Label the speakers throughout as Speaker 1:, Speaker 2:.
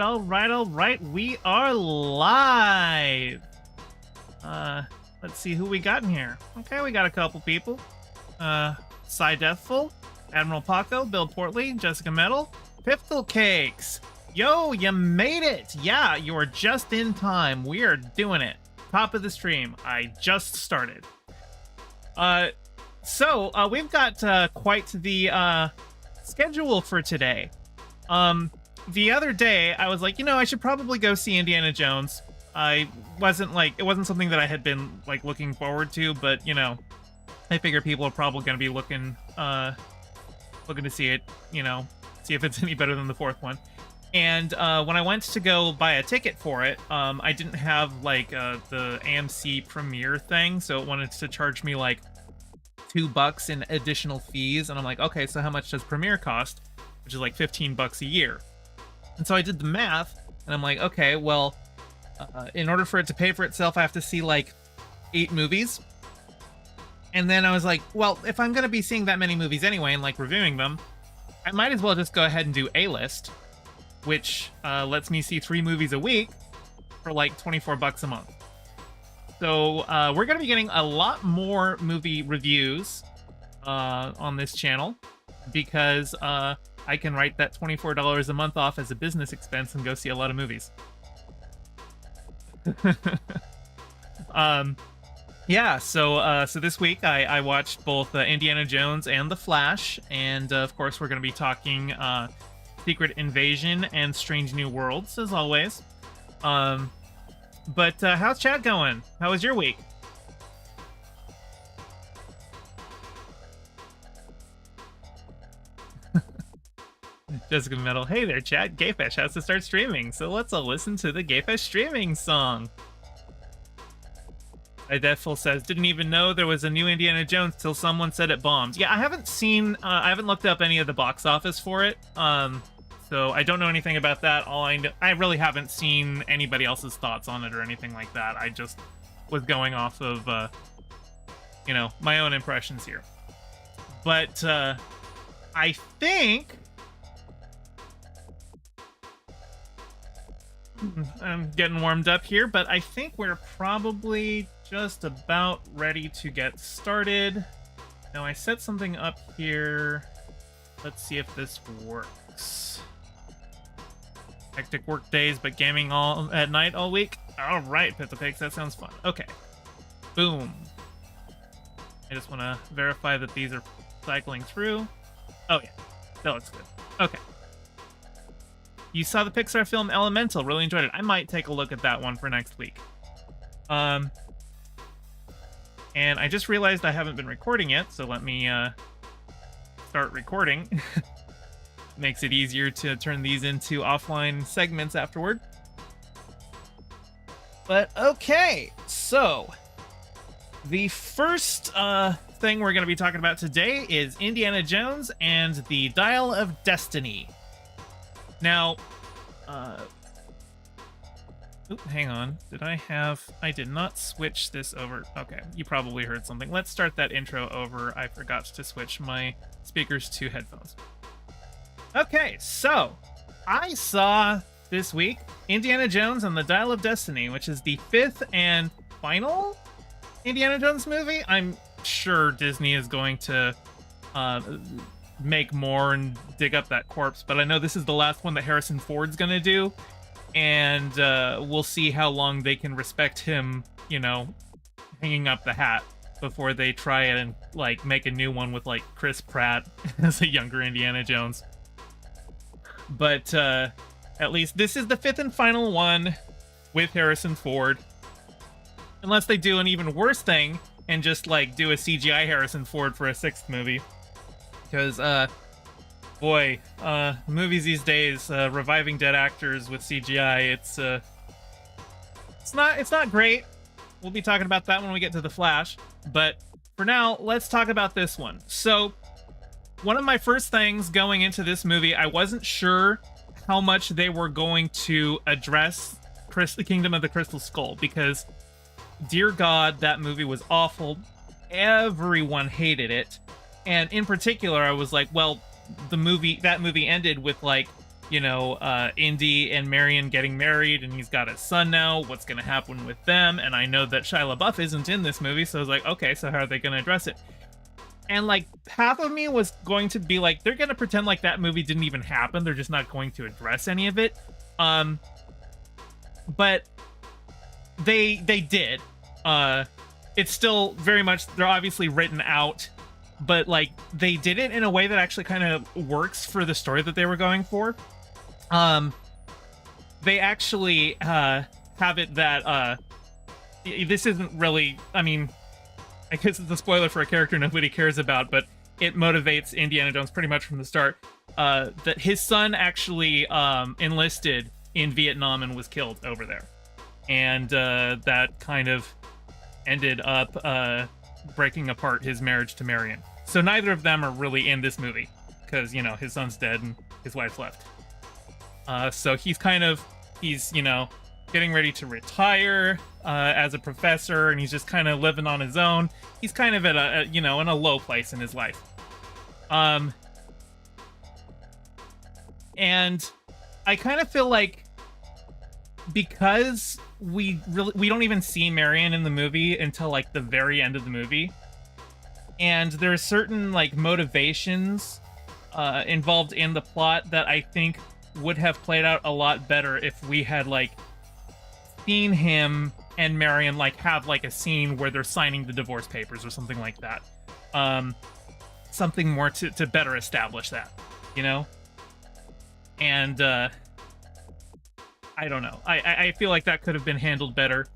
Speaker 1: all right. We are live. Let's see who we got in here. Okay, we got a couple people. Cy Deathful, Admiral Paco, Bill Portley, Jessica Metal, pfftlecakes. Yo, you made it. Yeah, you are just in time. We are doing it. Top of the stream. I just started. So we've got quite the schedule for today. The other day I was like, I should probably go see Indiana Jones. It wasn't something that I had been like looking forward to, but I figure people are probably going to be looking to see it, see if it's any better than the fourth one. And when I went to go buy a ticket for it, I didn't have like the AMC premiere thing, so it wanted to charge me like $2 in additional fees, and I'm like, okay, so how much does premiere cost? Which is like $15 a year. And so I did the math, and I'm like, okay, well, in order for it to pay for itself, I have to see like 8 movies. And then I was like, well, if I'm gonna be seeing that many movies anyway and like reviewing them, I might as well just go ahead and do A-list, which lets me see 3 movies a week for like $24 a month. So we're going to be getting a lot more movie reviews on this channel because I can write that $24 a month off as a business expense and go see a lot of movies. Yeah, so this week I watched both Indiana Jones and The Flash, and of course we're going to be talking Secret Invasion and Strange New Worlds, as always. But how's chat going? How was your week? Jessica Metal, hey there chat, Gayfesh has to start streaming, so let's all listen to the Gayfesh streaming song. Deathful says, didn't even know there was a new Indiana Jones till someone said it bombed. Yeah, I haven't looked up any of the box office for it, so I don't know anything about that. I really haven't seen anybody else's thoughts on it or anything like that. I just was going off of, my own impressions here. But I think I'm getting warmed up here, but I think we're probably just about ready to get started. Now I set something up here. Let's see if this works. Hectic work days, but gaming all at night all week. All right, pfftlecakes, that sounds fun. Okay, boom. I just want to verify that these are cycling through. Oh yeah, that looks good. Okay. You saw the Pixar film Elemental, really enjoyed it. I might take a look at that one for next week. And I just realized I haven't been recording yet, so let me start recording. Makes it easier to turn these into offline segments afterward. But okay, so the first thing we're going to be talking about today is Indiana Jones and the Dial of Destiny. Now, hang on. I did not switch this over. Okay, you probably heard something. Let's start that intro over. I forgot to switch my speakers to headphones. Okay, so I saw this week Indiana Jones and the Dial of Destiny, which is the 5th and final Indiana Jones movie. I'm sure Disney is going to make more and dig up that corpse, but I know this is the last one that Harrison Ford's gonna do, and we'll see how long they can respect him, hanging up the hat before they try and like make a new one with like Chris Pratt as a younger Indiana Jones. But at least this is the 5th and final one with Harrison Ford, unless they do an even worse thing and just like do a CGI Harrison Ford for a 6th movie. Because, boy, movies these days, reviving dead actors with CGI, it's not great. We'll be talking about that when we get to The Flash. But for now, let's talk about this one. So, one of my first things going into this movie, I wasn't sure how much they were going to address the Kingdom of the Crystal Skull, because, dear God, that movie was awful. Everyone hated it. And in particular, I was like, well, that movie ended with like Indy and Marion getting married, and he's got a son now. What's going to happen with them? And I know that Shia LaBeouf isn't in this movie, so I was like, okay, so how are they going to address it? And like half of me was going to be like, they're going to pretend like that movie didn't even happen. They're just not going to address any of it. But they did. It's still very much, they're obviously written out, but like they did it in a way that actually kind of works for the story that they were going for. They actually have it that this isn't really, I mean, I guess it's a spoiler for a character nobody cares about, but it motivates Indiana Jones pretty much from the start, that his son actually enlisted in Vietnam and was killed over there. And that kind of ended up breaking apart his marriage to Marion. So neither of them are really in this movie, because, his son's dead and his wife's left. So he's getting ready to retire as a professor, and he's just kind of living on his own. He's kind of at in a low place in his life. And I kind of feel like, because we don't even see Marion in the movie until like the very end of the movie, and there are certain like motivations involved in the plot that I think would have played out a lot better if we had like seen him and Marion like have like a scene where they're signing the divorce papers or something like that. Something more to better establish that, And I don't know. I feel like that could have been handled better.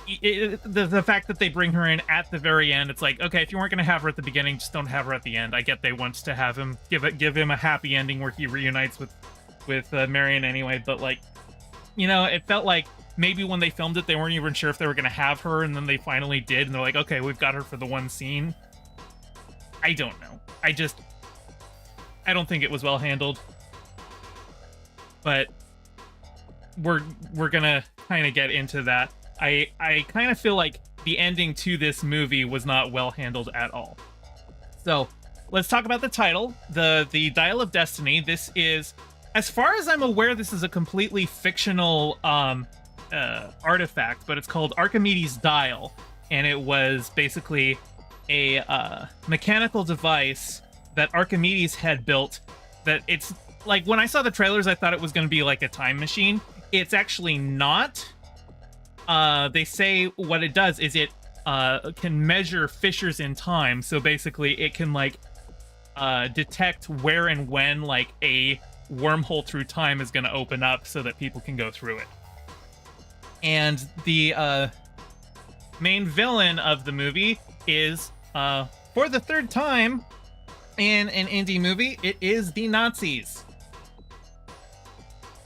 Speaker 1: The fact that they bring her in at the very end, it's like, okay, if you weren't going to have her at the beginning, just don't have her at the end. I get they want to have him give him a happy ending where he reunites with Marion anyway, but like, it felt like maybe when they filmed it, they weren't even sure if they were going to have her, and then they finally did, and they're like, okay, we've got her for the one scene. I don't know. I don't think it was well handled. But we're gonna kind of get into that. I kind of feel like the ending to this movie was not well handled at all. So let's talk about the title, the Dial of Destiny. This is, as far as I'm aware, this is a completely fictional artifact, but it's called Archimedes' Dial, and it was basically a mechanical device that Archimedes had built. That it's like, when I saw the trailers, I thought it was going to be like a time machine. It's actually not. They say what it does is it can measure fissures in time. So basically, it can like detect where and when like a wormhole through time is going to open up so that people can go through it. And the main villain of the movie is, for the third time in an indie movie, it is the Nazis.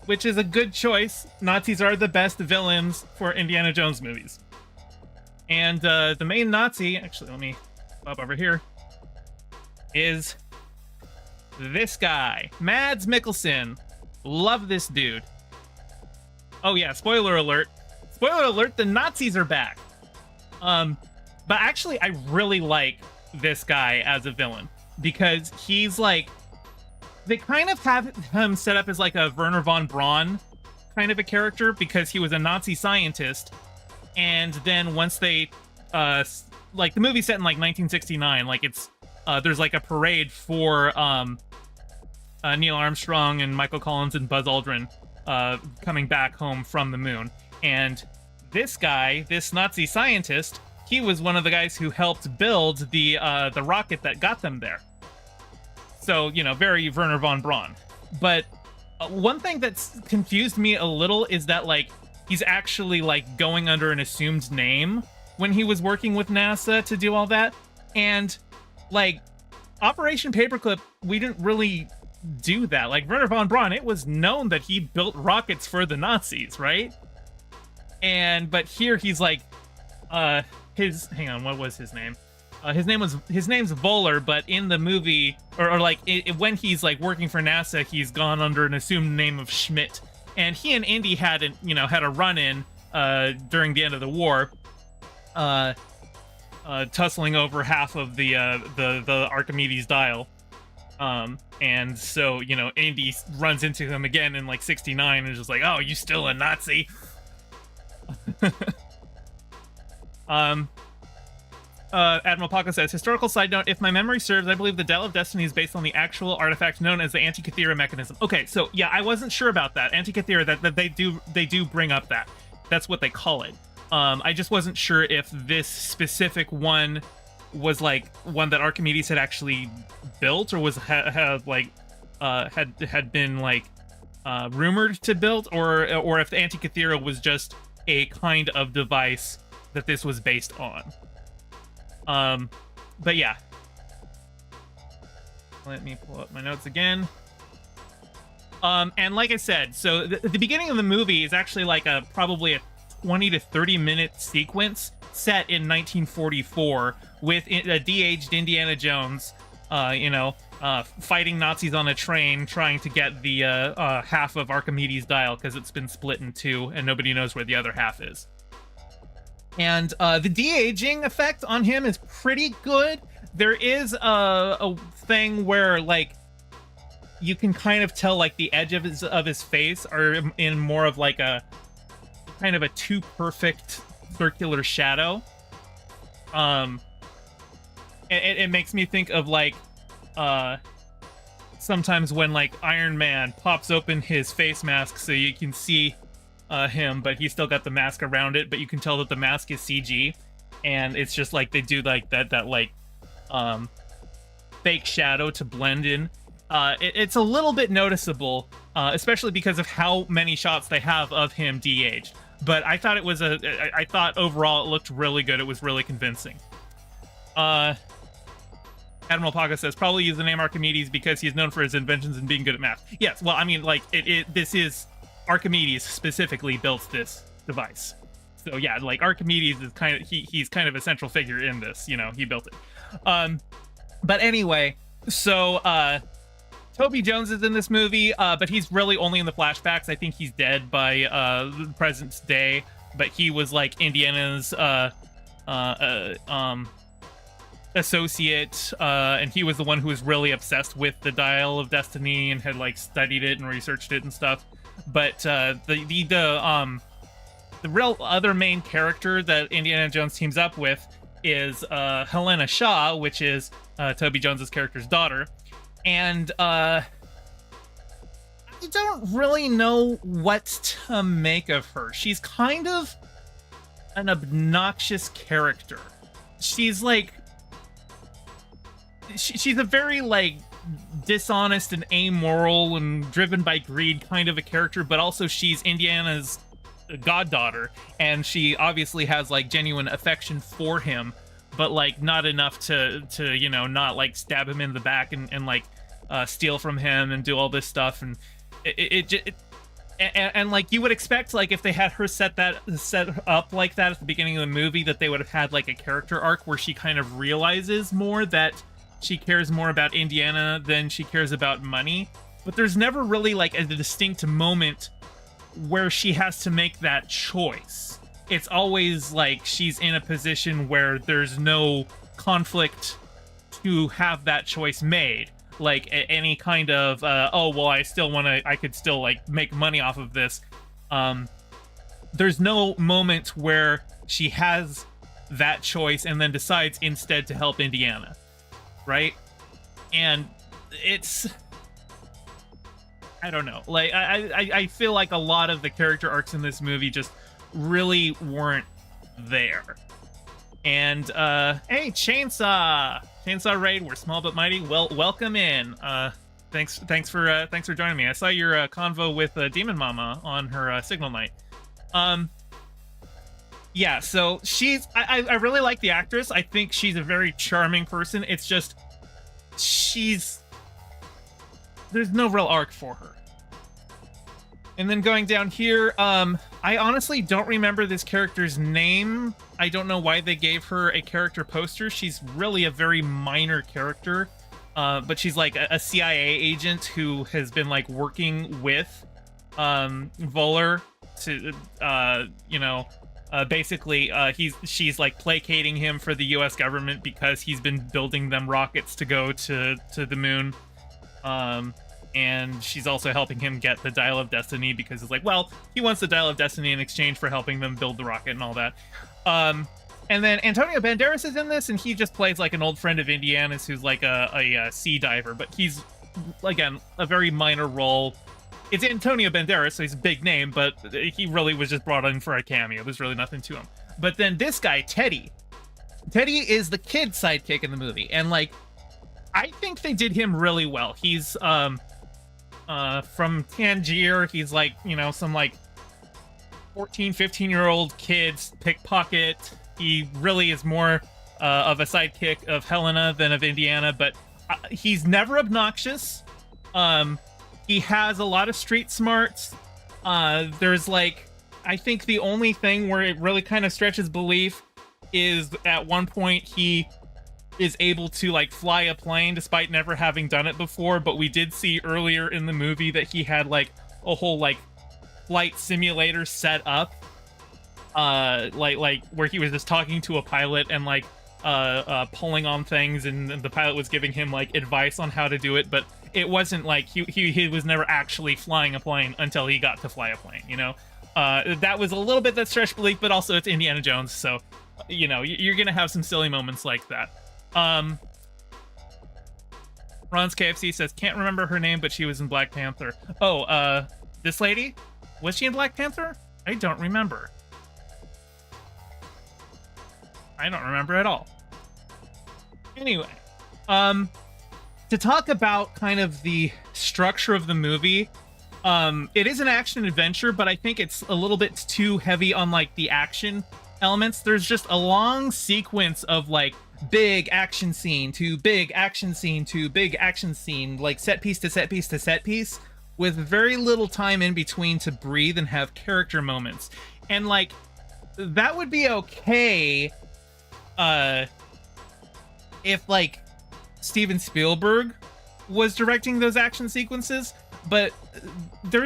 Speaker 1: Which is a good choice. Nazis are the best villains for Indiana Jones movies. And the main Nazi, actually, let me pop over here, is this guy, Mads Mikkelsen. Love this dude. Oh yeah, spoiler alert. Spoiler alert, the Nazis are back. But actually, I really like this guy as a villain, because he's like, they kind of have him set up as like a Werner von Braun kind of a character, because he was a Nazi scientist. And then once they, like, the movie's set in like 1969, like it's, there's like a parade for Neil Armstrong and Michael Collins and Buzz Aldrin coming back home from the moon. And this guy, this Nazi scientist, he was one of the guys who helped build the rocket that got them there. So, very Werner von Braun. But one thing that's confused me a little is that, like, he's actually, like, going under an assumed name when he was working with NASA to do all that. And, like, Operation Paperclip, we didn't really do that. Like, Werner von Braun, it was known that he built rockets for the Nazis, right? But here he's like, hang on, what was his name? His name's Voller, but in the movie, when he's like working for NASA, he's gone under an assumed name of Schmidt. And he and Indy had a run-in during the end of the war, tussling over half of the Archimedes dial. And so, you know, Indy runs into him again in like 69 and is just like, oh, you still a Nazi? Admiral Paco says, historical side note, if my memory serves, I believe the Dial of Destiny is based on the actual artifact known as the Antikythera mechanism. Okay, so yeah, I wasn't sure about that. Antikythera, that they do bring up that. That's what they call it. I just wasn't sure if this specific one was like one that Archimedes had actually built, or was had been like rumored to build, or if the Antikythera was just a kind of device that this was based on. But yeah. Let me pull up my notes again. And like I said, so the beginning of the movie is actually like probably a 20 to 30 minute sequence set in 1944 with a de-aged Indiana Jones, fighting Nazis on a train, trying to get the half of Archimedes' dial because it's been split in two and nobody knows where the other half is. And the de-aging effect on him is pretty good. There is a thing where like you can kind of tell like the edge of his face are in more of like a kind of a too perfect circular shadow. It makes me think of like sometimes when like Iron Man pops open his face mask so you can see him, but he's still got the mask around it, but you can tell that the mask is CG, and it's just like they do like that like fake shadow to blend in. It's a little bit noticeable, especially because of how many shots they have of him de-aged. But I thought I thought overall it looked really good. It was really convincing. Admiral Paga says, probably use the name Archimedes because he's known for his inventions and being good at math. Yes, well, I mean, like, this is Archimedes specifically built this device. So yeah, like Archimedes is kind of he's kind of a central figure in this, you know, he built it. But anyway, so Toby Jones is in this movie, but he's really only in the flashbacks. I think he's dead by the present day, but he was like Indiana's associate, and he was the one who was really obsessed with the Dial of Destiny and had like studied it and researched it and stuff. But the real other main character that Indiana Jones teams up with is Helena Shaw, which is Toby Jones's character's daughter. And I don't really know what to make of her. She's kind of an obnoxious character. She's like, she's a very like dishonest and amoral and driven by greed kind of a character, but also she's Indiana's goddaughter, and she obviously has like genuine affection for him, but like not enough to you know, not like stab him in the back and like steal from him and do all this stuff. And and like you would expect, like if they had her set up like that at the beginning of the movie, that they would have had like a character arc where she kind of realizes more that she cares more about Indiana than she cares about money. But there's never really like a distinct moment where she has to make that choice. It's always like she's in a position where there's no conflict to have that choice made. Like any kind of, oh, well, I could still like make money off of this. There's no moment where she has that choice and then decides instead to help Indiana. Right? And it's, I don't know. Like, I feel like a lot of the character arcs in this movie just really weren't there. And, hey, Chainsaw Raid, we're small but mighty. Well, welcome in. Thanks for joining me. I saw your convo with Demon Mama on her Signal Night. Yeah, so I really like the actress. I think she's a very charming person. It's just, there's no real arc for her. And then going down here, I honestly don't remember this character's name. I don't know why they gave her a character poster. She's really a very minor character, but she's like a CIA agent who has been like working with Voller to, basically she's like placating him for the U.S. government because he's been building them rockets to go to the moon. And she's also helping him get the Dial of Destiny because it's like, well, he wants the Dial of Destiny in exchange for helping them build the rocket and all that. And then Antonio Banderas is in this, and he just plays like an old friend of Indiana's who's like a sea diver, but he's, again, a very minor role. It's Antonio Banderas, so he's a big name, but he really was just brought in for a cameo. There's really nothing to him. But then this guy, Teddy is the kid sidekick in the movie, and like, I think they did him really well. He's from Tangier. He's like, you know, some like 14, 15-year-old kid's pickpocket. He really is more of a sidekick of Helena than of Indiana, but he's never obnoxious. He has a lot of street smarts. There's like, I think the only thing where it really kind of stretches belief is at one point he is able to like fly a plane despite never having done it before, but we did see earlier in the movie that he had like a whole like flight simulator set up, like where he was just talking to a pilot and like pulling on things, and the pilot was giving him like advice on how to do it, but it wasn't like he was never actually flying a plane until he got to fly a plane, you know. That was a little bit that stretch belief, but also it's Indiana Jones, so you know, you're gonna have some silly moments like that. Ron's KFC says, can't remember her name, but she was in Black Panther. Oh, this lady? Was she in Black Panther? I don't remember. I don't remember at all. Anyway, to talk about kind of the structure of the movie, it is an action adventure, but I think it's a little bit too heavy on like the action elements. There's just a long sequence of like big action scene to big action scene to big action scene, like set piece to set piece to set piece, with very little time in between to breathe and have character moments. And like, that would be okay if like Steven Spielberg was directing those action sequences, but there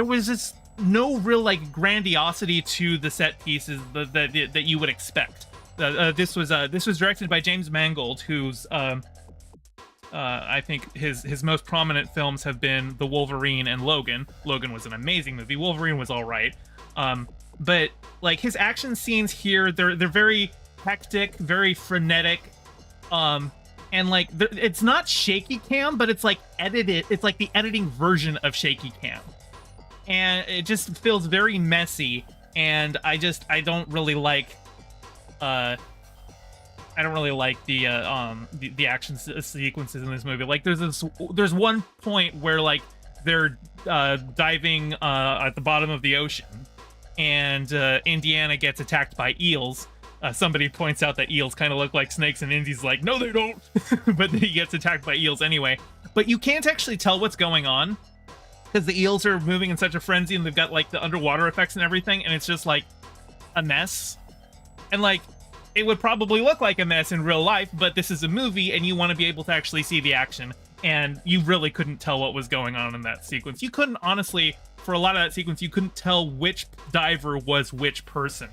Speaker 1: was just no real like grandiosity to the set pieces that you would expect. This was directed by James Mangold, who's I think his most prominent films have been The Wolverine and Logan. Logan was an amazing movie. Wolverine was all right. But like his action scenes here, they're very hectic, very frenetic. And like it's not shaky cam, but it's like edited. It's like the editing version of shaky cam. And it just feels very messy, and I don't really like the action sequences in this movie. Like there's one point where like they're diving at the bottom of the ocean, and Indiana gets attacked by eels. Somebody points out that eels kind of look like snakes, and Indy's like, no, they don't. But he gets attacked by eels anyway. But you can't actually tell what's going on, because the eels are moving in such a frenzy, and they've got like the underwater effects and everything, and it's just like a mess. And like, it would probably look like a mess in real life, but this is a movie, and you want to be able to actually see the action, and you really couldn't tell what was going on in that sequence. You couldn't, honestly, for a lot of that sequence, you couldn't tell which diver was which person.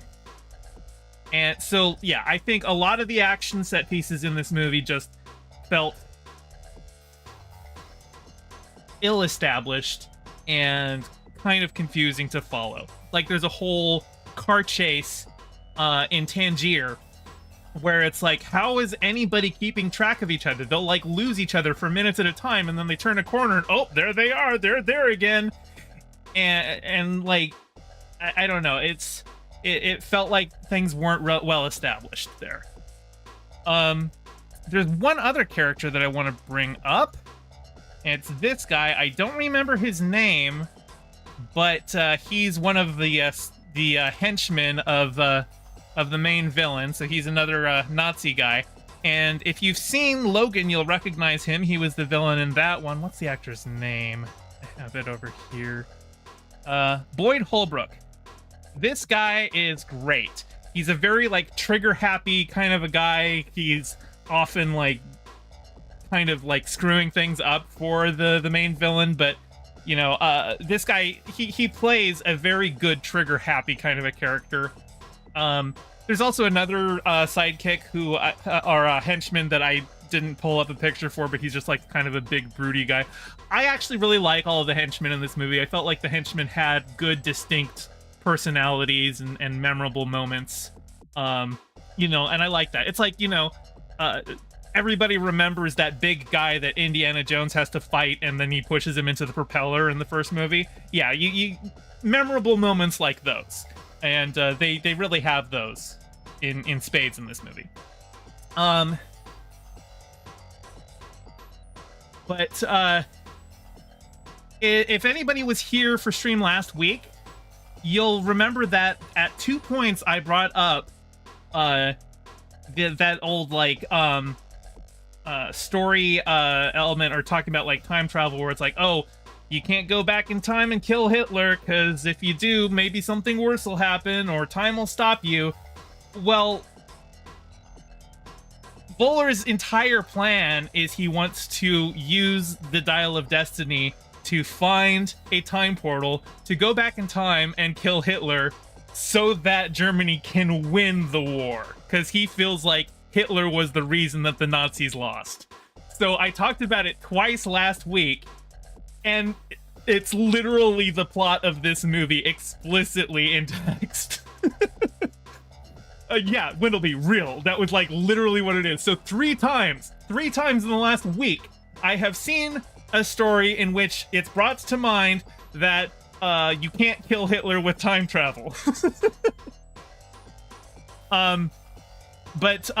Speaker 1: And so, yeah, I think a lot of the action set pieces in this movie just felt ill-established and kind of confusing to follow. Like, there's a whole car chase in Tangier where it's like, how is anybody keeping track of each other? They'll like lose each other for minutes at a time, and then they turn a corner and oh, there they are, they're there again. And like, I don't know, it felt like things weren't well established there. There's one other character that I want to bring up. It's this guy. I don't remember his name, but he's one of the henchmen of the main villain. So he's another Nazi guy. And if you've seen Logan, you'll recognize him. He was the villain in that one. What's the actor's name? I have it over here. Boyd Holbrook. This guy is great. He's a very like trigger happy kind of a guy. He's often like kind of like screwing things up for the main villain, but you know, this guy, he plays a very good trigger happy kind of a character. There's also another sidekick who are a henchman that I didn't pull up a picture for, but he's just like kind of a big broody guy. I actually really like all of the henchmen in this movie. I felt like the henchmen had good, distinct personalities and memorable moments. You know, and I like that. It's like, you know, everybody remembers that big guy that Indiana Jones has to fight, and then he pushes him into the propeller in the first movie. Yeah, you memorable moments like those, and they really have those in spades in this movie. But if anybody was here for stream last week, you'll remember that at 2 points I brought up that old like story element, or talking about like time travel, where it's like, oh, you can't go back in time and kill Hitler, because if you do, maybe something worse will happen, or time will stop you. Well, Bowler's entire plan is he wants to use the Dial of Destiny to find a time portal to go back in time and kill Hitler, so that Germany can win the war, because he feels like Hitler was the reason that the Nazis lost. So I talked about it twice last week, and it's literally the plot of this movie explicitly in text. Yeah, Windleby, real. That was like literally what it is. So three times in the last week, I have seen a story in which it's brought to mind that you can't kill Hitler with time travel. But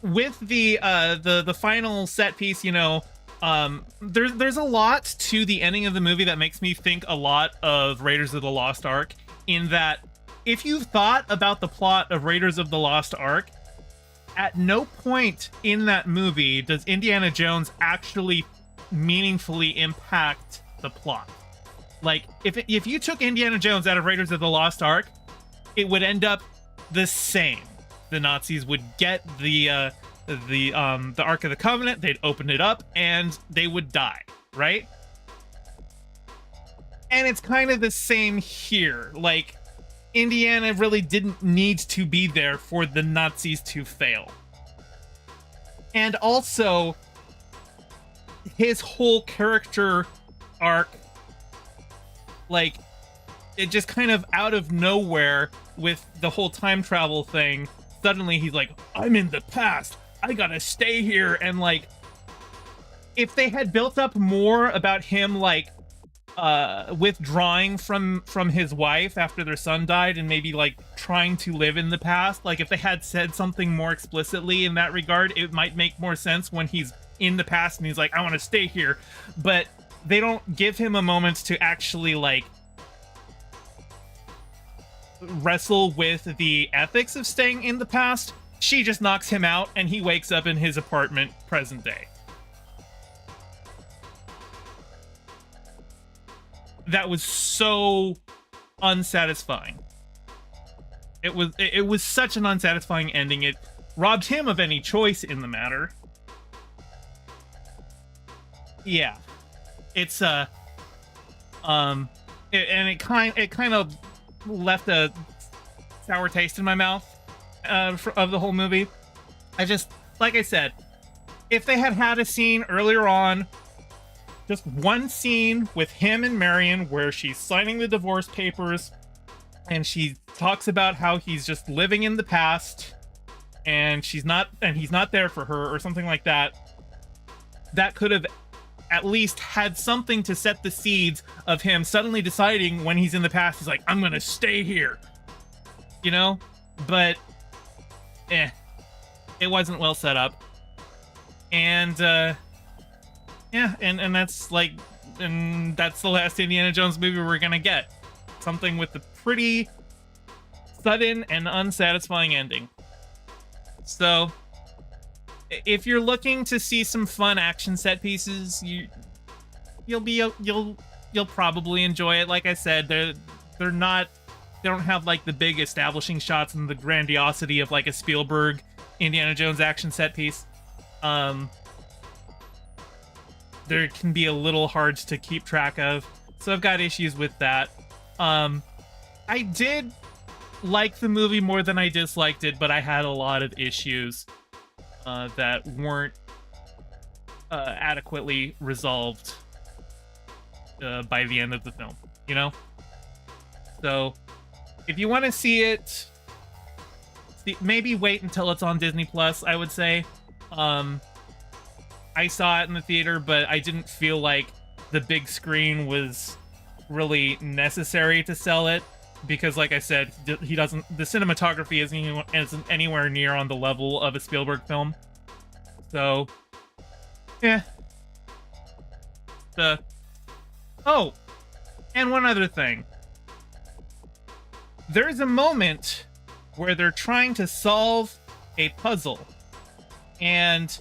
Speaker 1: with the final set piece, you know, there's a lot to the ending of the movie that makes me think a lot of Raiders of the Lost Ark, in that if you've thought about the plot of Raiders of the Lost Ark, at no point in that movie does Indiana Jones actually meaningfully impact the plot. Like, if you took Indiana Jones out of Raiders of the Lost Ark, it would end up the same. The Nazis would get the Ark of the Covenant, they'd open it up, and they would die, right? And it's kind of the same here. Like, Indiana really didn't need to be there for the Nazis to fail. And also, his whole character arc, like, it just kind of out of nowhere with the whole time travel thing, suddenly he's like, I'm in the past, I gotta stay here. And like, if they had built up more about him, like, withdrawing from his wife after their son died, and maybe like trying to live in the past, like if they had said something more explicitly in that regard, it might make more sense when he's in the past and he's like, I want to stay here. But they don't give him a moment to actually like wrestle with the ethics of staying in the past. She just knocks him out and he wakes up in his apartment present day. That was so unsatisfying. It was such an unsatisfying ending. It robbed him of any choice in the matter. Yeah. It's it kind of left a sour taste in my mouth of the whole movie. I just, like I said, if they had had a scene earlier on, just one scene with him and Marion where she's signing the divorce papers and she talks about how he's just living in the past and he's not there for her, or something like that, that could have at least had something to set the seeds of him suddenly deciding when he's in the past, he's like, I'm gonna stay here, you know? But it wasn't well set up. And yeah, and that's like, and that's the last Indiana Jones movie we're gonna get. Something with a pretty sudden and unsatisfying ending. So, if you're looking to see some fun action set pieces, you'll probably enjoy it. Like I said, they don't have like the big establishing shots and the grandiosity of like a Spielberg Indiana Jones action set piece. There can be a little hard to keep track of, so I've got issues with that. I did like the movie more than I disliked it, but I had a lot of issues. that weren't adequately resolved by the end of the film, you know? So, if you want to see it, maybe wait until it's on Disney Plus, I would say. I saw it in the theater, but I didn't feel like the big screen was really necessary to sell it, because like I said, the cinematography isn't anywhere near on the level of a Spielberg film. So, yeah. Oh, and one other thing. There's a moment where they're trying to solve a puzzle, and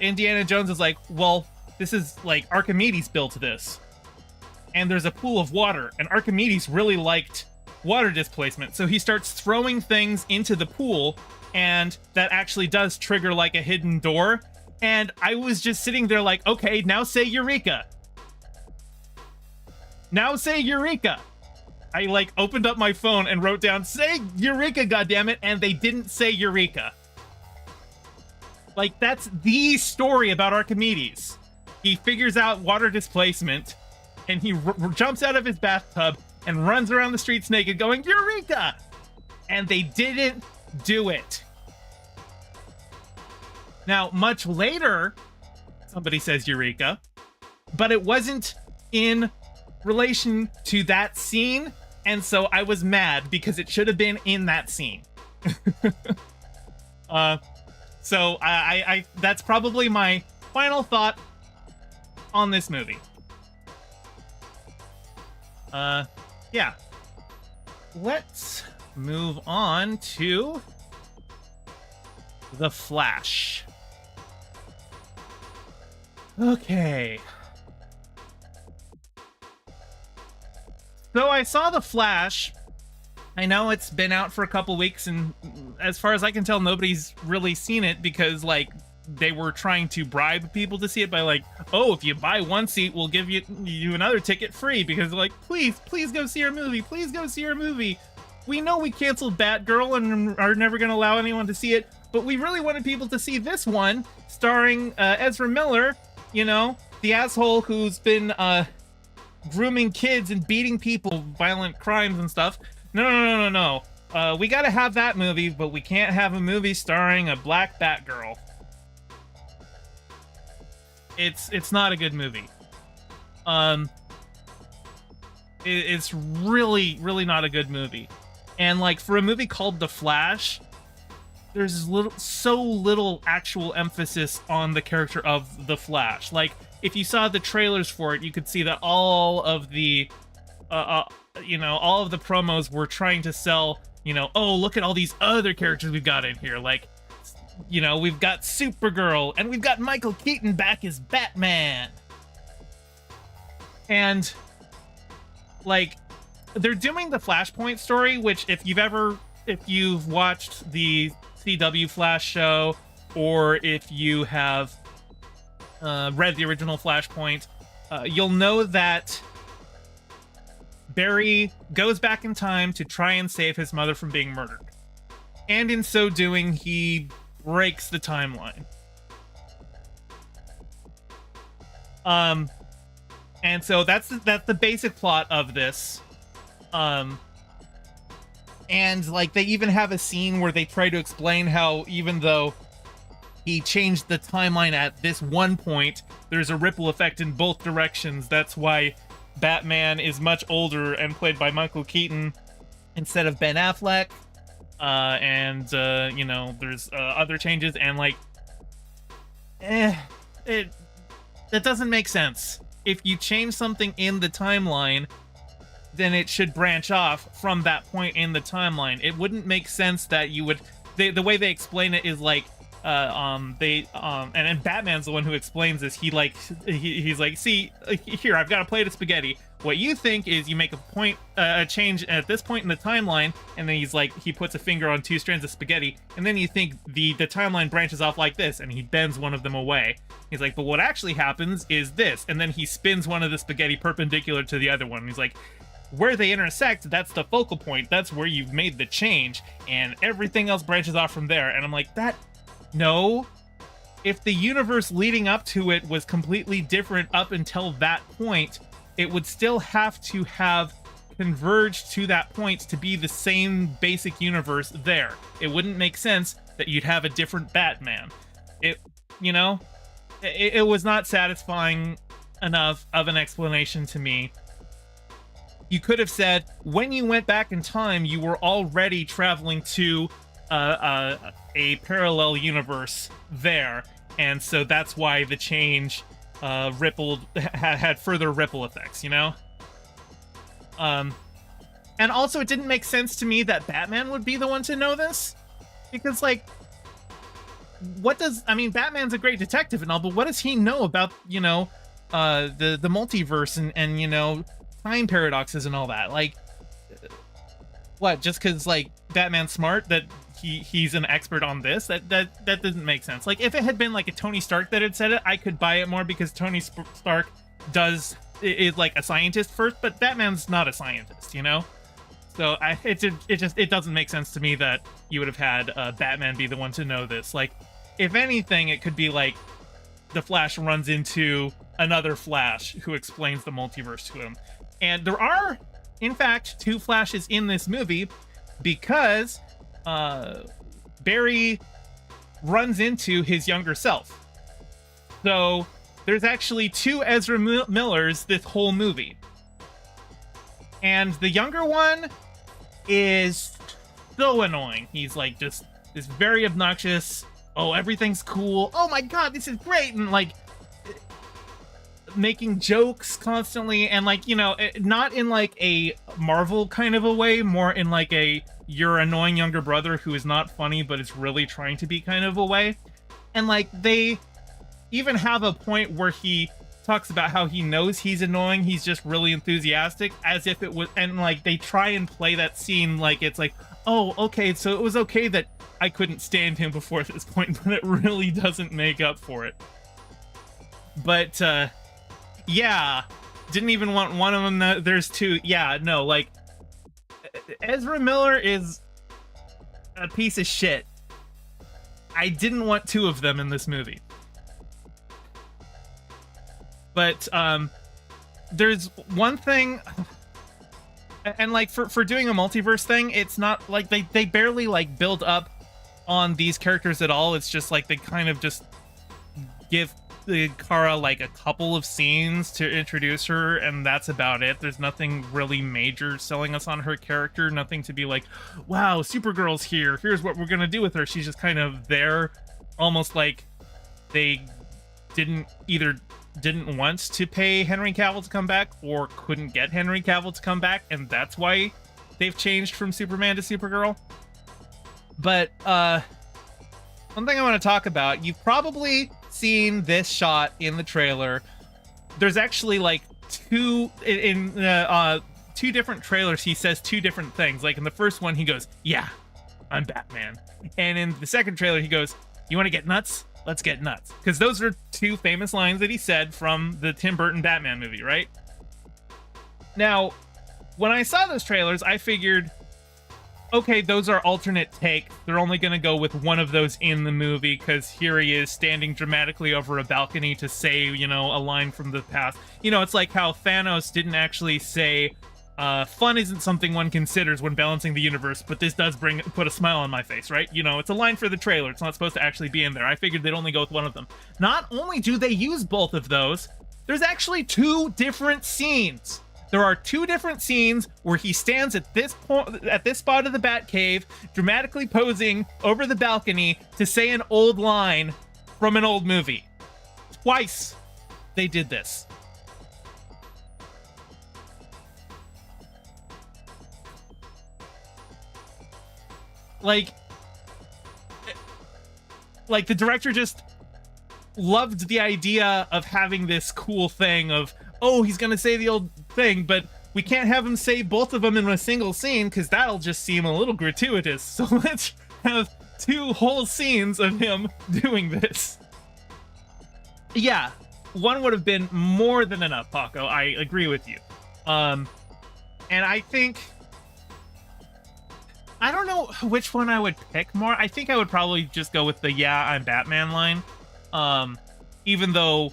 Speaker 1: Indiana Jones is like, well, this is like Archimedes built this, and there's a pool of water, and Archimedes really liked water displacement, so he starts throwing things into the pool, and that actually does trigger like a hidden door. And I was just sitting there like, okay, now say Eureka. Now say Eureka. I like opened up my phone and wrote down, say Eureka, goddammit, and they didn't say Eureka. Like, that's the story about Archimedes. He figures out water displacement, and he jumps out of his bathtub and runs around the streets naked going, Eureka! And they didn't do it. Now, much later, somebody says Eureka, but it wasn't in relation to that scene, and so I was mad because it should have been in that scene. So I that's probably my final thought on this movie. Yeah. Let's move on to The Flash. Okay. So I saw The Flash. I know it's been out for a couple weeks, and as far as I can tell, nobody's really seen it because, like, they were trying to bribe people to see it by, like, oh, if you buy one seat, we'll give you another ticket free, because, like, please go see our movie. Please go see our movie. We know we canceled Batgirl and are never going to allow anyone to see it, but we really wanted people to see this one, starring Ezra Miller, you know, the asshole who's been grooming kids and beating people, violent crimes and stuff. No. We gotta have that movie, but we can't have a movie starring a black Batgirl. It's not a good movie. It's really not a good movie. And like, for a movie called The Flash, there's so little actual emphasis on the character of The Flash. Like, if you saw the trailers for it, you could see that all of the all of the promos were trying to sell, oh, look at all these other characters we've got in here. Like, we've got Supergirl, and we've got Michael Keaton back as Batman. And, like, they're doing the Flashpoint story, which if you've watched the CW Flash show, or if you have read the original Flashpoint, you'll know that Barry goes back in time to try and save his mother from being murdered. And in so doing, he breaks the timeline. And so that's the basic plot of this. And like, they even have a scene where they try to explain how, even though he changed the timeline at this one point, there's a ripple effect in both directions. That's why Batman is much older and played by Michael Keaton instead of Ben Affleck. There's other changes, and like, that doesn't make sense. If you change something in the timeline, then it should branch off from that point in the timeline. It wouldn't make sense that you would. The way they explain it is like, and then Batman's the one who explains this. He's like, see, here, I've got a plate of spaghetti. What you think is you make a change at this point in the timeline, and then he puts a finger on 2 strands of spaghetti, and then you think the timeline branches off like this, and he bends one of them away. He's like, but what actually happens is this, and then he spins one of the spaghetti perpendicular to the other one. He's like, where they intersect, that's the focal point. That's where you've made the change, and everything else branches off from there. And I'm like, no. If the universe leading up to it was completely different up until that point, it would still have to have converged to that point to be the same basic universe there. It wouldn't make sense that you'd have a different Batman. It was not satisfying enough of an explanation to me. You could have said, when you went back in time, you were already traveling to a parallel universe there, and so that's why the change had further ripple effects, you know? And also it didn't make sense to me that Batman would be the one to know this, because, like, Batman's a great detective and all, but what does he know about, the multiverse and time paradoxes and all that? Like, what, just because, like, Batman's smart, that he's an expert on this? That doesn't make sense. Like, if it had been like a Tony Stark that had said it, I could buy it more, because Tony Stark is like a scientist first, but Batman's not a scientist, So it doesn't make sense to me that you would have had Batman be the one to know this. Like, if anything, it could be like the Flash runs into another Flash who explains the multiverse to him. And there are, in fact, 2 Flashes in this movie, because Barry runs into his younger self. So there's actually 2 Ezra Millers this whole movie. And the younger one is so annoying. He's like just this very obnoxious, oh, everything's cool, oh my god, this is great, and like making jokes constantly, and like, not in like a Marvel kind of a way, more in like a you're annoying younger brother who is not funny but is really trying to be kind of a way. And like, they even have a point where he talks about how he knows he's annoying, he's just really enthusiastic, as if it was, and like they try and play that scene like it's like, oh, okay, so it was okay that I couldn't stand him before this point, but it really doesn't make up for it. But yeah, didn't even want one of them. There's 2. Yeah, no, like, Ezra Miller is a piece of shit. I didn't want 2 of them in this movie. But there's one thing, and like for doing a multiverse thing, it's not like they barely like build up on these characters at all. It's just like they kind of just give Kara like a couple of scenes to introduce her, and that's about it. There's nothing really major selling us on her character, nothing to be like, wow, Supergirl's here, here's what we're gonna do with her. She's just kind of there, almost like they didn't want to pay Henry Cavill to come back, or couldn't get Henry Cavill to come back, and that's why they've changed from Superman to Supergirl. But one thing I want to talk about, you've probably seen this shot in the trailer. There's actually like 2 different trailers. He says 2 different things. Like in the first one, he goes, "Yeah, I'm Batman," and in the second trailer, he goes, "You want to get nuts? Let's get nuts." Because those are 2 famous lines that he said from the Tim Burton Batman movie, right? Now, when I saw those trailers, I figured, okay, those are alternate takes. They're only going to go with one of those in the movie, because here he is standing dramatically over a balcony to say, a line from the past. It's like how Thanos didn't actually say, fun isn't something one considers when balancing the universe, but this does put a smile on my face, right? It's a line for the trailer. It's not supposed to actually be in there. I figured they'd only go with one of them. Not only do they use both of those, there's actually 2 different scenes. There are 2 different scenes where he stands at this spot of the Batcave, dramatically posing over the balcony to say an old line from an old movie. Twice they did this. Like the director just loved the idea of having this cool thing of, oh, he's gonna say the old thing, but we can't have him say both of them in a single scene because that'll just seem a little gratuitous. So let's have 2 whole scenes of him doing this. Yeah, one would have been more than enough, Paco. I agree with you. And I think, I don't know which one I would pick more. I think I would probably just go with the "Yeah, I'm Batman" line. Even though,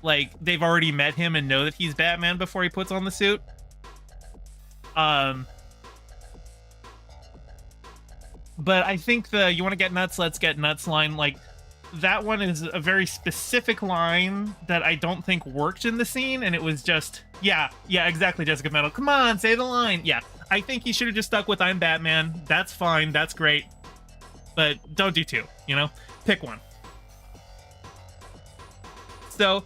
Speaker 1: like, they've already met him and know that he's Batman before he puts on the suit. But I think the "You want to get nuts, let's get nuts" line, like, that one is a very specific line that I don't think worked in the scene, and it was just, yeah, exactly, Jessica Metal. Come on, say the line. Yeah, I think he should have just stuck with "I'm Batman." That's fine, that's great. But don't do two, you know? Pick one. So,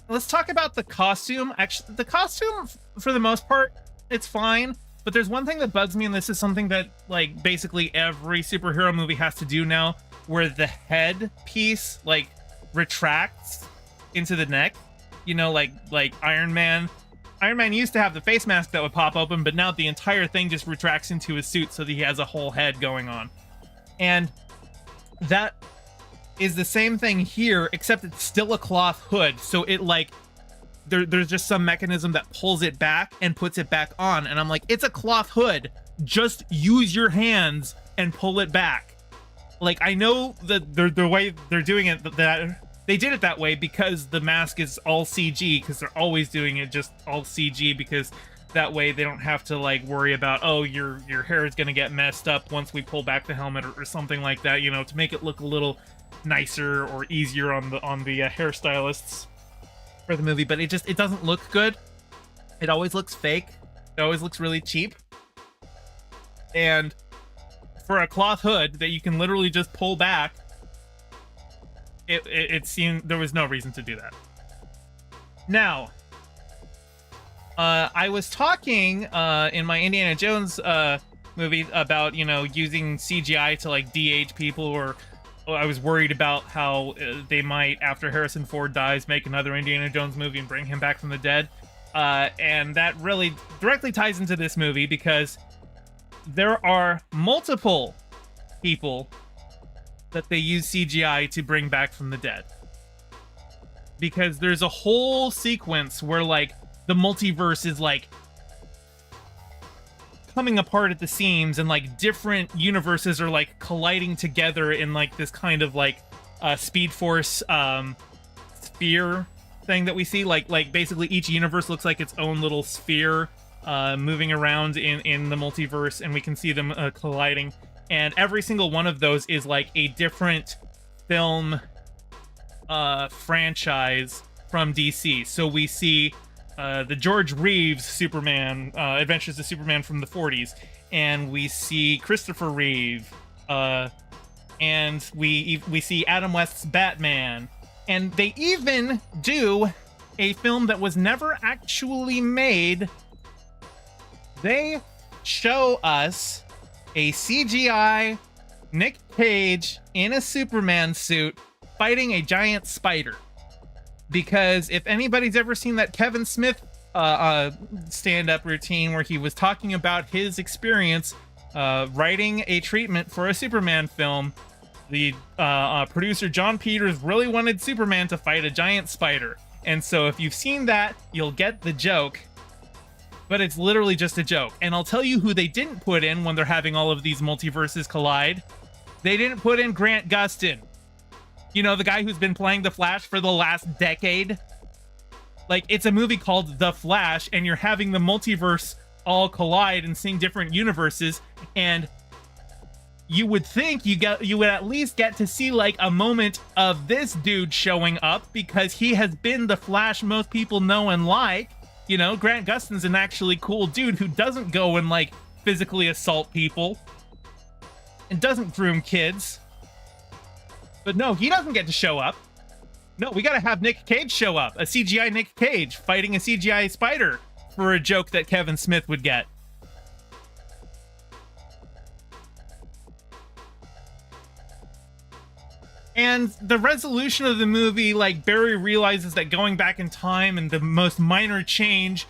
Speaker 1: let's talk about the costume. Actually, the costume, for the most part, it's fine. But there's one thing that bugs me, and this is something that, like, basically every superhero movie has to do now, where the head piece, like, retracts into the neck. You know, like Iron Man. Iron Man used to have the face mask that would pop open, but now the entire thing just retracts into his suit so that he has a whole head going on. And that is the same thing here, except it's still a cloth hood. So it, like, there's just some mechanism that pulls it back and puts it back on. And I'm like, it's a cloth hood. Just use your hands and pull it back. Like, I know that the way they're doing it, that they did it that way because the mask is all CG, because they're always doing it just all CG, because that way they don't have to, like, worry about, oh, your hair is going to get messed up once we pull back the helmet, or something like that, you know, to make it look a little nicer or easier on the hairstylists for the movie. But it doesn't look good. It always looks fake. It always looks really cheap. And for a cloth hood that you can literally just pull back, it seemed there was no reason to do that. Now, I was talking in my Indiana Jones movie about, you know, using CGI to, like, de-age people, or I was worried about how they might, after Harrison Ford dies, make another Indiana Jones movie and bring him back from the dead. And that really directly ties into this movie, because there are multiple people that they use CGI to bring back from the dead. Because there's a whole sequence where, like, the multiverse is, like, coming apart at the seams, and, like, different universes are, like, colliding together in, like, this kind of, like, Speed Force sphere thing that we see. Like basically each universe looks like its own little sphere moving around in the multiverse, and we can see them colliding. And every single one of those is, like, a different film franchise from DC. So we see the George Reeves Superman, Adventures of Superman from the 40s, and we see Christopher Reeve, and we see Adam West's Batman, and they even do a film that was never actually made. They show us a CGI Nick Cage in a Superman suit fighting a giant spider. Because if anybody's ever seen that Kevin Smith stand-up routine where he was talking about his experience writing a treatment for a Superman film, the producer John Peters really wanted Superman to fight a giant spider. And so if you've seen that, you'll get the joke. But it's literally just a joke. And I'll tell you who they didn't put in when they're having all of these multiverses collide. They didn't put in Grant Gustin. You know, the guy who's been playing the Flash for the last decade. Like, it's a movie called The Flash, and you're having the multiverse all collide and seeing different universes, and you would think you would at least get to see, like, a moment of this dude showing up, because he has been the Flash most people know and like. You know, Grant Gustin's an actually cool dude who doesn't go and, like, physically assault people and doesn't groom kids. But no, he doesn't get to show up. No, we gotta have Nick Cage show up. A CGI Nick Cage fighting a CGI spider for a joke that Kevin Smith would get. And the resolution of the movie, like, Barry realizes that going back in time and the most minor change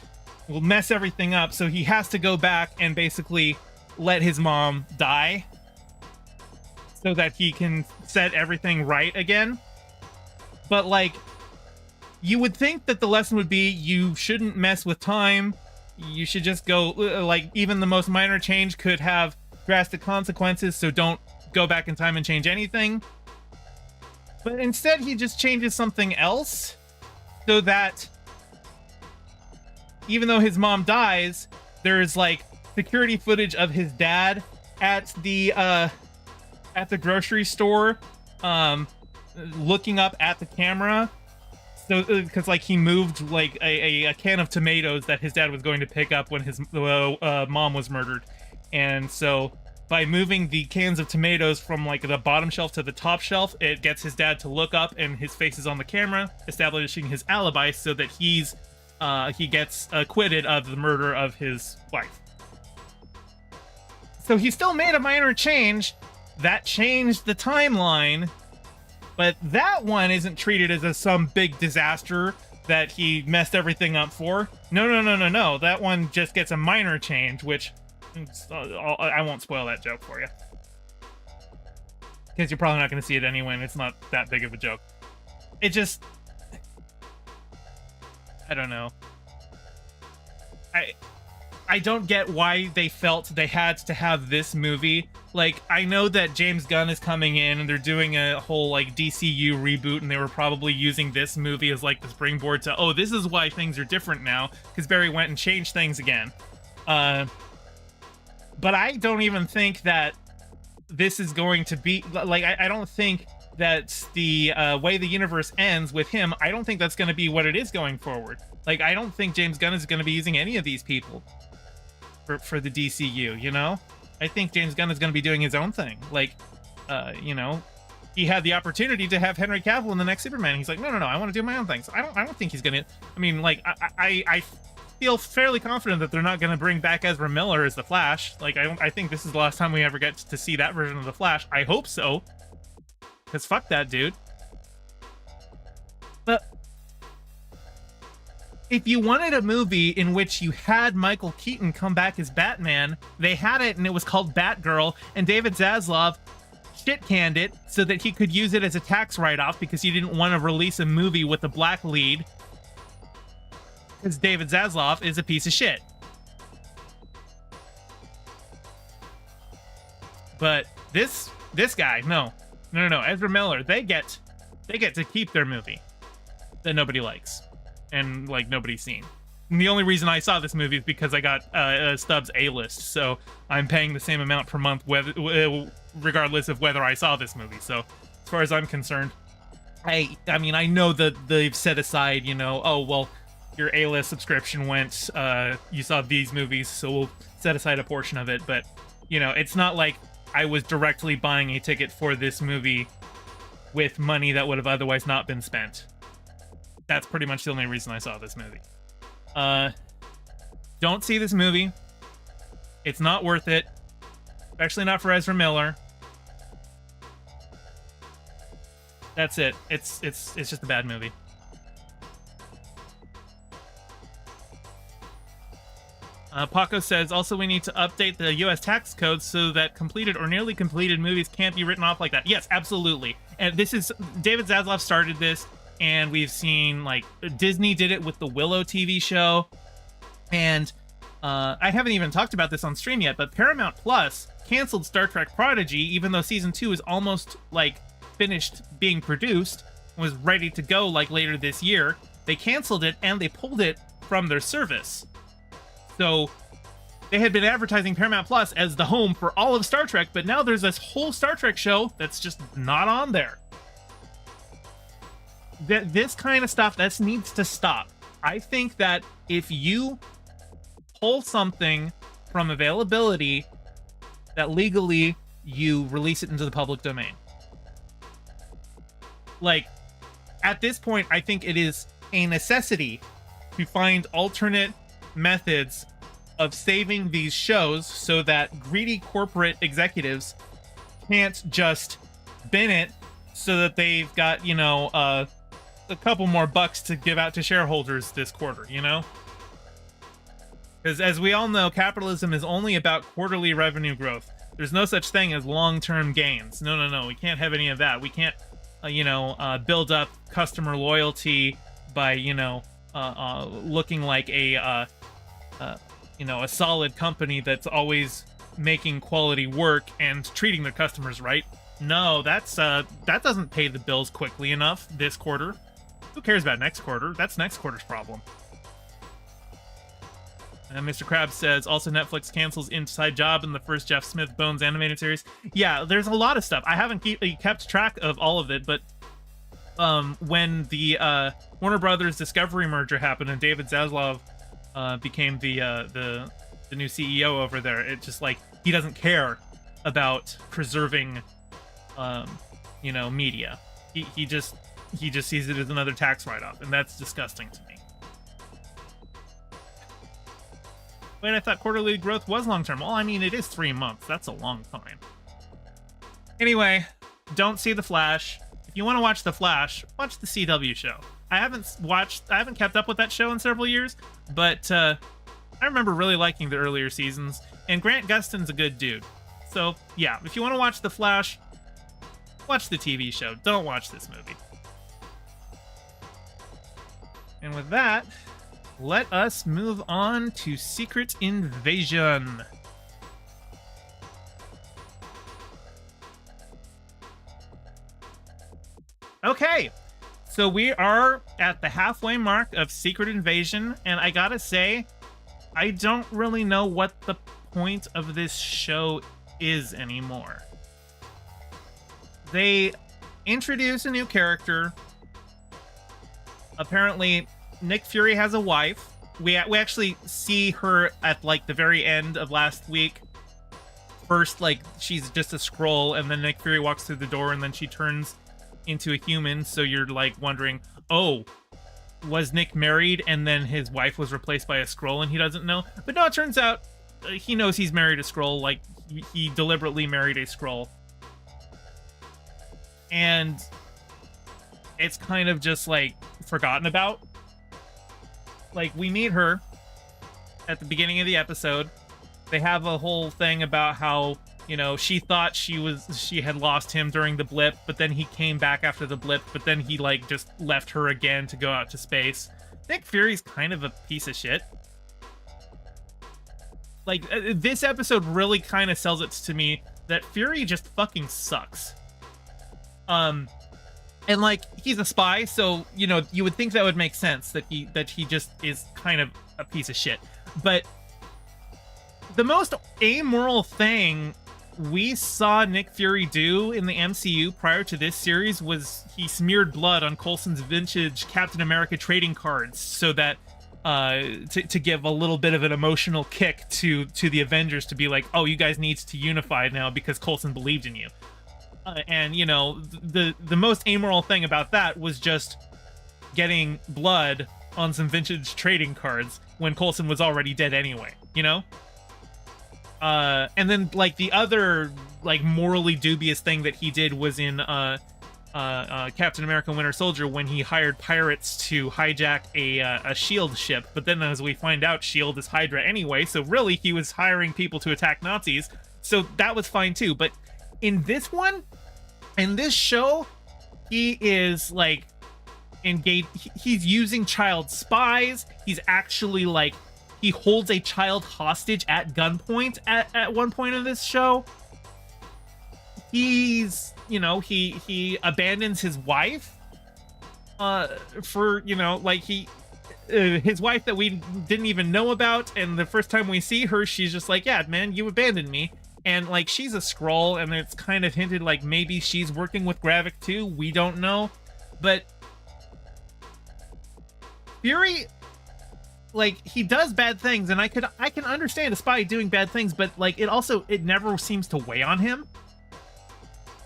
Speaker 1: will mess everything up, so he has to go back and basically let his mom die so that he can set everything right again. But, like, you would think that the lesson would be you shouldn't mess with time. You should just go, like, even the most minor change could have drastic consequences, so don't go back in time and change anything. But instead, he just changes something else so that even though his mom dies, there's like security footage of his dad at the grocery store, looking up at the camera. So, because like he moved like a can of tomatoes that his dad was going to pick up when his mom was murdered, and so by moving the cans of tomatoes from like the bottom shelf to the top shelf, it gets his dad to look up, and his face is on the camera, establishing his alibi so that he gets acquitted of the murder of his wife. So he still made a minor change that changed the timeline. But that one isn't treated as some big disaster that he messed everything up for. No. That one just gets a minor change, which I won't spoil that joke for you, because you're probably not going to see it anyway, and it's not that big of a joke. It just... I don't know. I don't get why they felt they had to have this movie. Like, I know that James Gunn is coming in and they're doing a whole, like, DCU reboot, and they were probably using this movie as, like, the springboard to, oh, this is why things are different now, because Barry went and changed things again. But I don't even think that this is going to be, like, I don't think that the way the universe ends with him, I don't think that's going to be what it is going forward. Like, I don't think James Gunn is going to be using any of these people for the DCU, you know? I think James Gunn is going to be doing his own thing. Like, you know, he had the opportunity to have Henry Cavill in the next Superman. He's like, no, I want to do my own thing. So I don't think he's going to, I mean, like, I feel fairly confident that they're not going to bring back Ezra Miller as the Flash. Like, I think this is the last time we ever get to see that version of the Flash. I hope so. Because fuck that dude. But if you wanted a movie in which you had Michael Keaton come back as Batman, they had it, and it was called Batgirl, and David Zaslav shit-canned it so that he could use it as a tax write-off because he didn't want to release a movie with a black lead, because David Zaslav is a piece of shit. But this guy, no, Ezra Miller, they get to keep their movie that nobody likes and like nobody's seen. And the only reason I saw this movie is because I got Stubbs A-list, so I'm paying the same amount per month regardless of whether I saw this movie. So as far as I'm concerned, I mean, I know that they've set aside, you know, oh well, your A-list subscription went, you saw these movies, so we'll set aside a portion of it. But you know, it's not like I was directly buying a ticket for this movie with money that would have otherwise not been spent. That's pretty much the only reason I saw this movie. Don't see this movie. It's not worth it. Especially not for Ezra Miller. That's it. It's just a bad movie. Paco says, also we need to update the US tax code so that completed or nearly completed movies can't be written off like that. Yes, absolutely. And this is, David Zaslav started this, and we've seen, like, Disney did it with the Willow TV show. And I haven't even talked about this on stream yet, but Paramount Plus canceled Star Trek Prodigy, even though season 2 is almost, like, finished being produced, was ready to go, like, later this year. They canceled it, and they pulled it from their service. So they had been advertising Paramount Plus as the home for all of Star Trek, but now there's this whole Star Trek show that's just not on there. This kind of stuff, this needs to stop. I think that if you pull something from availability, that legally you release it into the public domain. Like, at this point, I think it is a necessity to find alternate methods of saving these shows so that greedy corporate executives can't just bin it so that they've got, you know, a couple more bucks to give out to shareholders this quarter, you know? Because as we all know, capitalism is only about quarterly revenue growth. There's no such thing as long-term gains. No. We can't have any of that. We can't, build up customer loyalty by looking like a solid company that's always making quality work and treating their customers right. No, that doesn't pay the bills quickly enough this quarter. Who cares about next quarter? That's next quarter's problem. And Mr. Krabs says, also Netflix cancels Inside Job in the first Jeff Smith Bones animated series. Yeah, there's a lot of stuff. I haven't kept track of all of it, but when the Warner Brothers Discovery merger happened and David Zaslav became the new CEO over there, it's just like he doesn't care about preserving media. He just sees it as another tax write-off, and that's disgusting to me. Wait, I thought quarterly growth was long-term. Well, I mean, it is 3 months. That's a long time. Anyway, don't see The Flash. If you want to watch The Flash, watch the CW show. I haven't kept up with that show in several years, but I remember really liking the earlier seasons, and Grant Gustin's a good dude. So, yeah, if you want to watch The Flash, watch the TV show. Don't watch this movie. And with that, let us move on to Secret Invasion. Okay, so we are at the halfway mark of Secret Invasion, and I gotta say, I don't really know what the point of this show is anymore. They introduce a new character. Apparently, Nick Fury has a wife. We actually see her at like the very end of last week. First, like, she's just a Skrull, and then Nick Fury walks through the door, and then she turns into a human. So you're like wondering, oh, was Nick married and then his wife was replaced by a Skrull and he doesn't know? But no, it turns out he knows he's married a Skrull. Like, he deliberately married a Skrull. And it's kind of just like forgotten about. Like, we meet her at the beginning of the episode. They have a whole thing about how, she thought she had lost him during the blip, but then he came back after the blip, but then he like just left her again to go out to space. Nick Fury's kind of a piece of shit. Like, this episode really kind of sells it to me that Fury just fucking sucks. And like, he's a spy, so you would think that would make sense that he just is kind of a piece of shit. But the most amoral thing we saw Nick Fury do in the MCU prior to this series was he smeared blood on Coulson's vintage Captain America trading cards so that to give a little bit of an emotional kick to the Avengers, to be like, oh, you guys need to unify now because Coulson believed in you. And the most amoral thing about that was just getting blood on some vintage trading cards when Coulson was already dead anyway, and then like the other like morally dubious thing that he did was in Captain America Winter Soldier, when he hired pirates to hijack a S.H.I.E.L.D. ship. But then, as we find out, S.H.I.E.L.D. is Hydra anyway, so really he was hiring people to attack Nazis, so that was fine too. But in this show, he is like engaged. He's using child spies. He's actually like, he holds a child hostage at gunpoint at one point in this show. He's, he abandons his wife for, like, his wife that we didn't even know about, and the first time we see her, she's just like, yeah, man, you abandoned me. And like, she's a Skrull, and it's kind of hinted like maybe she's working with Gravik too. We don't know. But Fury, like, he does bad things, and I can understand a spy doing bad things, but like, it never seems to weigh on him.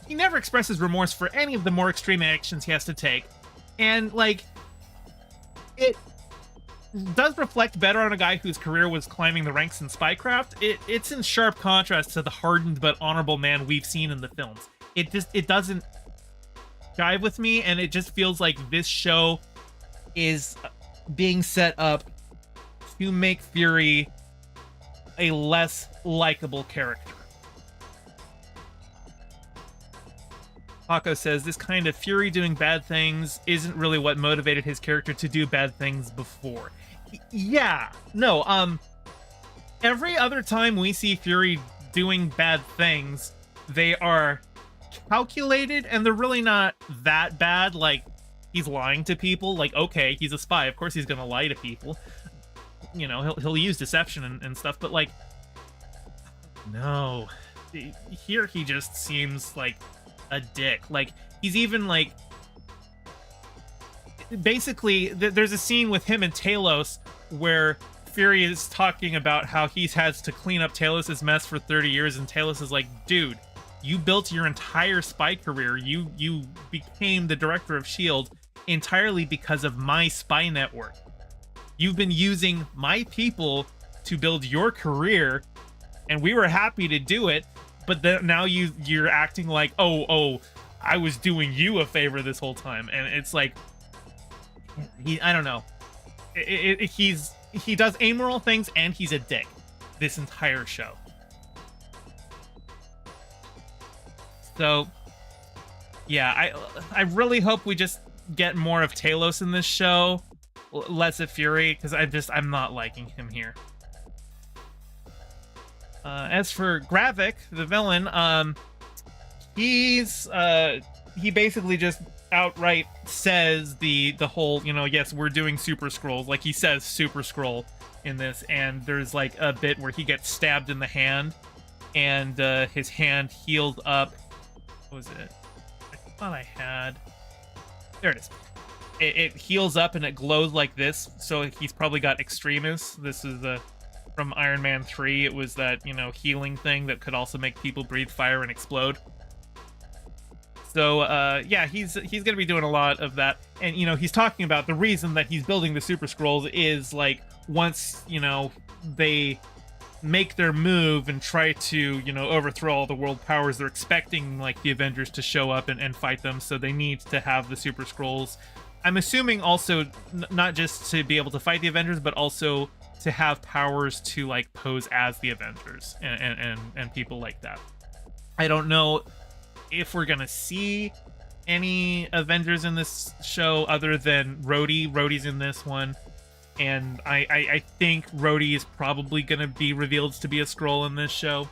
Speaker 1: He never expresses remorse for any of the more extreme actions he has to take. And like, it does reflect better on a guy whose career was climbing the ranks in spycraft. It's in sharp contrast to the hardened but honorable man we've seen in the films. It doesn't jive with me, and it just feels like this show is being set up to make Fury a less likable character. Hako says this kind of Fury doing bad things isn't really what motivated his character to do bad things before. Yeah, no, every other time we see Fury doing bad things, they are calculated and they're really not that bad. Like, he's lying to people. Like, okay, he's a spy. Of course he's gonna lie to people. You know, he'll use deception and stuff, but like, no. Here he just seems like a dick. Like, he's even like, basically there's a scene with him and Talos where Fury is talking about how he has to clean up Talos's mess for 30 years, and Talos is like, dude, you built your entire spy career, you became the director of S.H.I.E.L.D. entirely because of my spy network. You've been using my people to build your career, and we were happy to do it, but now you're acting like, oh, I was doing you a favor this whole time. And it's like, I don't know. He does amoral things, and he's a dick this entire show. So, yeah, I really hope we just get more of Talos in this show, less of Fury, because I'm not liking him here. As for Gravik, the villain, he basically just outright says the whole, you know, yes, we're doing Super Scrolls. Like, he says Super Scroll in this, and there's like a bit where he gets stabbed in the hand, and his hand healed up. What was it? I thought I had. There it is. It heals up and it glows like this, so he's probably got Extremis. This is from Iron Man 3. It was that, you know, healing thing that could also make people breathe fire and explode. So, yeah, he's gonna be doing a lot of that. And, you know, he's talking about the reason that he's building the Super Scrolls is, like, once, you know, they make their move and try to, you know, overthrow all the world powers, they're expecting, like, the Avengers to show up and fight them, so they need to have the Super Scrolls. I'm assuming also not just to be able to fight the Avengers, but also to have powers to, like, pose as the Avengers and people like that. I don't know if we're gonna see any Avengers in this show other than Rhodey. Rhodey's in this one, and I think Rhodey is probably gonna be revealed to be a Skrull in this show.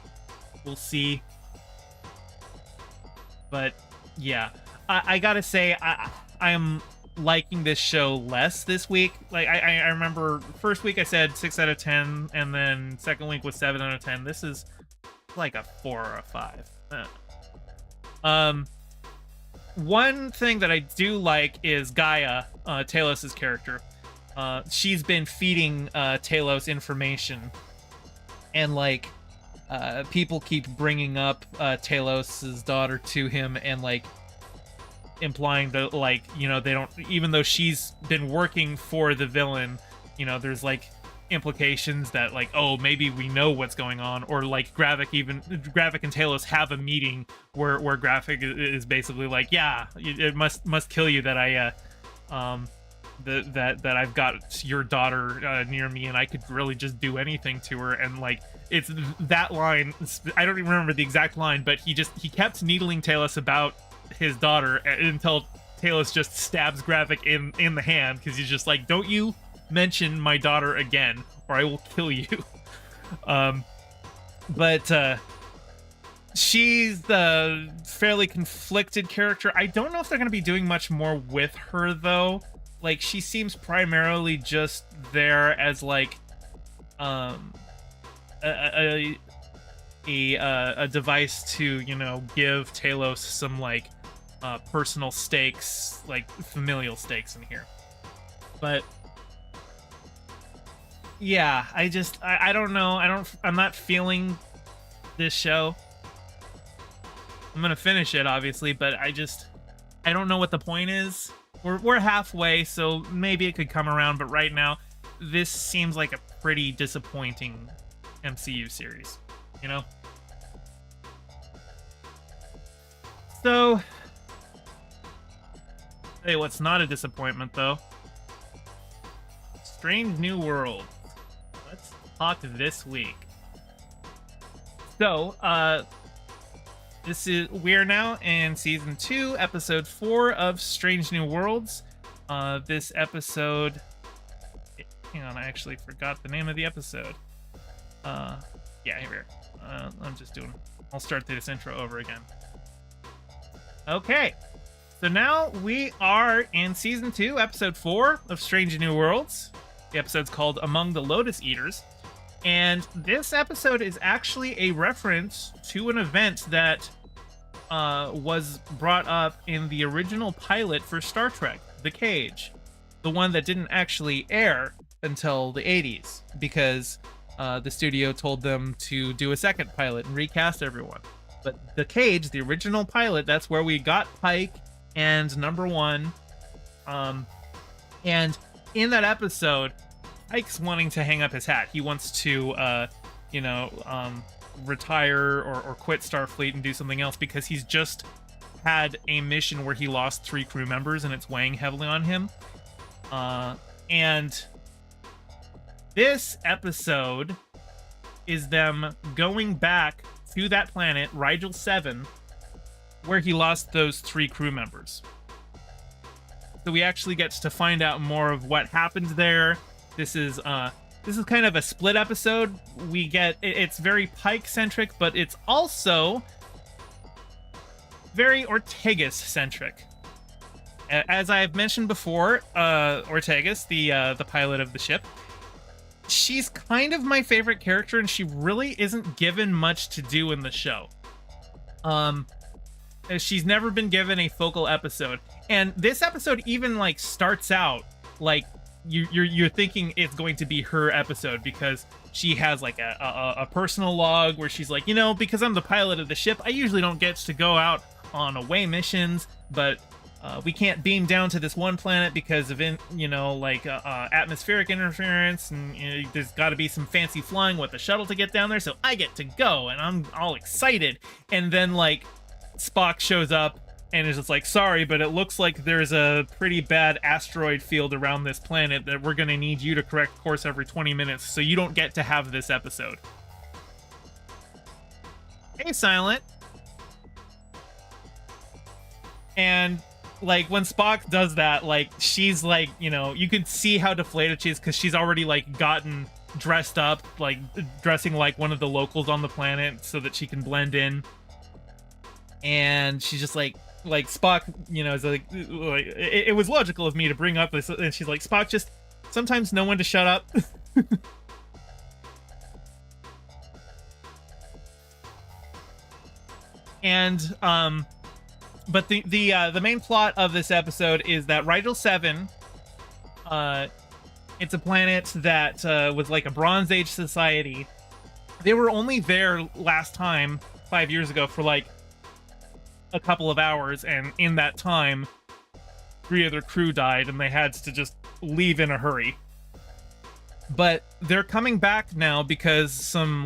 Speaker 1: We'll see. But yeah, I gotta say, I am liking this show less this week. Like, I remember first week I said 6 out of 10, and then second week was 7 out of 10. This is like a 4 or a 5. One thing that I do like is Gaia, Talos's character. She's been feeding Talos information, and like people keep bringing up Talos's daughter to him, and like implying that, like, you know, they don't, even though she's been working for the villain, you know, there's like implications that, like, oh, maybe we know what's going on, or like Gravik and Talos have a meeting where Gravik is basically like, yeah, it must kill you that I that I've got your daughter near me, and I could really just do anything to her. And like, it's that line, I don't even remember the exact line, but he kept needling Talos about his daughter until Talos just stabs Gravik in the hand, because he's just like, don't you mention my daughter again or I will kill you. But she's the fairly conflicted character. I don't know if they're going to be doing much more with her, though. Like, she seems primarily just there as like a device to, you know, give Talos some like personal stakes, like familial stakes in here. But yeah, I don't know. I'm not feeling this show. I'm gonna finish it, obviously, but I don't know what the point is. We're halfway, so maybe it could come around, but right now, this seems like a pretty disappointing MCU series, you know? So, hey, what's not a disappointment, though? Strange New World. Let's talk this week. So, We're now in season 2, episode 4 of Strange New Worlds. This episode, hang on, I actually forgot the name of the episode. Yeah, here. I'll start this intro over again. Okay, so now we are in season 2, episode 4 of Strange New Worlds. The episode's called Among the Lotus Eaters. And this episode is actually a reference to an event that was brought up in the original pilot for Star Trek, The Cage. The one that didn't actually air until the 80s, because the studio told them to do a second pilot and recast everyone. But The Cage, the original pilot, that's where we got Pike and Number One. And in that episode, Pike's wanting to hang up his hat. He wants to, retire or quit Starfleet and do something else, because he's just had a mission where he lost 3 crew members and it's weighing heavily on him. And this episode is them going back to that planet, Rigel 7, where he lost those 3 crew members. So we actually get to find out more of what happened there. This is kind of a split episode. It's very Pike-centric, but it's also very Ortegas-centric. As I've mentioned before, Ortegas, the pilot of the ship, she's kind of my favorite character, and she really isn't given much to do in the show. She's never been given a focal episode, and this episode even starts out like you're thinking it's going to be her episode, because she has a personal log where she's like, because I'm the pilot of the ship, I usually don't get to go out on away missions, but we can't beam down to this one planet because of atmospheric interference, and there's got to be some fancy flying with the shuttle to get down there, so I get to go, and I'm all excited. And then Spock shows up and is just like, sorry, but it looks like there's a pretty bad asteroid field around this planet that we're gonna need you to correct course every 20 minutes, so you don't get to have this episode. Hey, Silent. And when Spock does that, she's you can see how deflated she is, because she's already gotten dressed up, dressing like one of the locals on the planet so that she can blend in. And she's just Spock, is it was logical of me to bring up this, and she's like, Spock just sometimes know when to shut up. And but the main plot of this episode is that Rigel 7, it's a planet that was like a Bronze Age society. They were only there last time 5 years ago for a couple of hours, and in that time 3 of their crew died and they had to just leave in a hurry. But they're coming back now because some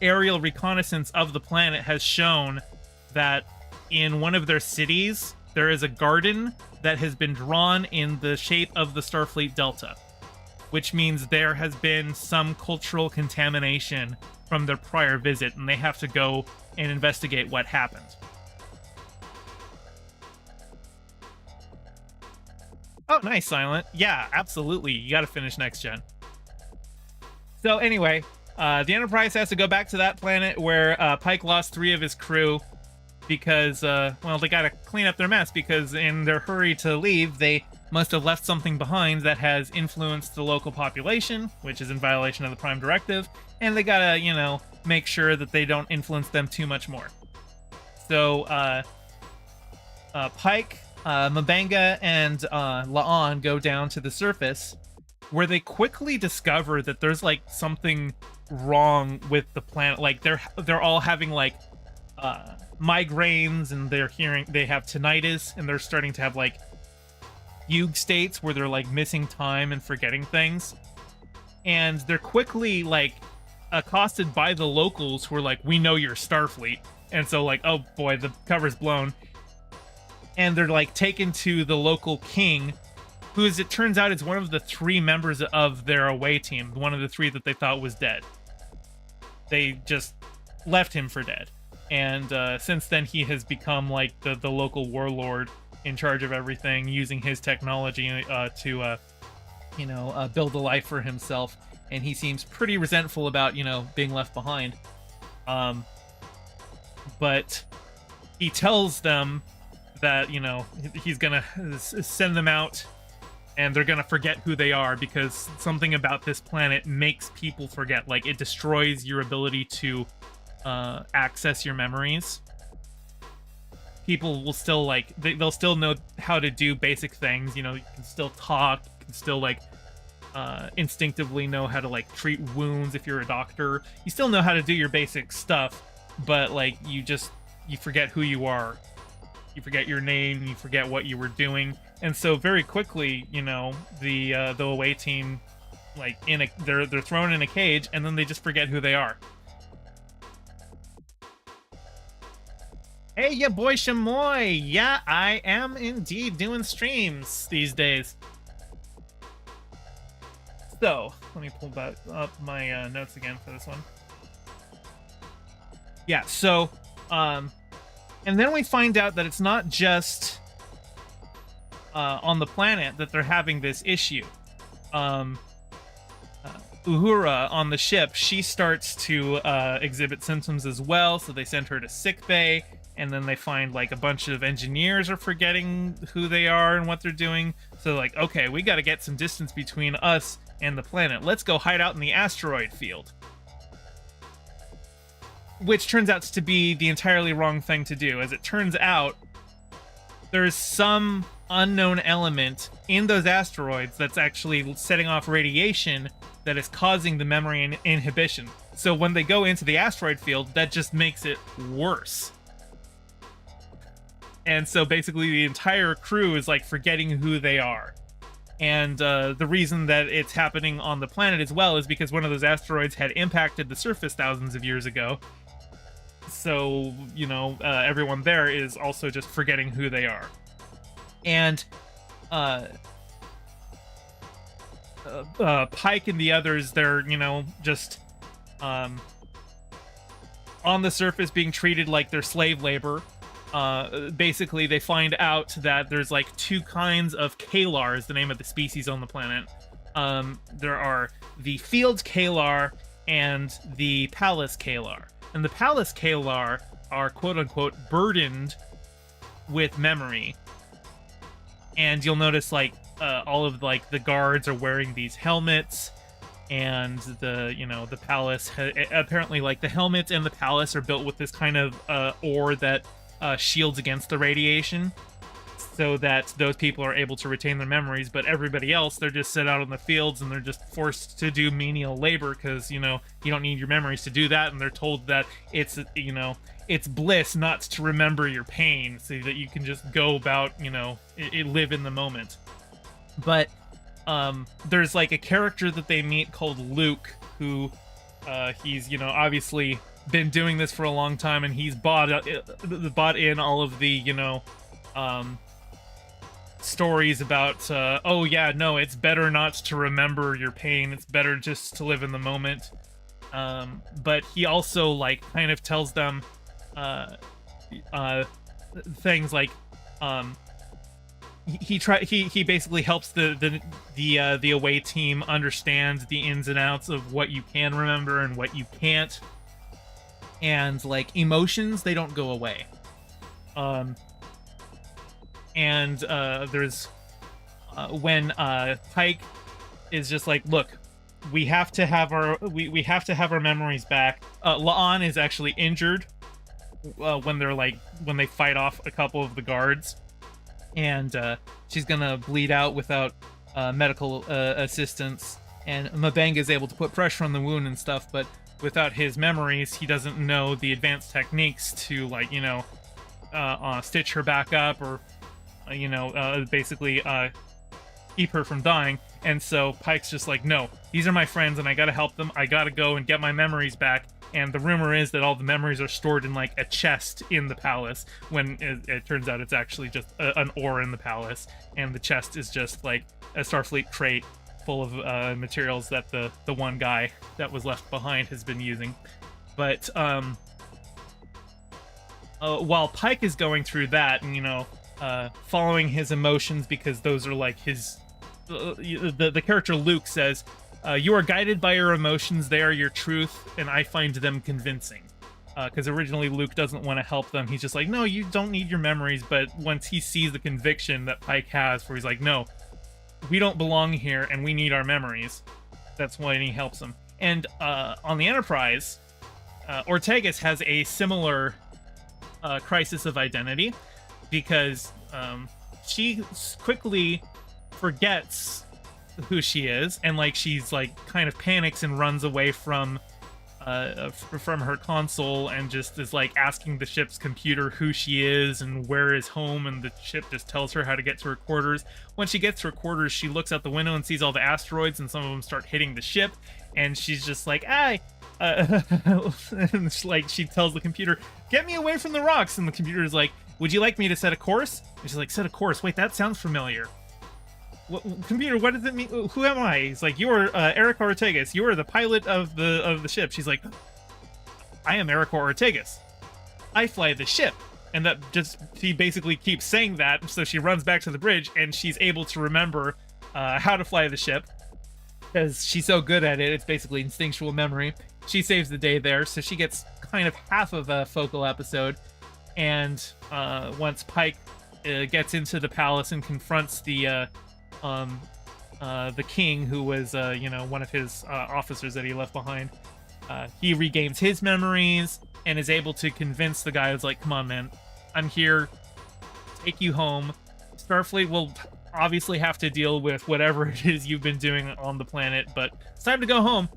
Speaker 1: aerial reconnaissance of the planet has shown that in one of their cities there is a garden that has been drawn in the shape of the Starfleet Delta, which means there has been some cultural contamination from their prior visit, and they have to go and investigate what happened. Oh, nice, Silent. Yeah, absolutely. You got to finish Next Gen. So anyway, the Enterprise has to go back to that planet where Pike lost 3 of his crew because, they got to clean up their mess, because in their hurry to leave, they must have left something behind that has influenced the local population, which is in violation of the Prime Directive, and they got to, make sure that they don't influence them too much more. So, Pike, M'Benga, and La'an go down to the surface, where they quickly discover that there's something wrong with the planet. They're all having migraines, and they have tinnitus, and they're starting to have fugue states where they're missing time and forgetting things. And they're quickly accosted by the locals, who are we know you're Starfleet. And so oh boy, the cover's blown. And they're taken to the local king, who, as it turns out, is one of the 3 members of their away team, one of the 3 that they thought was dead. They just left him for dead. And since then, he has become like the local warlord in charge of everything, using his technology to build a life for himself. And he seems pretty resentful about being left behind. But he tells them that he's gonna send them out, and they're gonna forget who they are, because something about this planet makes people forget. Like, it destroys your ability to access your memories. People will still they'll still know how to do basic things. You can still talk, you can still instinctively know how to treat wounds if you're a doctor. You still know how to do your basic stuff, but you forget who you are. You forget your name, you forget what you were doing. And so very quickly, the away team, they're thrown in a cage, and then they just forget who they are. Hey, ya boy Shamoy! Yeah, I am indeed doing streams these days. So, let me pull back up my notes again for this one. Yeah, so, and then we find out that it's not just on the planet that they're having this issue. Uhura on the ship, she starts to exhibit symptoms as well, so they send her to sickbay, and then they find a bunch of engineers are forgetting who they are and what they're doing. So okay, we got to get some distance between us and the planet. Let's go hide out in the asteroid field. Which turns out to be the entirely wrong thing to do. As it turns out, there's some unknown element in those asteroids that's actually setting off radiation that is causing the memory inhibition. So when they go into the asteroid field, that just makes it worse. And so basically the entire crew is forgetting who they are. And the reason that it's happening on the planet as well is because one of those asteroids had impacted the surface thousands of years ago. So, everyone there is also just forgetting who they are. And Pike and the others, they're, just on the surface being treated like they're slave labor. Basically, they find out that there's two kinds of A.I.R, is the name of the species on the planet. There are the field A.I.R and the palace A.I.R. And the palace A.I.R are quote-unquote burdened with memory. And you'll notice all of the guards are wearing these helmets, and the palace apparently the helmets and the palace are built with this kind of ore that shields against the radiation, so that those people are able to retain their memories. But everybody else, they're just set out in the fields, and they're just forced to do menial labor because you don't need your memories to do that, and they're told that it's it's bliss not to remember your pain, so that you can just go about live in the moment. But there's a character that they meet called Luke, who he's obviously been doing this for a long time, and he's bought in all of the stories about oh yeah, no, it's better not to remember your pain, it's better just to live in the moment. But he also kind of tells them things he basically helps the away team understand the ins and outs of what you can remember and what you can't. And emotions, they don't go away. And there's when Pike is just look, we have to have we have to have our memories back. La'an is actually injured when they fight off a couple of the guards, and she's gonna bleed out without medical assistance. And Mabanga is able to put pressure on the wound and stuff, but without his memories, he doesn't know the advanced techniques to stitch her back up, or basically keep her from dying. And so Pike's just no, these are my friends and I gotta help them. I gotta go and get my memories back. And the rumor is that all the memories are stored in a chest in the palace, when it turns out it's actually just an ore in the palace, and the chest is just a Starfleet crate full of materials that the one guy that was left behind has been using. But while Pike is going through that, and following his emotions, because those are like his. The character Luke says, "You are guided by your emotions; they are your truth, and I find them convincing." Because originally Luke doesn't want to help them. He's just like, "No, you don't need your memories." But once he sees the conviction that Pike has, where he's like, "No, we don't belong here, and we need our memories," that's when he helps them. And on the Enterprise, Ortegas has a similar crisis of identity, because she quickly forgets who she is, and like she's like kind of panics and runs away from her console, and just is like asking the ship's computer who she is and where is home, and the ship just tells her how to get to her quarters. When she gets to her quarters, she looks out the window and sees all the asteroids, and some of them start hitting the ship, and she's just like, and she tells the computer, "Get me away from the rocks," and the computer is like, "Would you like me to set a course?" And she's like, "Set a course? Wait, that sounds familiar. Computer, what does it mean? Who am I?" He's like, "You are Erica Ortegas. You are the pilot of the ship." She's like, "I am Erica Ortegas. I fly the ship." And that just, she basically keeps saying that, so she runs back to the bridge, and she's able to remember how to fly the ship, because she's so good at it. It's basically instinctual memory. She saves the day there, so she gets kind of half of a focal episode. And once Pike gets into the palace and confronts the king, who was one of his officers that he left behind, he regains his memories and is able to convince the guy who's like, "Come on, man, I'm here, take you home. Starfleet will obviously have to deal with whatever it is you've been doing on the planet, but it's time to go home."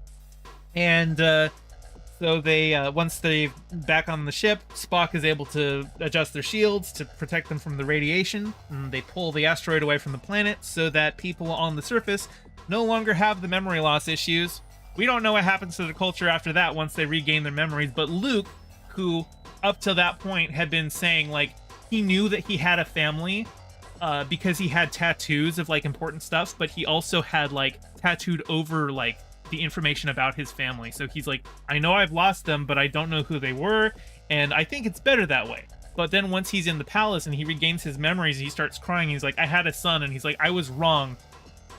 Speaker 1: And so they, once they're back on the ship, Spock is able to adjust their shields to protect them from the radiation, and they pull the asteroid away from the planet so that people on the surface no longer have the memory loss issues. We don't know what happens to the culture after that once they regain their memories, but Luke, who up to that point had been saying, like, he knew that he had a family because he had tattoos of, like, important stuff, but he also had, like, tattooed over, like, the information about his family. So he's like, "I know I've lost them, but I don't know who they were, and I think it's better that way." But then once he's in the palace and he regains his memories, he starts crying. He's like, "I had a son," and he's like, "I was wrong.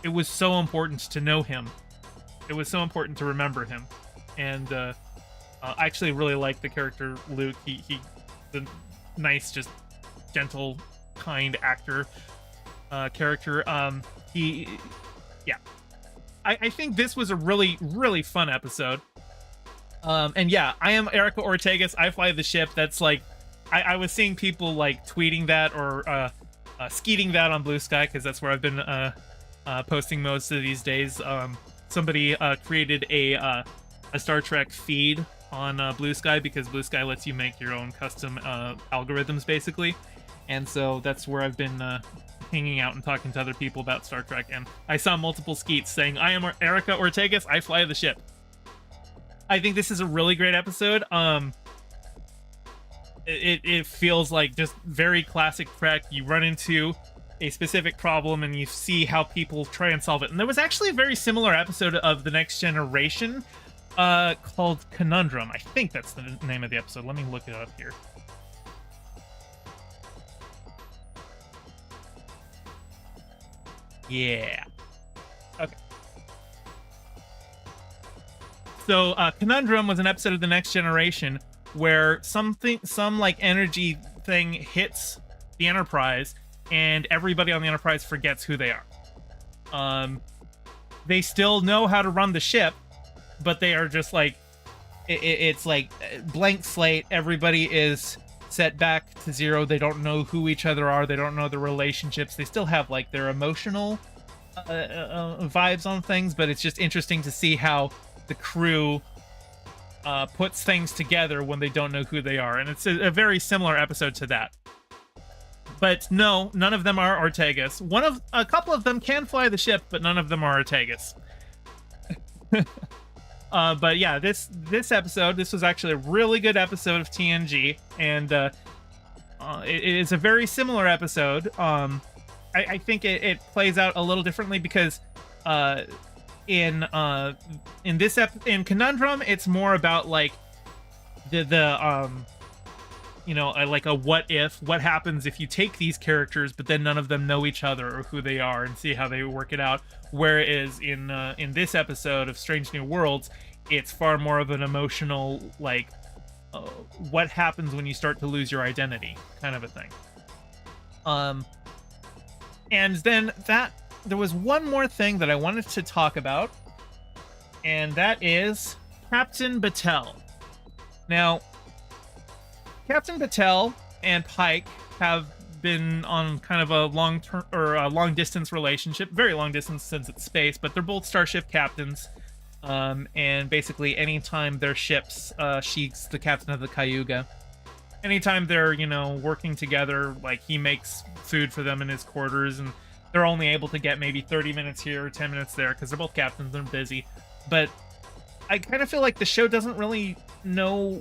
Speaker 1: It was so important to know him. It was so important to remember him." And I actually really like the character Luke. He the nice, just gentle, kind actor character. I think this was a really, really fun episode. And yeah, I am Erica Ortegas. I fly the ship. That's like, I was seeing people like tweeting that or skeeting that on Blue Sky, because that's where I've been posting most of these days. Somebody created a Star Trek feed on Blue Sky, because Blue Sky lets you make your own custom algorithms, basically. And so that's where I've been hanging out and talking to other people about Star Trek, and I saw multiple skeets saying, "I am Erica Ortegas, I fly the ship." I think this is a really great episode. It feels like just very classic Trek. You run into a specific problem and you see how people try and solve it. And there was actually a very similar episode of The Next Generation called Conundrum. I think that's the name of the episode. Let me look it up here. Yeah. Okay. So, Conundrum was an episode of The Next Generation where some like energy thing hits the Enterprise, and everybody on the Enterprise forgets who they are. They still know how to run the ship, but they are just like, it's like blank slate. Everybody is set back to zero. They don't know who each other are. They don't know the relationships. They still have like their emotional vibes on things, but it's just interesting to see how the crew puts things together when they don't know who they are. And it's a very similar episode to that. But no, none of them are Ortegas. A couple of them can fly the ship, but none of them are Ortegas. But yeah, this episode, this was actually a really good episode of TNG, and it is a very similar episode. I think it plays out a little differently because in Conundrum, it's more about like the you know, like a what happens if you take these characters but then none of them know each other or who they are, and see how they work it out. Whereas in this episode of Strange New Worlds, it's far more of an emotional, like, what happens when you start to lose your identity kind of a thing. And then there was one more thing that I wanted to talk about, and that is Captain Battelle. Now, Captain Battelle and Pike have been on kind of a long-term or a long-distance relationship, very long distance since it's space, but they're both starship captains. And basically, anytime their ships, she's the captain of the Cayuga. Anytime they're, you know, working together, like, he makes food for them in his quarters, and they're only able to get maybe 30 minutes here or 10 minutes there because they're both captains, they're busy. But I kind of feel like the show doesn't really know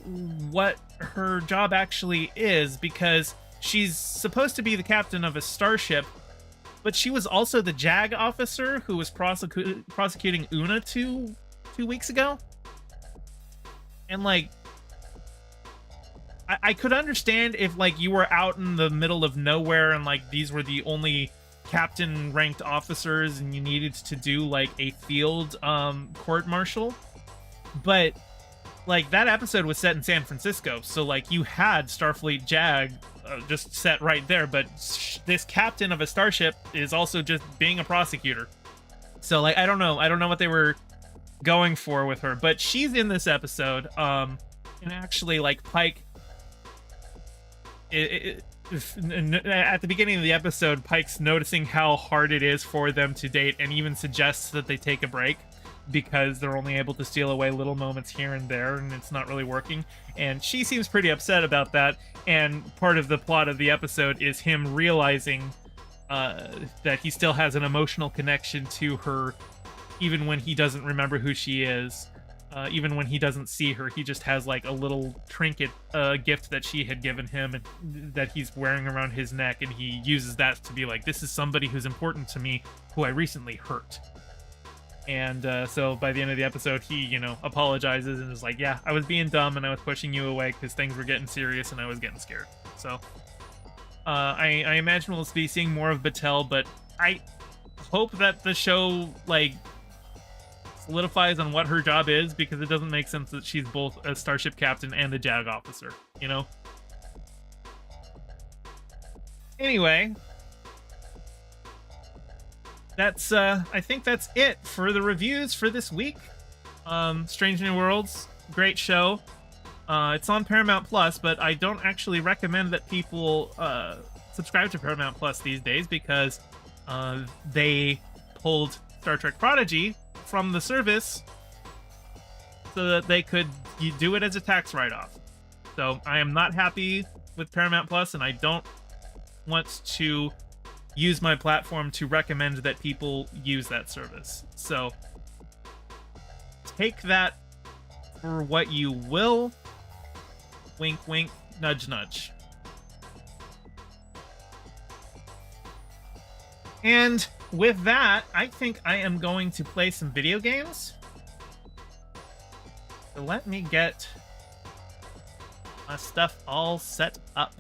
Speaker 1: what her job actually is, because she's supposed to be the captain of a starship, but she was also the JAG officer who was prosecuting Una two weeks ago. And, like, I could understand if, like, you were out in the middle of nowhere and, like, these were the only captain ranked officers and you needed to do, like, a field court martial. But, like, that episode was set in San Francisco, so, like, you had Starfleet JAG just set right there, but this captain of a starship is also just being a prosecutor. So, like, I don't know what they were going for with her, but she's in this episode. And actually, like, Pike, at the beginning of the episode, Pike's noticing how hard it is for them to date, and even suggests that they take a break because they're only able to steal away little moments here and there, and it's not really working. And she seems pretty upset about that, and part of the plot of the episode is him realizing that he still has an emotional connection to her, even when he doesn't remember who she is. Even when he doesn't see her, he just has, like, a little trinket gift that she had given him and that he's wearing around his neck, and he uses that to be like, this is somebody who's important to me who I recently hurt. And so by the end of the episode, he, you know, apologizes and is like, yeah, I was being dumb and I was pushing you away because things were getting serious and I was getting scared. So I imagine we'll be seeing more of Battelle, but I hope that the show, like, solidifies on what her job is, because it doesn't make sense that she's both a starship captain and a JAG officer, you know? Anyway, that's I think that's it for the reviews for this week. Strange New Worlds, great show. It's on Paramount Plus, but I don't actually recommend that people subscribe to Paramount Plus these days, because they pulled Star Trek Prodigy from the service so that they could do it as a tax write-off. So I am not happy with Paramount Plus, and I don't want to use my platform to recommend that people use that service. So take that for what you will. Wink, wink, nudge, nudge. And with that, I think I am going to play some video games. So let me get my stuff all set up.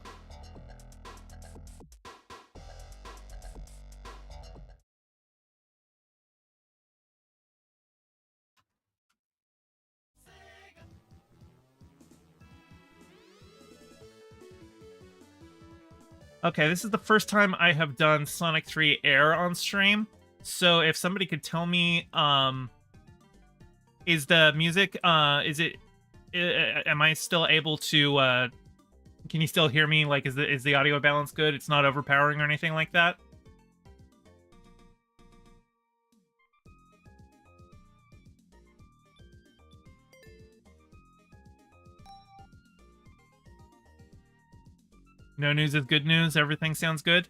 Speaker 1: Okay, this is the first time I have done Sonic 3 A.I.R on stream. So if somebody could tell me, is the music, am I still able to, can you still hear me? Like, is the audio balance good? It's not overpowering or anything like that? No news is good news. Everything sounds good.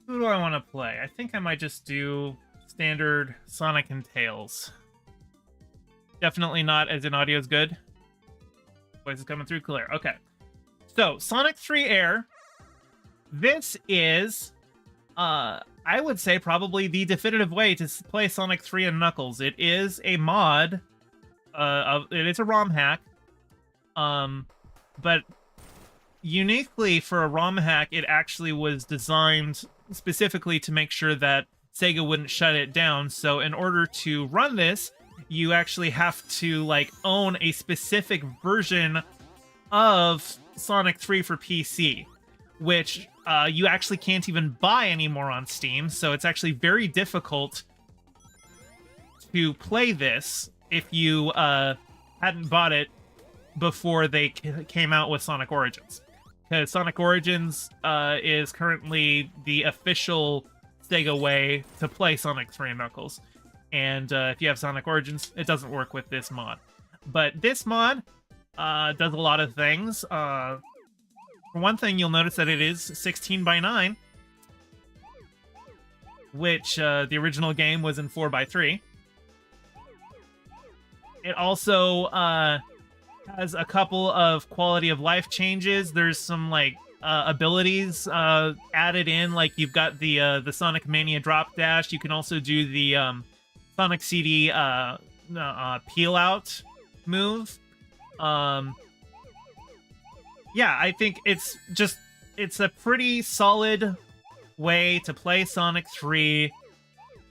Speaker 1: Who do I want to play? I think I might just do standard Sonic and Tails. Definitely not as in audio is good. Voice is coming through clear. Okay. So, Sonic 3 A.I.R. This is, I would say, probably the definitive way to play Sonic 3 and Knuckles. It is a mod. It is a ROM hack. But uniquely for a ROM hack, it actually was designed specifically to make sure that Sega wouldn't shut it down. So in order to run this, you actually have to like own a specific version of Sonic 3 for PC, which you actually can't even buy anymore on Steam. So it's actually very difficult to play this if you hadn't bought it before they came out with Sonic Origins. Because Sonic Origins is currently the official Sega way to play Sonic 3 and Knuckles. And if you have Sonic Origins, it doesn't work with this mod. But this mod does a lot of things. For one thing, you'll notice that it is 16 by 9, which the original game was in 4 by 3. It also has a couple of quality of life changes. There's some like abilities added in, like you've got the Sonic Mania drop dash. You can also do the Sonic CD peel out move. Yeah, I think it's a pretty solid way to play Sonic 3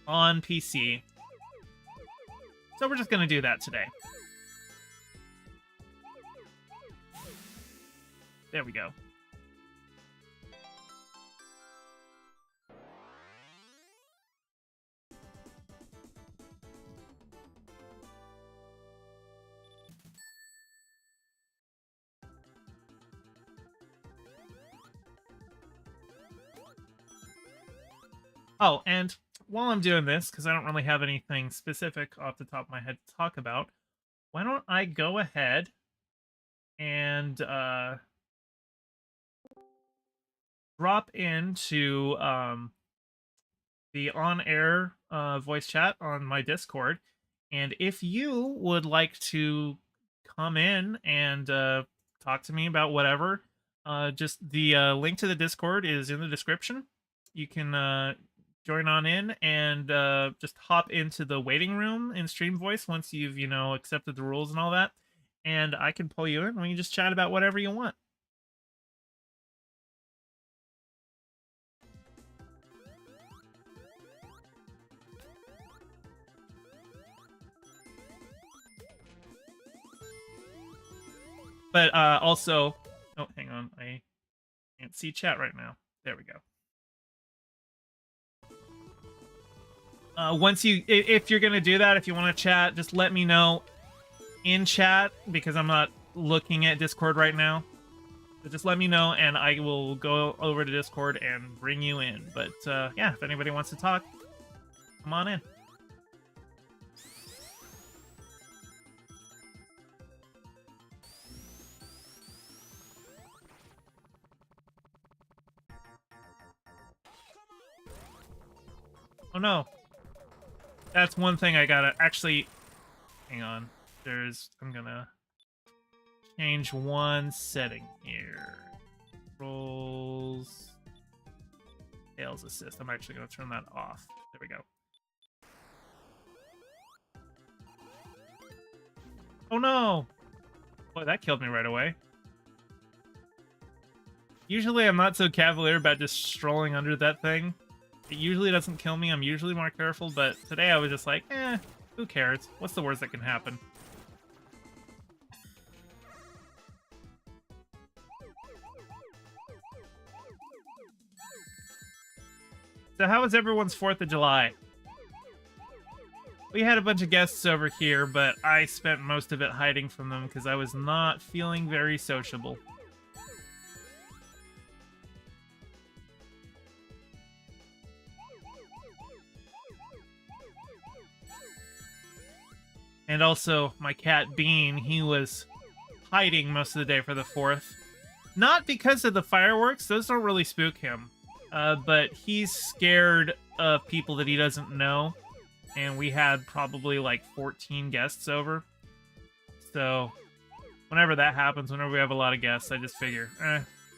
Speaker 1: on PC. So we're just gonna do that today. There we go. Oh, and while I'm doing this, because I don't really have anything specific off the top of my head to talk about, why don't I go ahead and drop into the on-air voice chat on my Discord, and if you would like to come in and talk to me about whatever, just the link to the Discord is in the description. You can join on in and just hop into the waiting room in Stream Voice once you've, accepted the rules and all that. And I can pull you in and we can just chat about whatever you want. But also, oh, hang on. I can't see chat right now. There we go. If you're gonna do that, if you want to chat, just let me know in chat, because I'm not looking at Discord right now. So just let me know, and I will go over to Discord and bring you in. But yeah, if anybody wants to talk, come on in. Oh no. That's one thing I gotta actually hang on. I'm gonna change one setting here. Controls, Tails assist. I'm actually gonna turn that off. There we go. Oh no! Boy, that killed me right away. Usually I'm not so cavalier about just strolling under that thing. It usually doesn't kill me. I'm usually more careful, but today I was just like, who cares? What's the worst that can happen? So how was everyone's 4th of July? We had a bunch of guests over here, but I spent most of it hiding from them because I was not feeling very sociable. And also, my cat Bean, he was hiding most of the day for the 4th. Not because of the fireworks, those don't really spook him. But he's scared of people that he doesn't know. And we had probably like 14 guests over. So, whenever that happens, whenever we have a lot of guests, I just figure,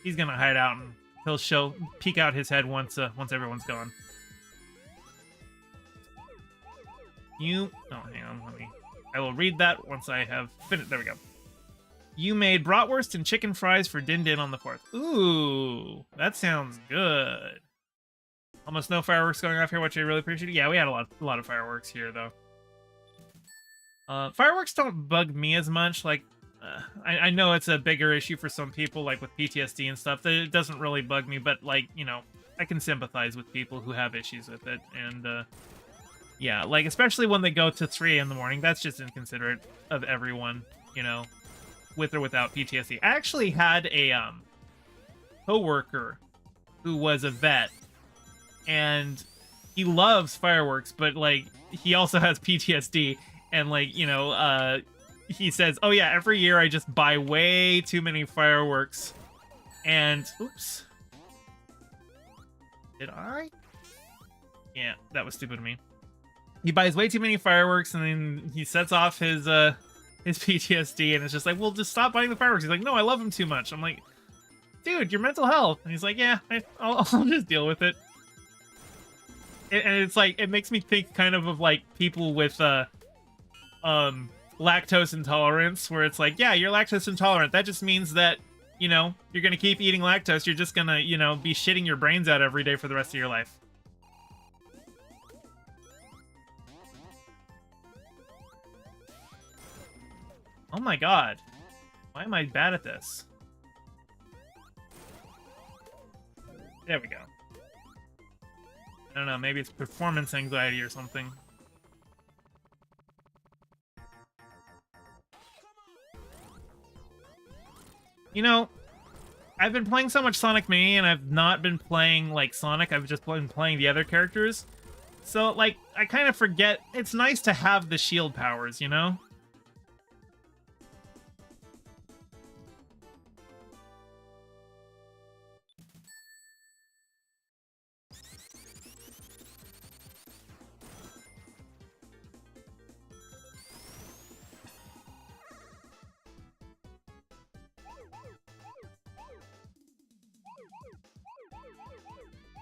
Speaker 1: he's gonna hide out and he'll peek out his head once everyone's gone. Oh, hang on, I will read that once I have finished. There we go. You made bratwurst and chicken fries for Din Din on the 4th. Ooh, that sounds good. Almost no fireworks going off here, which I really appreciate. Yeah, we had a lot of fireworks here, though. Fireworks don't bug me as much. Like, I know it's a bigger issue for some people, like with PTSD and stuff. That it doesn't really bug me, but like, you know, I can sympathize with people who have issues with it. And yeah, like especially when they go to 3 in the morning, that's just inconsiderate of everyone, you know, with or without PTSD. I actually had a coworker who was a vet, and he loves fireworks, but like he also has PTSD, and like, you know, he says, oh yeah, every year I just buy way too many fireworks. And oops, did I? Yeah, that was stupid of me. He buys way too many fireworks, and then he sets off his PTSD, and it's just like, well, just stop buying the fireworks. He's like, no, I love them too much. I'm like, dude, your mental health. And he's like, yeah, I'll just deal with it. And it's like, it makes me think kind of like people with lactose intolerance, where it's like, yeah, you're lactose intolerant. That just means that, you know, you're gonna keep eating lactose. You're just gonna, you know, be shitting your brains out every day for the rest of your life. Oh my god. Why am I bad at this? There we go. I don't know, maybe it's performance anxiety or something. You know, I've been playing so much Sonic Mania, and I've not been playing, like, Sonic. I've just been playing the other characters. So, like, I kind of forget. It's nice to have the shield powers, you know?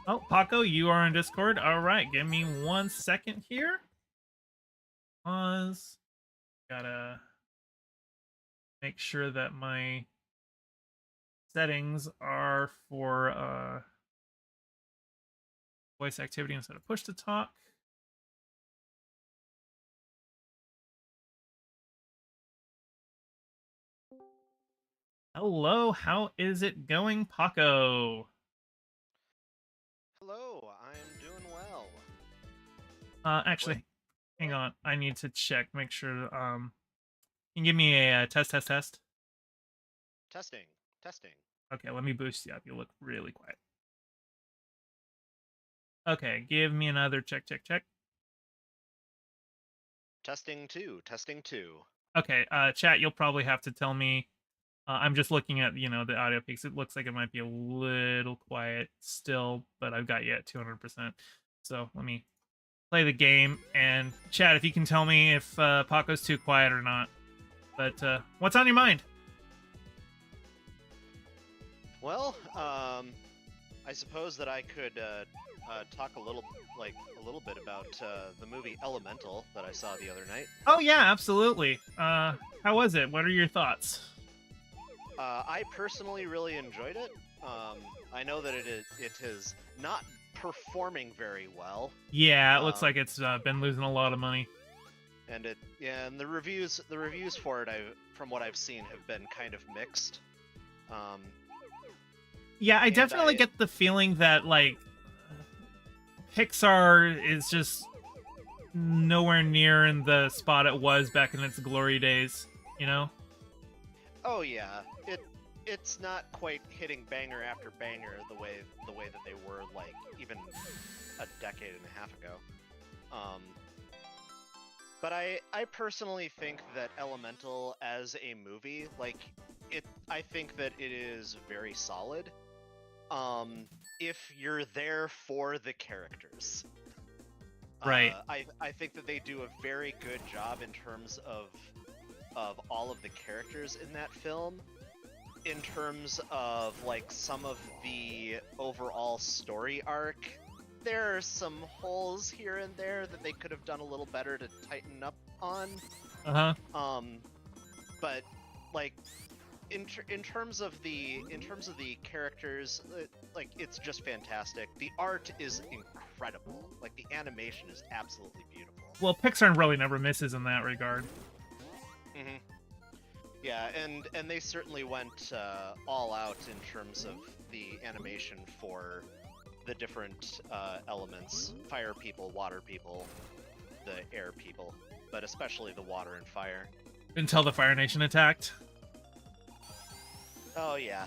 Speaker 1: Oh, Paco, you are on Discord. All right, give me 1 second here. Pause. Gotta make sure that my settings are for voice activity instead of push to talk. Hello, how is it going, Paco?
Speaker 2: Hello, I'm doing well.
Speaker 1: Actually,
Speaker 2: Wait,
Speaker 1: hang
Speaker 2: what?
Speaker 1: on. I need to check, make sure. Can you give me a test?
Speaker 2: Testing, testing.
Speaker 1: Okay, let me boost you up. You look really quiet. Okay, give me another check.
Speaker 2: Testing two, testing two.
Speaker 1: Okay, chat, you'll probably have to tell me. I'm just looking at, you know, the audio peaks. It looks like it might be a little quiet still, but I've got you at 200%. So let me play the game, and chat, if you can tell me if Paco's too quiet or not. But what's on your mind?
Speaker 2: Well, I suppose that I could talk a little bit about the movie Elemental that I saw the other night.
Speaker 1: Oh yeah, absolutely. How was it? What are your thoughts?
Speaker 2: I personally really enjoyed it. I know that it is not performing very well.
Speaker 1: Yeah, it looks like it's been losing a lot of money.
Speaker 2: And the reviews for it, from what I've seen, have been kind of mixed.
Speaker 1: Yeah, I definitely get the feeling that, like, Pixar is just nowhere near in the spot it was back in its glory days, you know?
Speaker 2: Oh yeah, it's not quite hitting banger after banger the way that they were, like, even a decade and a half ago. But I personally think that Elemental as a movie, like, I think that it is very solid. If you're there for the characters.
Speaker 1: Right.
Speaker 2: I think that they do a very good job in terms of all of the characters in that film. In terms of, like, some of the overall story arc, there are some holes here and there that they could have done a little better to tighten up on.
Speaker 1: Uh-huh.
Speaker 2: But, like, in terms of the characters, like it's just fantastic. The art is incredible. Like the animation is absolutely beautiful.
Speaker 1: Well, Pixar really never misses in that regard.
Speaker 2: Hmm. Yeah, and they certainly went all out in terms of the animation for the different elements: fire people, water people, the air people, but especially the water and fire.
Speaker 1: Until the Fire Nation attacked.
Speaker 2: Oh yeah,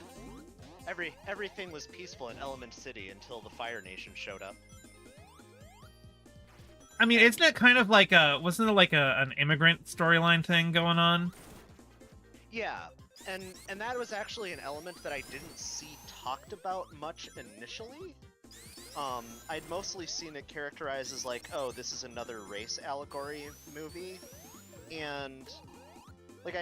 Speaker 2: everything was peaceful in Element City until the Fire Nation showed up.
Speaker 1: I mean, isn't it kind of like wasn't it like an immigrant storyline thing going on?
Speaker 2: Yeah, and that was actually an element that I didn't see talked about much initially. I'd mostly seen it characterized as like, oh, this is another race allegory movie, and like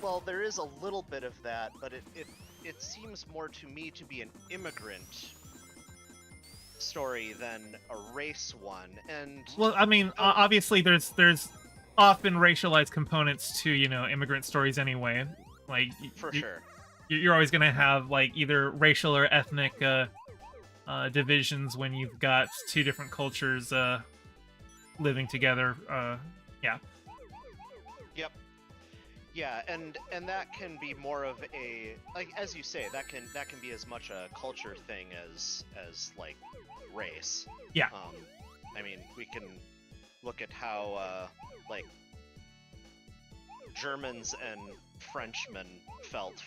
Speaker 2: well, there is a little bit of that, but it seems more to me to be an immigrant story than a race one. And
Speaker 1: well, I mean, obviously there's often racialized components to, you know, immigrant stories anyway. Like
Speaker 2: for sure,
Speaker 1: you're always gonna have like either racial or ethnic divisions when you've got two different cultures living together. Yeah.
Speaker 2: Yep. Yeah, and that can be more of a, like, as you say, that can be as much a culture thing as like race.
Speaker 1: Yeah.
Speaker 2: I mean, we can look at how like Germans and Frenchmen felt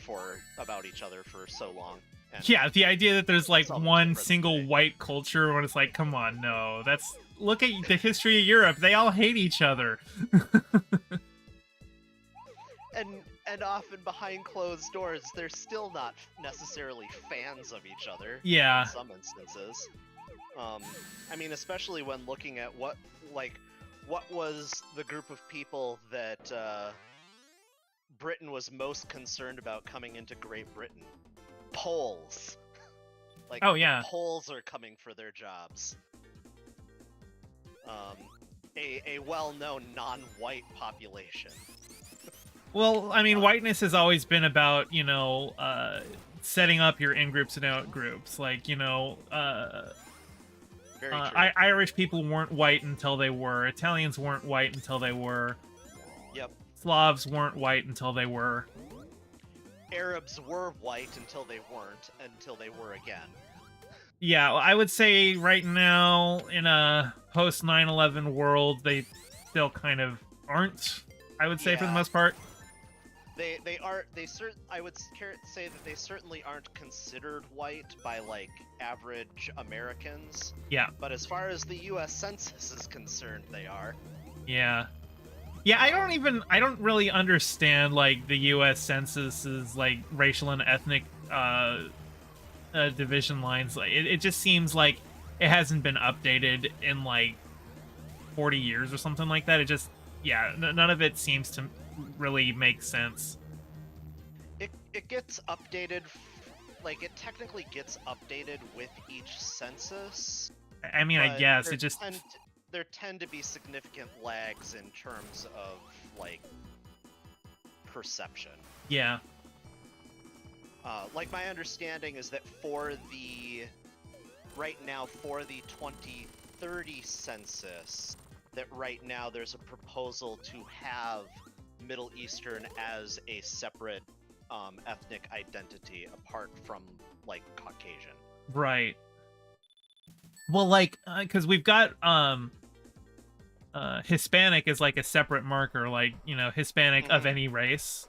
Speaker 2: about each other for so long. And
Speaker 1: yeah, the idea that there's like one single
Speaker 2: today.
Speaker 1: white culture when it's like, come on, no, that's, look at the history of Europe. They all hate each other.
Speaker 2: And often behind closed doors, they're still not necessarily fans of each other.
Speaker 1: Yeah.
Speaker 2: In some instances. I mean, especially when looking at what was the group of people that Britain was most concerned about coming into Great Britain? Poles. Like,
Speaker 1: oh yeah,
Speaker 2: Poles are coming for their jobs. A well-known non-white population.
Speaker 1: well, I mean, whiteness has always been about, you know, setting up your in-groups and out-groups. Like, you know,
Speaker 2: Very true.
Speaker 1: Irish people weren't white until they were. Italians weren't white until they were.
Speaker 2: Yep.
Speaker 1: Slavs weren't white until they were.
Speaker 2: Arabs were white until they weren't, until they were again.
Speaker 1: Yeah, well, I would say right now, in a post 9/11 world, they still kind of aren't, I would say, for the
Speaker 2: Yeah.
Speaker 1: most part.
Speaker 2: I would say that they certainly aren't considered white by, like, average Americans.
Speaker 1: Yeah.
Speaker 2: But as far as the U.S. Census is concerned, they are.
Speaker 1: Yeah. Yeah, I don't really understand, like, the U.S. Census's, like, racial and ethnic division lines. Like, it just seems like it hasn't been updated in, like, 40 years or something like that. It just, yeah, none of it seems to really make sense.
Speaker 2: It gets updated, like, it technically gets updated with each census.
Speaker 1: I mean, I guess it just...
Speaker 2: There tend to be significant lags in terms of, like, perception.
Speaker 1: Yeah.
Speaker 2: Like, my understanding is that right now, for the 2030 census, that right now there's a proposal to have Middle Eastern as a separate ethnic identity apart from, like, Caucasian.
Speaker 1: Right. Well, like, because we've got Hispanic is like a separate marker, like, you know, Hispanic of any race.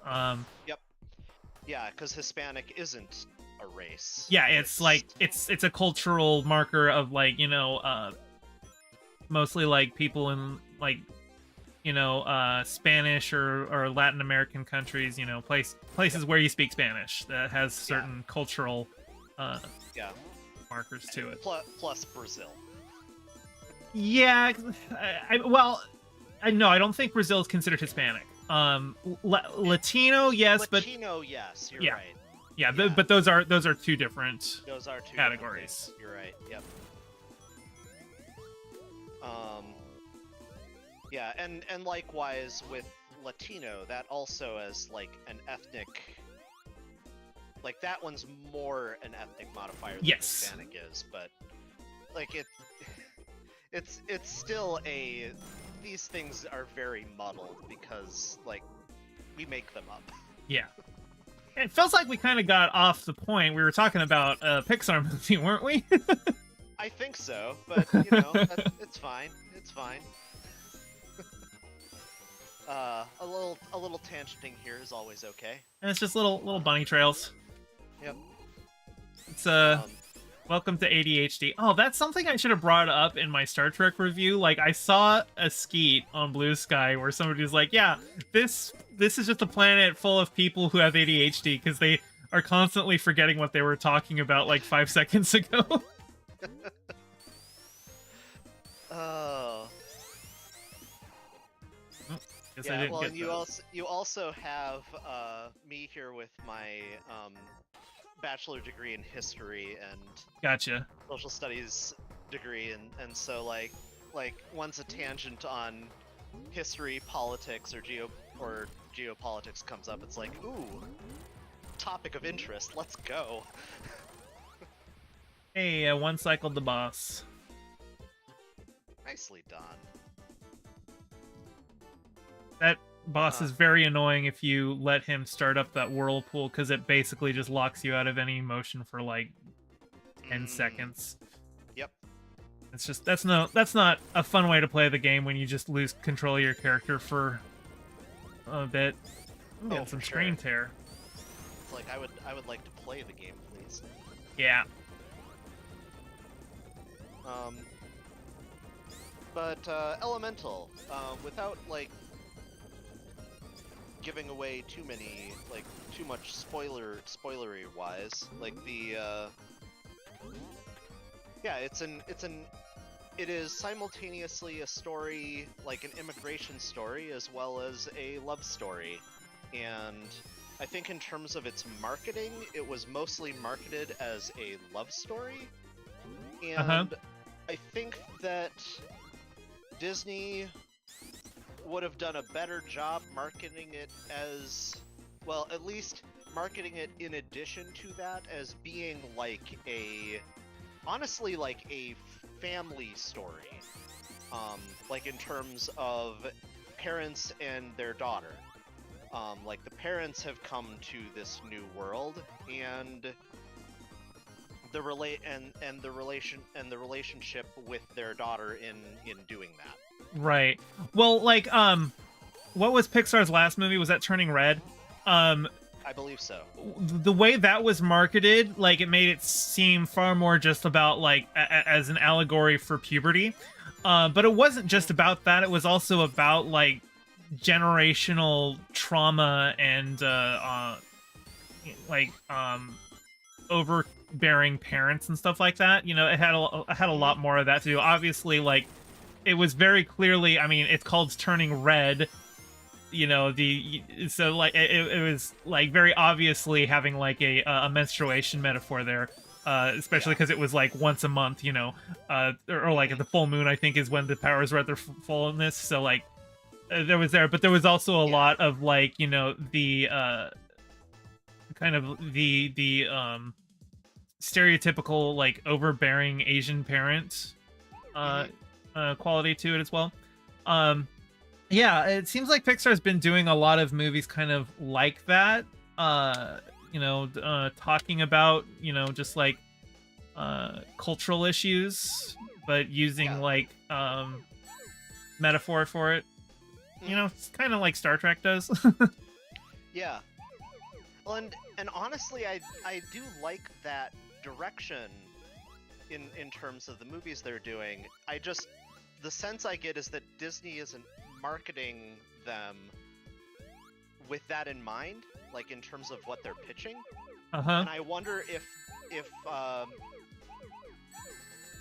Speaker 2: Yep. Yeah, because Hispanic isn't a race.
Speaker 1: Yeah, it's like it's a cultural marker of, like, you know, mostly like people in, like, you know, Spanish or Latin American countries, you know, places where you speak Spanish that has certain cultural markers to it.
Speaker 2: Plus Brazil.
Speaker 1: Yeah, no, I don't think Brazil is considered Hispanic. Latino, yes,
Speaker 2: Latino, yes, you're right.
Speaker 1: Yeah, but those are two different
Speaker 2: Different
Speaker 1: categories.
Speaker 2: you're right. Yep. Yeah, and likewise with Latino, that also as, like, an ethnic Like that one's more an ethnic modifier than
Speaker 1: Yes.
Speaker 2: Hispanic is, but like it's still a. These things are very muddled because like we make them up.
Speaker 1: Yeah. It feels like we kind of got off the point. We were talking about a Pixar movie, weren't we?
Speaker 2: I think so, but you know, it's fine. It's fine. A little tangenting here is always okay.
Speaker 1: And it's just little bunny trails.
Speaker 2: Yep.
Speaker 1: It's welcome to ADHD. Oh, that's something I should have brought up in my Star Trek review. Like, I saw a skeet on Blue Sky where somebody was like, yeah, this is just a planet full of people who have ADHD because they are constantly forgetting what they were talking about like 5 seconds ago.
Speaker 2: Oh.
Speaker 1: Guess I
Speaker 2: Yeah,
Speaker 1: didn't
Speaker 2: well,
Speaker 1: get
Speaker 2: and
Speaker 1: those.
Speaker 2: you also have me here with my bachelor degree in history and
Speaker 1: Gotcha.
Speaker 2: social studies degree, and so like once a tangent on history, politics, or geopolitics comes up, it's like, ooh, topic of interest. Let's go.
Speaker 1: Hey, one cycled the boss.
Speaker 2: Nicely done.
Speaker 1: That boss is very annoying if you let him start up that whirlpool because it basically just locks you out of any motion for like 10 seconds.
Speaker 2: Yep.
Speaker 1: It's just that's not a fun way to play the game when you just lose control of your character for a bit. I'm getting some screen tear.
Speaker 2: It's like I would like to play the game, please.
Speaker 1: Yeah.
Speaker 2: But Elemental, without like giving away too much spoilery wise, like the yeah, it is simultaneously a story, like an immigration story, as well as a love story. And I think in terms of its marketing, it was mostly marketed as a love story. And I think that Disney would have done a better job marketing it as, well, at least marketing it in addition to that as being like honestly like a family story. Like in terms of parents and their daughter. Like the parents have come to this new world, and the relationship with their daughter in doing that.
Speaker 1: Right. Well, like what was Pixar's last movie? Was that Turning Red?
Speaker 2: I believe so.
Speaker 1: The way that was marketed, like, it made it seem far more just about like as an allegory for puberty. But it wasn't just about that. It was also about like generational trauma and overbearing parents and stuff like that. You know, it had a lot more of that to do. Obviously, like, it was very clearly, I mean, it's called Turning Red. You know, so like it was like very obviously having like a menstruation metaphor there, especially because it was like once a month, you know, or like at the full moon, I think, is when the powers were at their fullness. So like there was there, but there was also a lot of like, you know, the kind of the stereotypical like overbearing Asian parent quality to it as well. Yeah, it seems like Pixar's been doing a lot of movies kind of like that. You know, talking about, you know, just like cultural issues, but using like metaphor for it. You know, it's kind of like Star Trek does.
Speaker 2: Yeah. Well, and honestly, I do like that direction in terms of the movies they're doing. The sense I get is that Disney isn't marketing them with that in mind, like in terms of what they're pitching. And I wonder if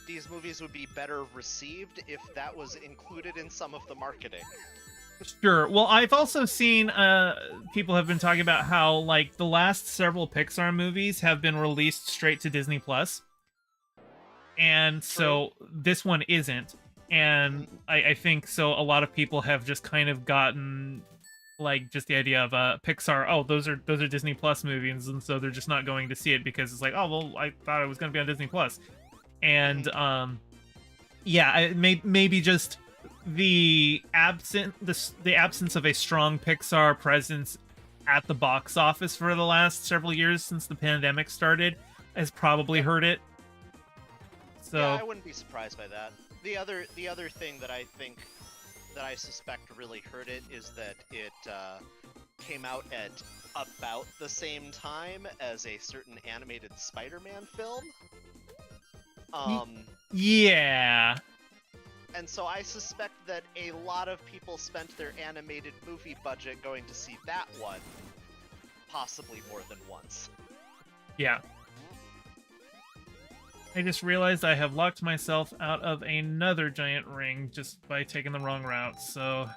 Speaker 2: these movies would be better received if that was included in some of the marketing.
Speaker 1: Sure. Well, I've also seen people have been talking about how like the last several Pixar movies have been released straight to Disney Plus, and so this one isn't. And I think so a lot of people have just kind of gotten like just the idea of Pixar. Oh, those are Disney Plus movies, and so they're just not going to see it because it's like, oh well, I thought it was going to be on Disney Plus, and
Speaker 2: Mhm.
Speaker 1: yeah, maybe just the absence of a strong Pixar presence at the box office for the last several years since the pandemic started has probably
Speaker 2: Yep.
Speaker 1: hurt it.
Speaker 2: Yeah,
Speaker 1: So
Speaker 2: I wouldn't be surprised by that. The other thing that I think that I suspect really hurt it is that it came out at about the same time as a certain animated Spider-Man film.
Speaker 1: y-
Speaker 2: Um,
Speaker 1: yeah,
Speaker 2: and so I suspect that a lot of people spent their animated movie budget going to see that one, possibly more than once.
Speaker 1: yeah. I just realized I have locked myself out of another giant ring just by taking the wrong route, so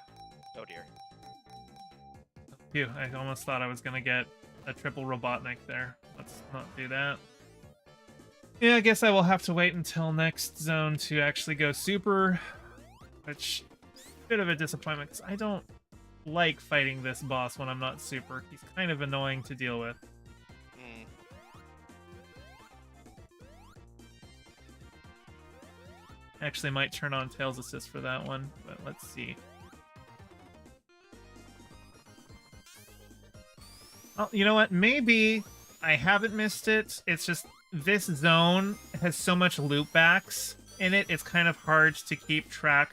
Speaker 2: Oh dear.
Speaker 1: phew, I almost thought I was gonna get a triple Robotnik there. Let's not do that. Yeah, I guess I will have to wait until next zone to actually go super, which bit of a disappointment because I don't like fighting this boss when I'm not super. He's kind of annoying to deal with.
Speaker 2: Mm.
Speaker 1: Actually might turn on Tails Assist for that one, but let's see. Oh, you know what? Maybe I haven't missed it. It's just this zone has so much loopbacks in it, it's kind of hard to keep track.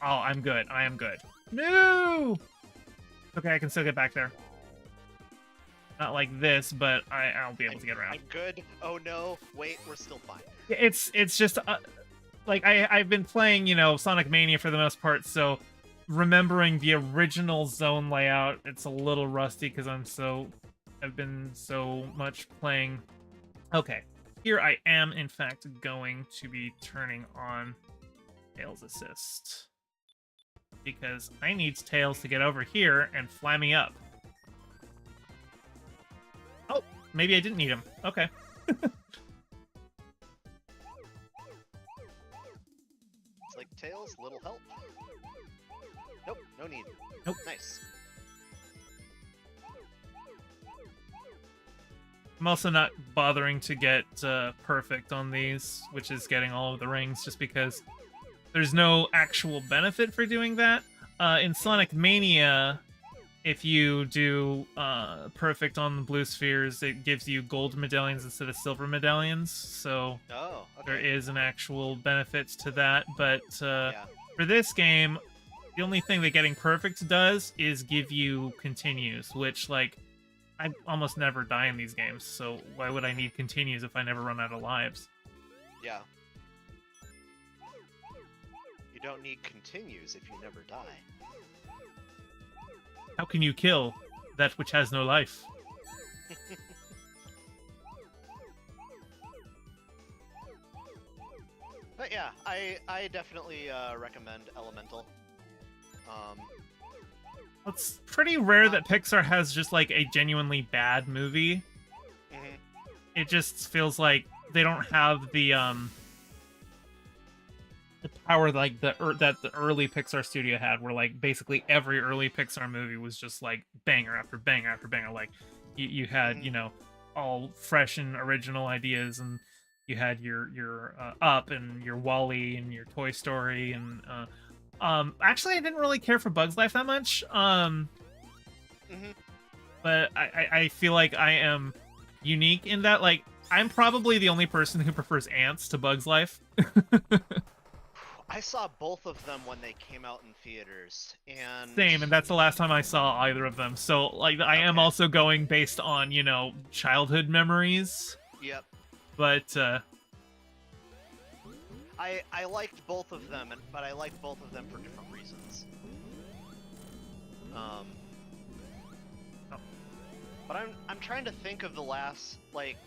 Speaker 1: Oh, I'm good. I am good. No! Okay, I can still get back there. Not like this, but I'll be able to get around.
Speaker 2: I'm good. Oh no, wait, we're still fine.
Speaker 1: It's just like I've been playing, Sonic Mania for the most part, so remembering the original zone layout, it's a little rusty because I've been so much playing. Okay, here I am in fact going to be turning on Tails Assist because I need Tails to get over here and fly me up. Oh, maybe I didn't need him. Okay.
Speaker 2: It's like Tails, little help. Nope, no need.
Speaker 1: Nope.
Speaker 2: Nice.
Speaker 1: I'm also not bothering to get perfect on these, which is getting all of the rings, just because there's no actual benefit for doing that. In Sonic Mania, if you do perfect on the blue spheres, it gives you gold medallions instead of silver medallions, so
Speaker 2: Oh, okay.
Speaker 1: there is an actual benefit to that. But
Speaker 2: Yeah.
Speaker 1: for this game, the only thing that getting perfect does is give you continues, which, like, I almost never die in these games, so why would I need continues if I never run out of lives?
Speaker 2: Yeah. You don't need continues if you never die.
Speaker 1: How can you kill that which has no life?
Speaker 2: But yeah, I definitely recommend Elemental.
Speaker 1: It's pretty rare that Pixar has just, like, a genuinely bad movie.
Speaker 2: Mhm.
Speaker 1: It just feels like they don't have the power like that the early Pixar studio had, where, like, basically every early Pixar movie was just, like, banger after banger after banger. Like, you had,
Speaker 2: Mhm.
Speaker 1: all fresh and original ideas, and you had your Up and your Wall-E and your Toy Story, and actually I didn't really care for Bug's Life that much.
Speaker 2: Mhm.
Speaker 1: But I feel like I am unique in that, like, I'm probably the only person who prefers Ants to Bug's Life.
Speaker 2: I saw both of them when they came out in theaters, and
Speaker 1: Same, and that's the last time I saw either of them. So, like, I am
Speaker 2: Okay.
Speaker 1: also going based on, childhood memories.
Speaker 2: Yep.
Speaker 1: But,
Speaker 2: I liked both of them, but I liked both of them for different reasons.
Speaker 1: oh,
Speaker 2: But I'm trying to think of the last, like,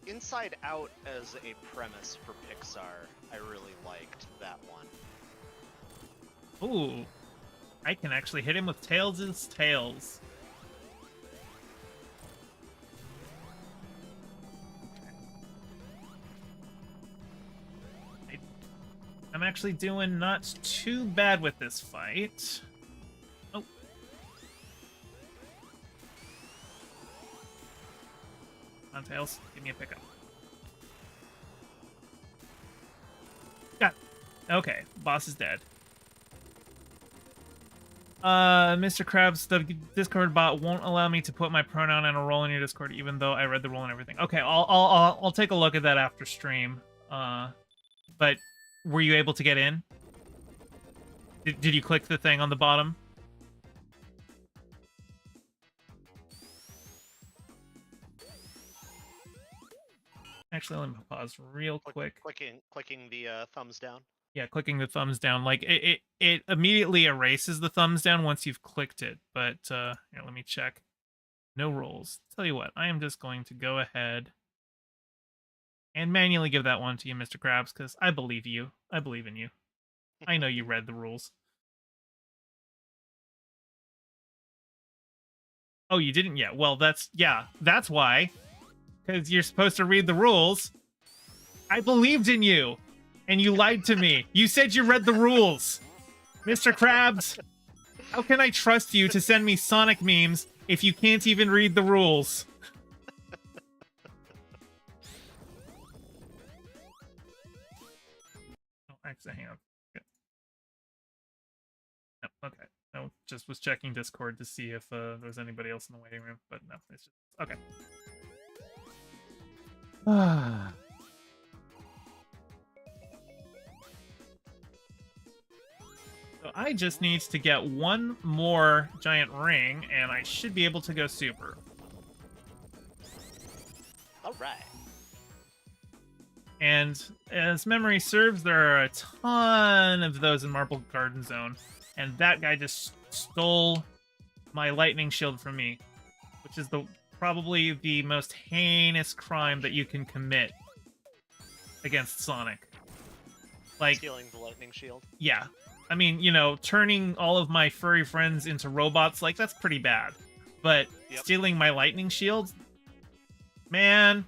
Speaker 2: Inside Out as a premise for Pixar. I really liked that one.
Speaker 1: ooh, I can actually hit him with Tails' tails. I'm actually doing not too bad with this fight. on, Tails. Give me a pickup. Got it. Okay, boss is dead. Mr. Krabs, the Discord bot won't allow me to put my pronoun in a role in your Discord, even though I read the rule and everything. Okay, I'll take a look at that after stream. But were you able to get in? Did you click the thing on the bottom? Actually, let me pause real quick.
Speaker 2: Clicking the thumbs down.
Speaker 1: Yeah, clicking the thumbs down. Like, it immediately erases the thumbs down once you've clicked it. But, here, let me check. No rules. Tell you what, I am just going to go ahead and manually give that one to you, Mr. Krabs, because I believe you. I believe in you. I know you read the rules. Oh, you didn't yet? Well, that's why. Because you're supposed to read the rules. I believed in you. And you lied to me. You said you read the rules. Mr. Krabs, how can I trust you to send me Sonic memes if you can't even read the rules? Oh, actually, hang on. No, okay. I just was checking Discord to see if there was anybody else in the waiting room, but no, it's just... Okay. So I just need to get one more giant ring, and I should be able to go super.
Speaker 2: All right.
Speaker 1: And as memory serves, there are a ton of those in Marble Garden Zone, and that guy just stole my lightning shield from me, which is probably the most heinous crime that you can commit against Sonic. Like,
Speaker 2: stealing the lightning shield.
Speaker 1: Yeah. I mean, you know, turning all of my furry friends into robots, like, that's pretty bad. But stealing my lightning shield? Man.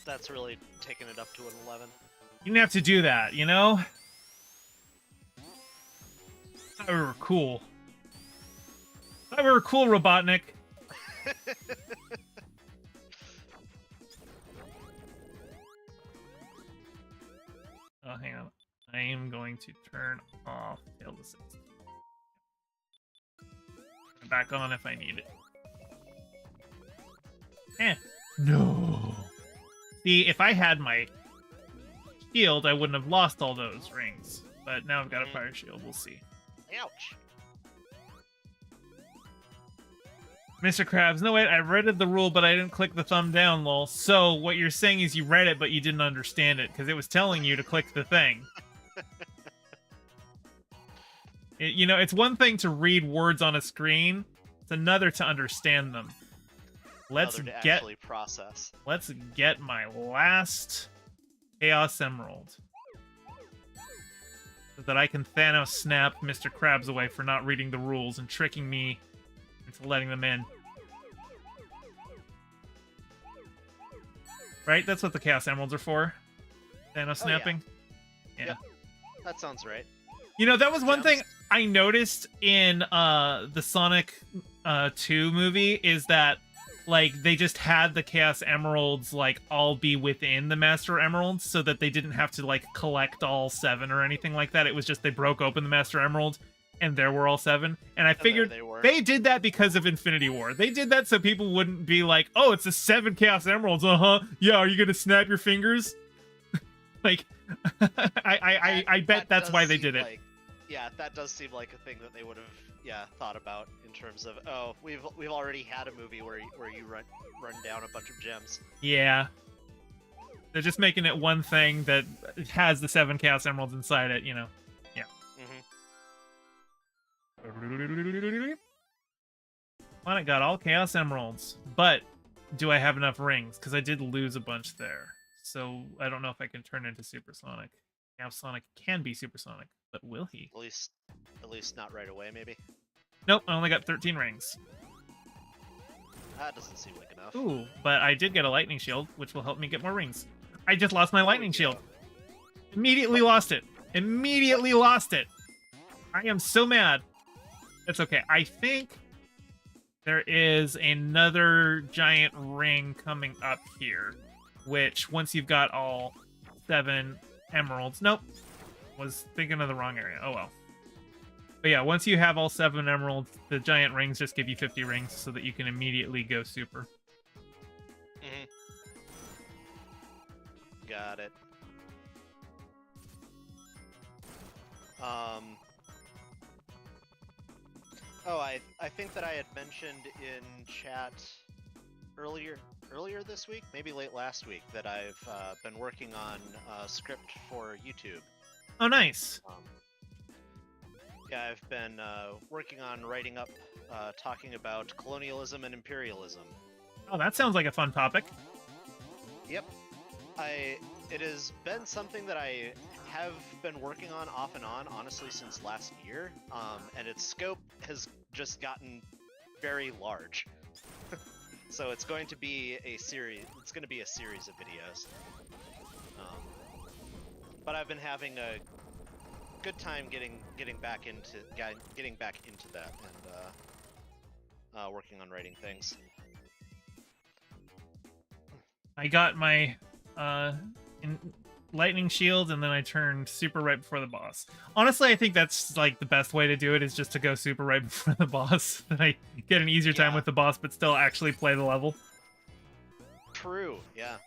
Speaker 2: That's really taking it up to an 11.
Speaker 1: You didn't have to do that, you know? I thought we were cool. I thought we were cool, Robotnik. Oh, hang on. I am going to turn off Tail Assist. Back on if I need it. No. See, if I had my shield, I wouldn't have lost all those rings. But now I've got a fire shield. We'll see.
Speaker 2: Ouch.
Speaker 1: Mr. Krabs, no wait, I read the rule, but I didn't click the thumb down, lol. So what you're saying is you read it, but you didn't understand it, because it was telling you to click the thing. You know, it's one thing to read words on a screen, it's another to understand them. Let's
Speaker 2: actually process.
Speaker 1: Let's get my last Chaos Emerald. So that I can Thanos snap Mr. Krabs away for not reading the rules and tricking me into letting them in. Right? That's what the Chaos Emeralds are for. Thanos snapping? Yeah.
Speaker 2: Yep. That sounds right.
Speaker 1: You know, that was one thing I noticed in the Sonic 2 movie, is that, like, they just had the Chaos Emeralds, like, all be within the Master Emeralds, so that they didn't have to, like, collect all 7 or anything like that. It was just they broke open the Master Emerald, and there were all 7. And I figured they did that because of Infinity War. They did that so people wouldn't be like, oh, it's the 7 Chaos Emeralds, yeah, are you gonna snap your fingers? Like, I bet that's why they did it.
Speaker 2: Like, yeah, that does seem like a thing that they would have, thought about in terms of, oh, we've already had a movie where you run down a bunch of gems.
Speaker 1: Yeah. They're just making it one thing that has the 7 Chaos Emeralds inside it, you know. Yeah. Sonic got all Chaos Emeralds, but do I have enough rings? Because I did lose a bunch there. So I don't know if I can turn into Supersonic. Now Sonic can be Supersonic, but will he?
Speaker 2: At least not right away, maybe.
Speaker 1: Nope, I only got 13 rings.
Speaker 2: That doesn't seem like enough.
Speaker 1: Ooh, but I did get a lightning shield, which will help me get more rings. I just lost my lightning shield. Immediately lost it. Immediately lost it. I am so mad. It's okay. I think there is another giant ring coming up here, which once you've got all 7 emeralds, nope, was thinking of the wrong area. Oh well. But yeah, once you have all 7 emeralds, the giant rings just give you 50 rings so that you can immediately go super.
Speaker 2: Mm-hmm. Got it. Oh, I think that I had mentioned in chat earlier this week, maybe late last week, that I've been working on a script for YouTube.
Speaker 1: Oh, nice.
Speaker 2: Yeah, I've been working on writing up, talking about colonialism and imperialism.
Speaker 1: Oh, that sounds like a fun topic.
Speaker 2: Yep. It has been something that I have been working on off and on, honestly, since last year, and its scope has just gotten very large. So it's going to be a series. It's going to be a series of videos. But I've been having a good time getting back into that and working on writing things.
Speaker 1: I got my lightning shield, and then I turned super right before the boss. Honestly, I think that's like the best way to do it, is just to go super right before the boss. Then I get an easier time with the boss, but still actually play the level.
Speaker 2: True, yeah.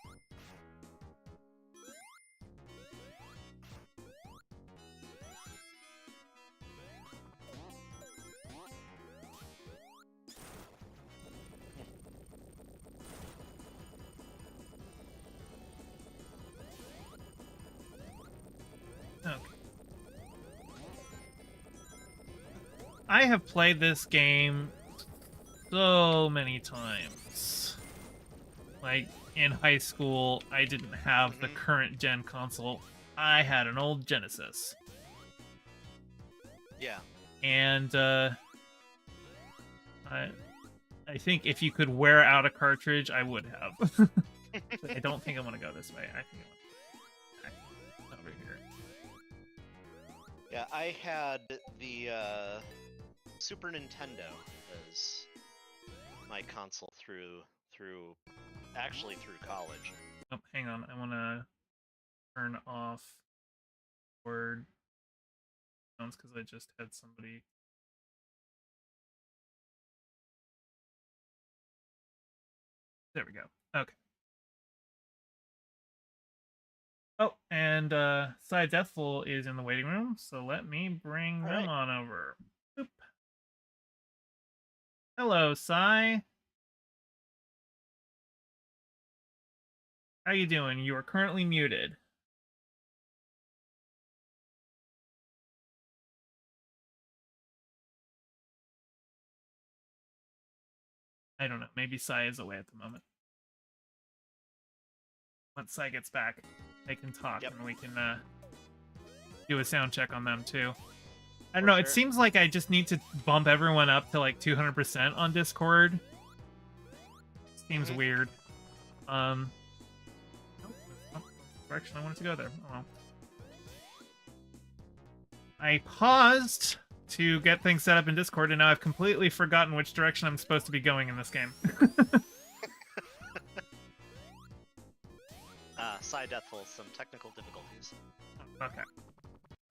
Speaker 1: I have played this game so many times. Like, in high school, I didn't have the current gen console. I had an old Genesis.
Speaker 2: Yeah.
Speaker 1: And, I think if you could wear out a cartridge, I would have. I don't think I want to go this way. I think I want over here.
Speaker 2: Yeah, I had the, Super Nintendo as my console through college.
Speaker 1: Oh, hang on. I want to turn off word sounds because I just had somebody. There we go. Okay. Oh, and Cy Deathful is in the waiting room, so let me bring them on over. Boop. Hello, Cy. How you doing? You are currently muted. I don't know. Maybe Cy is away at the moment. Once Cy gets back, they can talk, and we can do a sound check on them too. I don't know. Sure. It seems like I just need to bump everyone up to like 200% on Discord. Seems weird. Direction I wanted to go there. Oh well. I paused to get things set up in Discord, and now I've completely forgotten which direction I'm supposed to be going in this game.
Speaker 2: Side Deathful, some technical difficulties.
Speaker 1: Okay.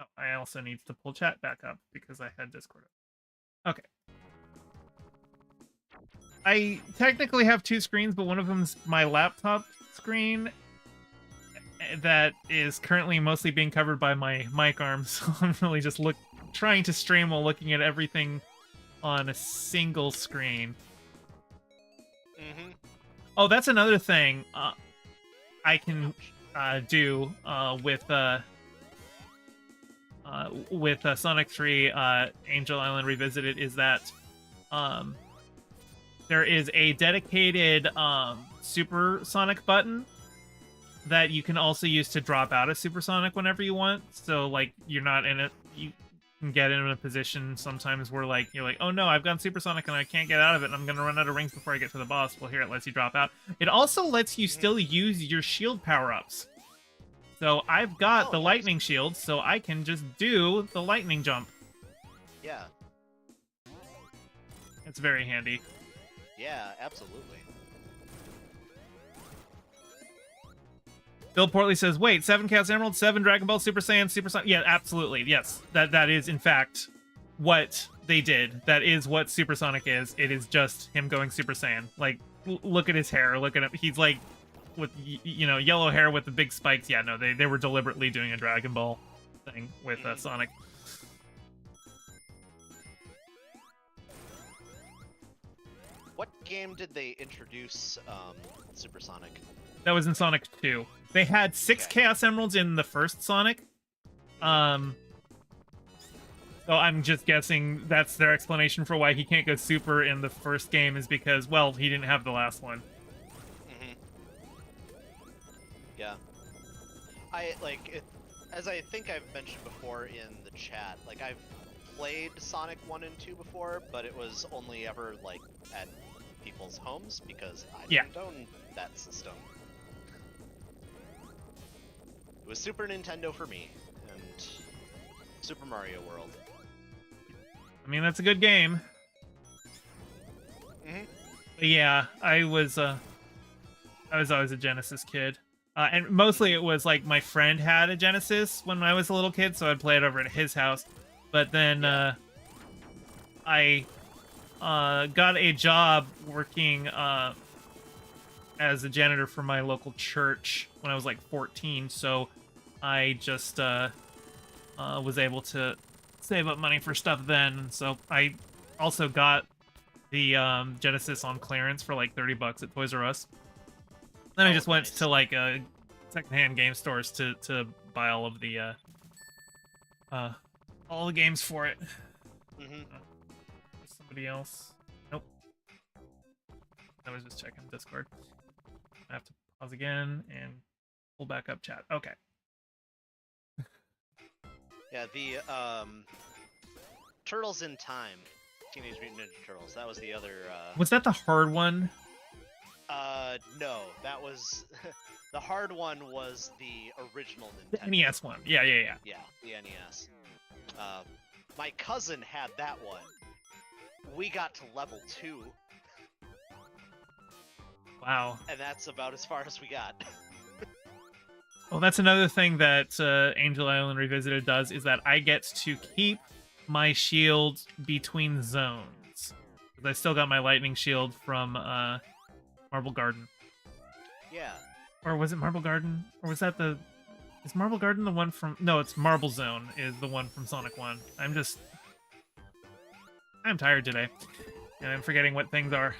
Speaker 1: Oh, I also need to pull chat back up because I had Discord up. Okay. I technically have 2 screens, but one of them's my laptop screen that is currently mostly being covered by my mic arm, so I'm really just trying to stream while looking at everything on a single screen. Oh, that's another thing I can do with Sonic 3 Angel Island Revisited is that there is a dedicated Supersonic button that you can also use to drop out of Supersonic whenever you want. So, like, you're not in it. You can get in a position sometimes where, like, you're like, oh no, I've gone Supersonic and I can't get out of it, and I'm going to run out of rings before I get to the boss. Well, here it lets you drop out. It also lets you still use your shield power-ups. So I've got the lightning shield, so I can just do the lightning jump.
Speaker 2: Yeah.
Speaker 1: It's very handy.
Speaker 2: Yeah, absolutely.
Speaker 1: Bill Portley says, "Wait, 7 Chaos Emerald, 7 Dragon Ball Super Saiyan, Super Sonic." Yeah, absolutely. Yes, that is in fact what they did. That is what Supersonic is. It is just him going Super Saiyan. Like, look at his hair. Look at him. He's like with yellow hair with the big spikes. Yeah, no, they were deliberately doing a Dragon Ball thing with Sonic.
Speaker 2: What game did they introduce Supersonic?
Speaker 1: That was in Sonic 2. They had 6 Chaos Emeralds in the first Sonic. So I'm just guessing that's their explanation for why he can't go Super in the first game is because, well, he didn't have the last one.
Speaker 2: Yeah. As I think I've mentioned before in the chat, like, I've played Sonic 1 and 2 before, but it was only ever, like, at people's homes because I didn't own that system. It was Super Nintendo for me, and Super Mario World.
Speaker 1: I mean, that's a good game. But yeah, I was always a Genesis kid. And mostly it was like my friend had a Genesis when I was a little kid, so I'd play it over at his house. But then I got a job working as a janitor for my local church when I was like 14, so I just was able to save up money for stuff then. And so I also got the Genesis on clearance for like $30 at Toys R Us. Then I just went to like secondhand game stores to buy all of the games for it. Somebody else? Nope. I was just checking Discord. I have to pause again and pull back up chat. Okay.
Speaker 2: Yeah, the Turtles in Time, Teenage Mutant Ninja Turtles. That was the other.
Speaker 1: Was that the hard one?
Speaker 2: No, that was the hard one. Was the original Nintendo.
Speaker 1: The NES one. Yeah.
Speaker 2: Yeah, the NES. My cousin had that one. We got to level 2.
Speaker 1: Wow.
Speaker 2: And that's about as far as we got.
Speaker 1: Well, that's another thing that Angel Island Revisited does, is that I get to keep my shield between zones. I still got my lightning shield from Marble Garden.
Speaker 2: Yeah.
Speaker 1: Or was it Marble Garden? Or was that the... Is Marble Garden the one from... No, it's Marble Zone is the one from Sonic 1. I'm tired today. And I'm forgetting what things are.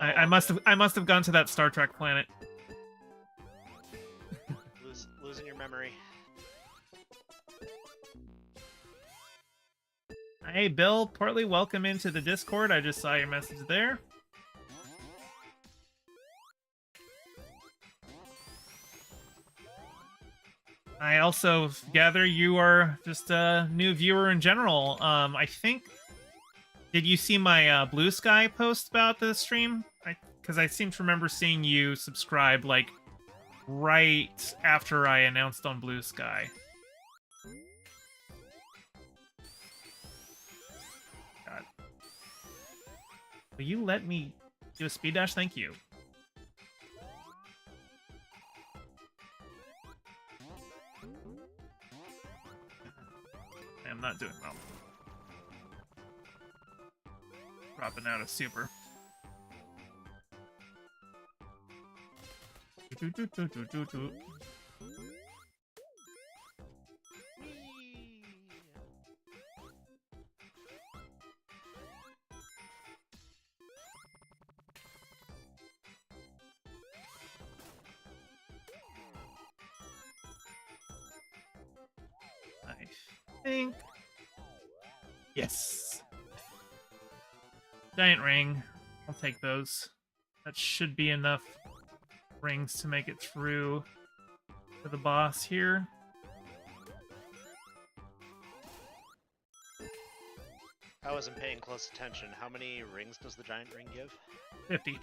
Speaker 1: I must have gone to that Star Trek planet.
Speaker 2: Losing your memory.
Speaker 1: Hey, Bill Portley, welcome into the Discord. I just saw your message there. I also gather you are just a new viewer in general. I think... Did you see my Blue Sky post about the stream? Because I seem to remember seeing you subscribe, like, right after I announced on Blue Sky. God. Will you let me do a speed dash? Thank you. I am not doing well. Dropping out of Super. I think... Yes! Giant ring. I'll take those. That should be enough rings to make it through to the boss here.
Speaker 2: I wasn't paying close attention. How many rings does the giant ring give?
Speaker 1: 50.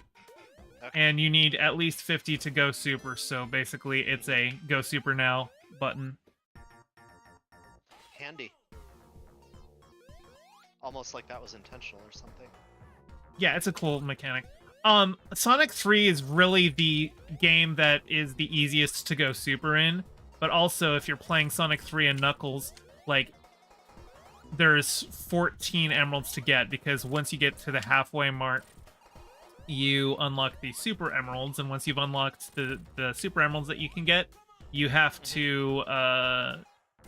Speaker 2: Okay.
Speaker 1: And you need at least 50 to go super, so basically it's a go super now button.
Speaker 2: Handy. Almost like that was intentional or something.
Speaker 1: Yeah, it's a cool mechanic. Sonic 3 is really the game that is the easiest to go super in, but also if you're playing Sonic 3 and Knuckles, like, there's 14 emeralds to get, because once you get to the halfway mark, you unlock the super emeralds, and once you've unlocked the super emeralds that you can get, you have to,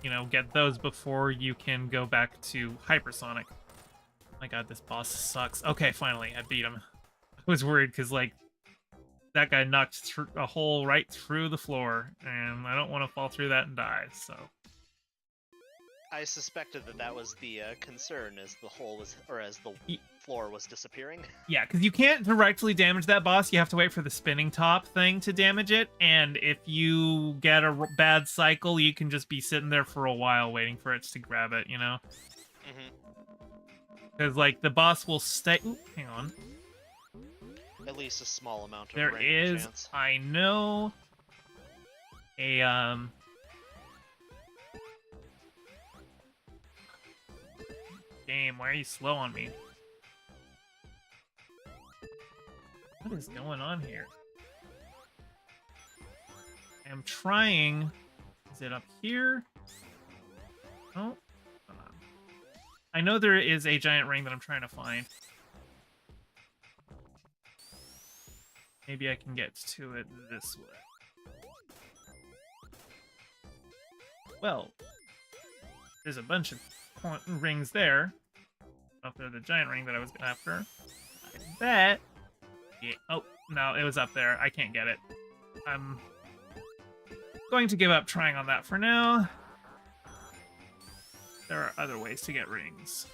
Speaker 1: you know, get those before you can go back to Hypersonic. My god, this boss sucks. Okay, finally, I beat him. I was worried because, like, that guy knocked a hole right through the floor, and I don't want to fall through that and die, so...
Speaker 2: I suspected that was the concern as the hole was, or as the floor was disappearing.
Speaker 1: Yeah, because you can't directly damage that boss. You have to wait for the spinning top thing to damage it, and if you get a bad cycle, you can just be sitting there for a while waiting for it to grab it, you know? Because, like, the boss will stay... Ooh, hang on.
Speaker 2: At least a small amount of
Speaker 1: There is,
Speaker 2: chance.
Speaker 1: I know, a, game, why are you slow on me? What is going on here? I'm trying... Is it up here? Oh, hold on. I know there is a giant ring that I'm trying to find. Maybe I can get to it this way. Well, there's a bunch of rings there. Up there, the giant ring that I was after. I bet. Yeah. Oh, no, it was up there. I can't get it. I'm going to give up trying on that for now. There are other ways to get rings.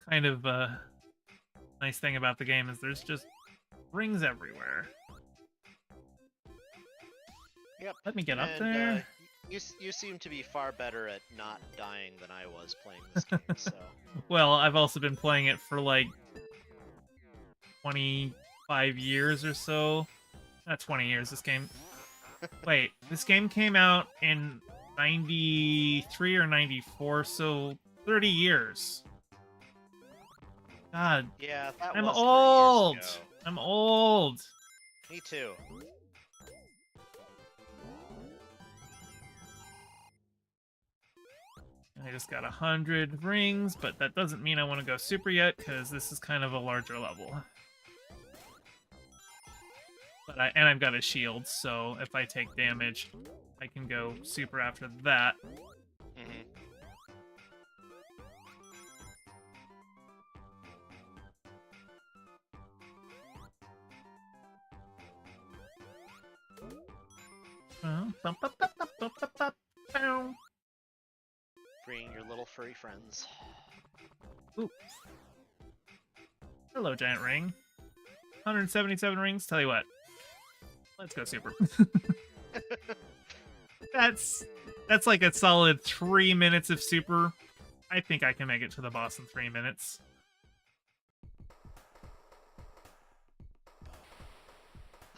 Speaker 1: Kind of, nice thing about the game is there's just rings everywhere.
Speaker 2: Yep.
Speaker 1: Let me get up there.
Speaker 2: You seem to be far better at not dying than I was playing this game, so...
Speaker 1: Well, I've also been playing it for, like, 25 years or so. Not 20 years, this game... Wait, this game came out in 93 or 94, so 30 years. God.
Speaker 2: Yeah, that
Speaker 1: I'm
Speaker 2: was 30
Speaker 1: old!
Speaker 2: years ago.
Speaker 1: I'm old!
Speaker 2: Me too.
Speaker 1: I just got 100 rings, but that doesn't mean I want to go super yet, because this is kind of a larger level. But I've got a shield, so if I take damage, I can go super after that.
Speaker 2: Freeing your little furry friends.
Speaker 1: Ooh. Hello, giant ring. 177 rings. Tell you what. Let's go super. That's like a solid 3 minutes of super. I think I can make it to the boss in 3 minutes.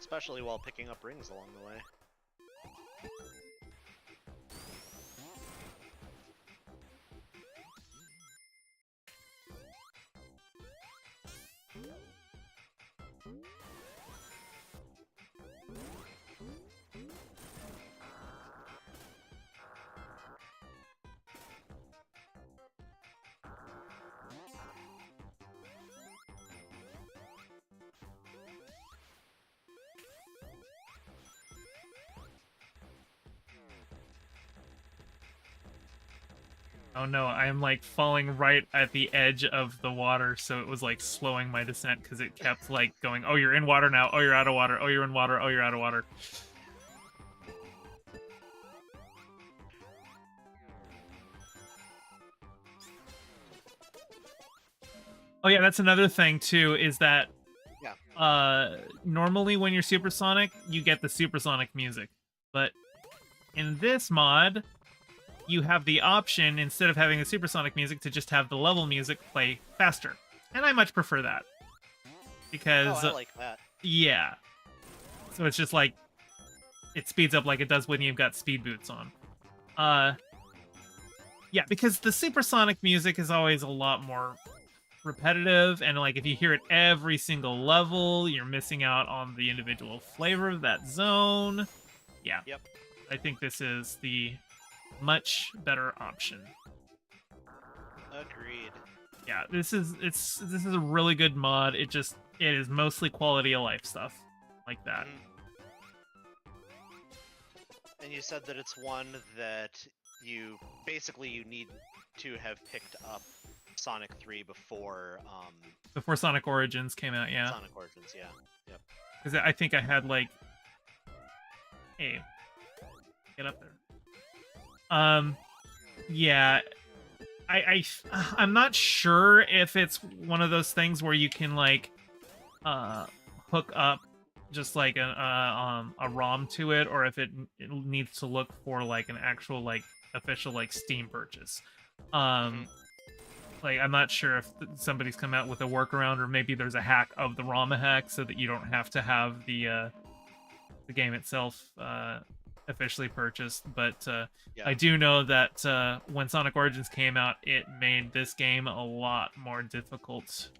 Speaker 2: Especially while picking up rings along the way.
Speaker 1: Oh no, I am like falling right at the edge of the water, so it was like slowing my descent because it kept like going, oh, you're in water now, oh, you're out of water, oh, you're in water, oh, you're out of water. Oh yeah, that's another thing too, is that normally when you're supersonic, you get the supersonic music. But in this mod, you have the option, instead of having the supersonic music, to just have the level music play faster. And I much prefer that. Because...
Speaker 2: Oh, I like that.
Speaker 1: Yeah. So it's just like... It speeds up like it does when you've got speed boots on. Yeah, because the supersonic music is always a lot more repetitive, and like if you hear it every single level, you're missing out on the individual flavor of that zone. Yeah,
Speaker 2: Yep.
Speaker 1: I think this is the much better option.
Speaker 2: Agreed.
Speaker 1: Yeah, this is a really good mod. It is mostly quality of life stuff like that.
Speaker 2: And you said that it's one that you need to have picked up Sonic 3 before
Speaker 1: Before Sonic Origins came out, yeah.
Speaker 2: Sonic Origins, yeah. Yep.
Speaker 1: Because I think I had like, hey, get up there. Yeah, I'm not sure if it's one of those things where you can like hook up just like a ROM to it, or if it needs to look for like an actual like official like Steam purchase. Like I'm not sure if somebody's come out with a workaround, or maybe there's a hack of the ROM hack so that you don't have to have the game itself officially purchased. But
Speaker 2: Yeah.
Speaker 1: I do know that when Sonic Origins came out, it made this game a lot more difficult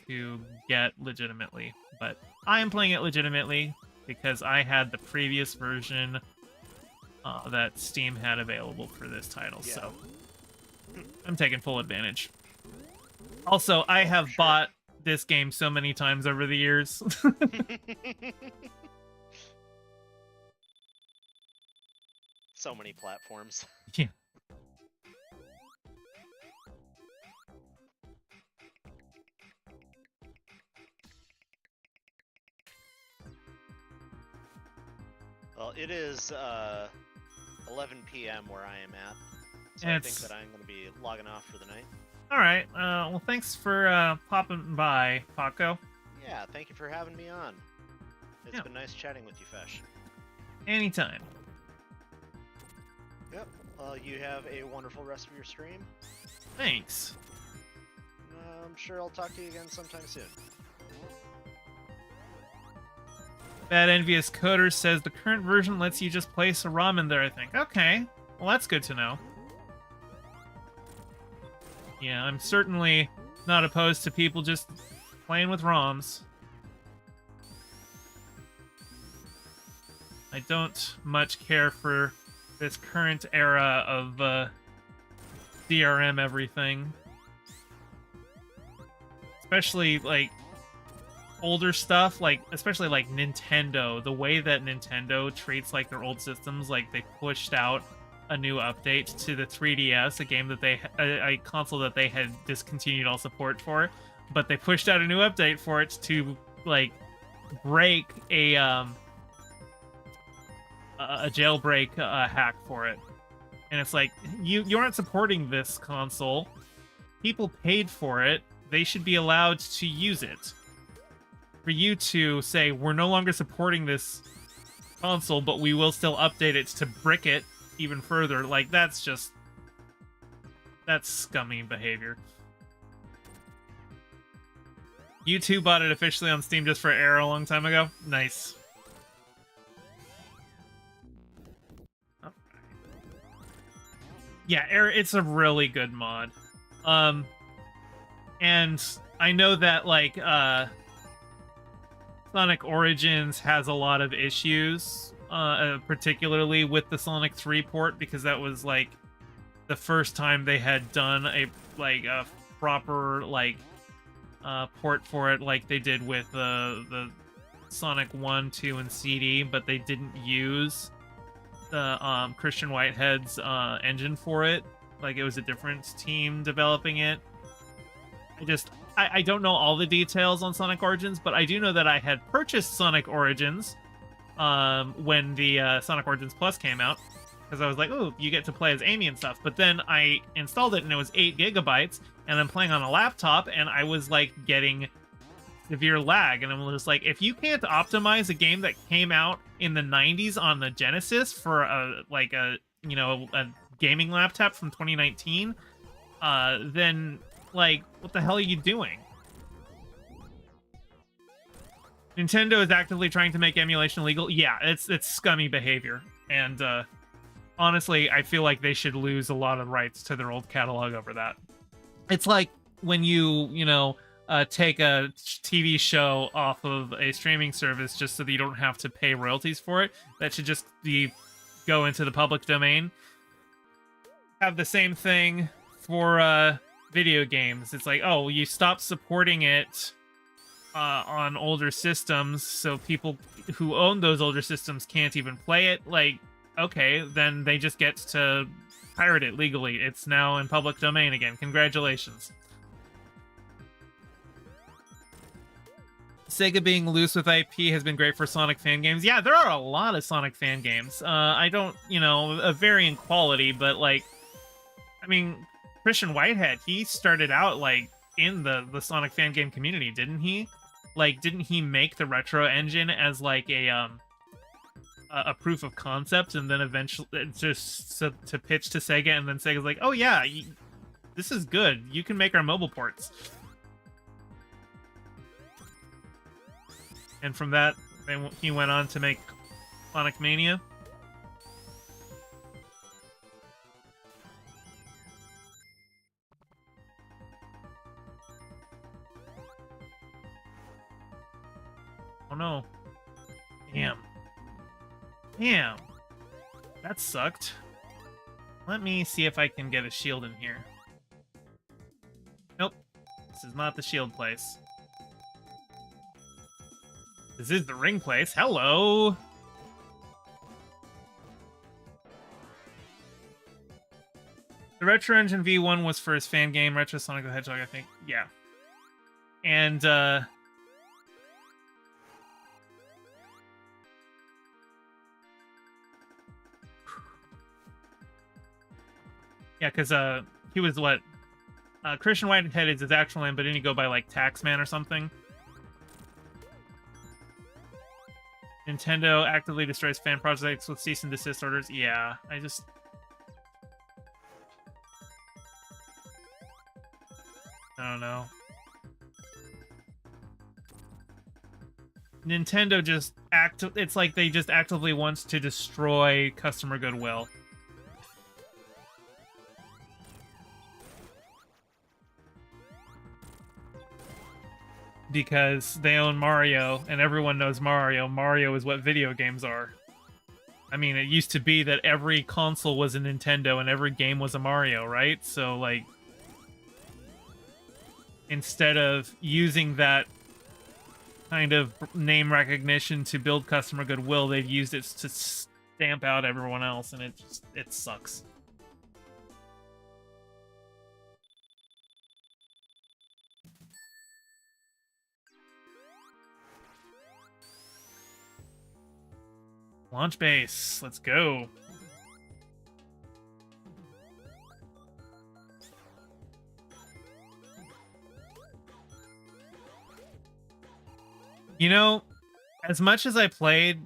Speaker 1: to get legitimately. But I am playing it legitimately because I had the previous version that Steam had available for this title,
Speaker 2: Yeah.
Speaker 1: so I'm taking full advantage. Also, I have bought this game so many times over the years.
Speaker 2: So many platforms.
Speaker 1: Yeah.
Speaker 2: Well, it is 11 p.m. where I am at, so I think that I'm going to be logging off for the night.
Speaker 1: All right. Well, thanks for popping by, Paco.
Speaker 2: Yeah, thank you for having me on. It's been nice chatting with you, Fesh.
Speaker 1: Anytime.
Speaker 2: Yep. Well, you have a wonderful rest of your stream.
Speaker 1: Thanks.
Speaker 2: I'm sure I'll talk to you again sometime soon.
Speaker 1: Bad Envious Coder says the current version lets you just place a ROM in there, I think. Okay. Well, that's good to know. Yeah, I'm certainly not opposed to people just playing with ROMs. I don't much care for this current era of DRM everything. Especially, like, older stuff, like, especially, like, Nintendo. The way that Nintendo treats, like, their old systems, like, they pushed out a new update to the 3DS, a game that a console that they had discontinued all support for, but they pushed out a new update for it to, like, break a jailbreak hack for it. And it's like, you aren't supporting this console. People paid for it. They should be allowed to use it. For you to say, we're no longer supporting this console, but we will still update it to brick it even further, like, that's scummy behavior. You two bought it officially on Steam just for A.I.R a long time ago? Nice. Yeah, A.I.R, it's a really good mod. And I know that, like, Sonic Origins has a lot of issues, particularly with the Sonic 3 port, because that was, like, the first time they had done a proper, like, port for it, like they did with the Sonic 1, 2, and CD, but they didn't use the Christian Whitehead's engine for it. Like, it was a different team developing it. I don't know all the details on Sonic Origins, but I do know that I had purchased Sonic Origins when the Sonic Origins Plus came out, because I was like, oh, you get to play as Amy and stuff. But then I installed it, and it was 8 gigabytes, and I'm playing on a laptop, and I was, like, getting severe lag, and I'm just like, if you can't optimize a game that came out in the 90s on the Genesis for a gaming laptop from 2019, then, like, what the hell are you doing? Nintendo is actively trying to make emulation illegal. Yeah, it's scummy behavior, and honestly, I feel like they should lose a lot of rights to their old catalog over that. It's like when take a TV show off of a streaming service just so that you don't have to pay royalties for it. That should just go into the public domain. Have the same thing for video games. It's like, oh, you stop supporting it on older systems, so people who own those older systems can't even play it. Like, okay, then they just get to pirate it legally. It's now in public domain again. Congratulations. Sega being loose with IP has been great for Sonic fan games. Yeah, there are a lot of Sonic fan games. I don't, vary quality, but like, I mean, Christian Whitehead, he started out like in the Sonic fan game community, didn't he? Like, didn't he make the retro engine as like a proof of concept, and then eventually just to pitch to Sega, and then Sega's like, oh yeah, this is good. You can make our mobile ports. And from that, he went on to make Sonic Mania. Oh no. Damn. Damn. That sucked. Let me see if I can get a shield in here. Nope. This is not the shield place. This is the ring place. Hello! The Retro Engine V1 was for his fan game, Retro Sonic the Hedgehog, I think. Yeah. And, yeah, because, he was what? Christian Whitehead is his actual name, but didn't he go by, like, Taxman or something? Nintendo actively destroys fan projects with cease and desist orders. Yeah, I don't know. Nintendo it's like they just actively wants to destroy customer goodwill. Because they own Mario, and everyone knows Mario. Mario is what video games are. I mean, it used to be that every console was a Nintendo and every game was a Mario, right? So, like, instead of using that kind of name recognition to build customer goodwill, they've used it to stamp out everyone else, and it sucks. Launch base, let's go. You know, as much as I played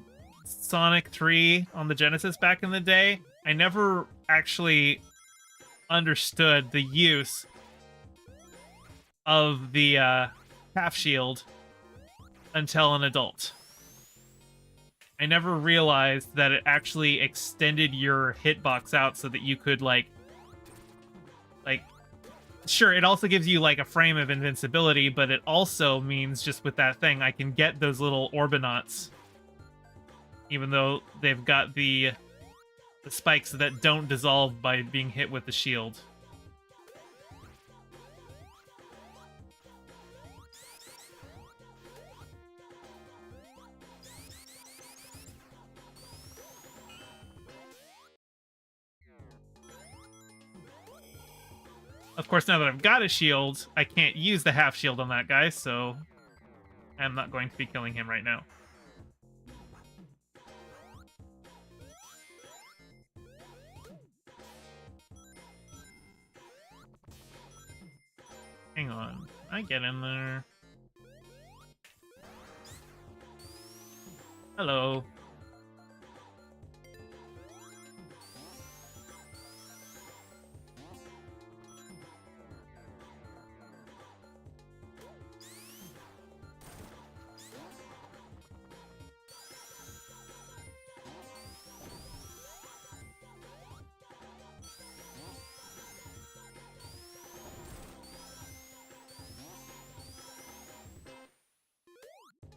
Speaker 1: Sonic 3 on the Genesis back in the day, I never actually understood the use of the half shield until an adult. I never realized that it actually extended your hitbox out so that you could, like, sure, it also gives you, like, a frame of invincibility, but it also means just with that thing, I can get those little Orbinauts, even though they've got the spikes that don't dissolve by being hit with the shield. Of course, now that I've got a shield, I can't use the half shield on that guy, so I'm not going to be killing him right now. Hang on. I get in there. Hello.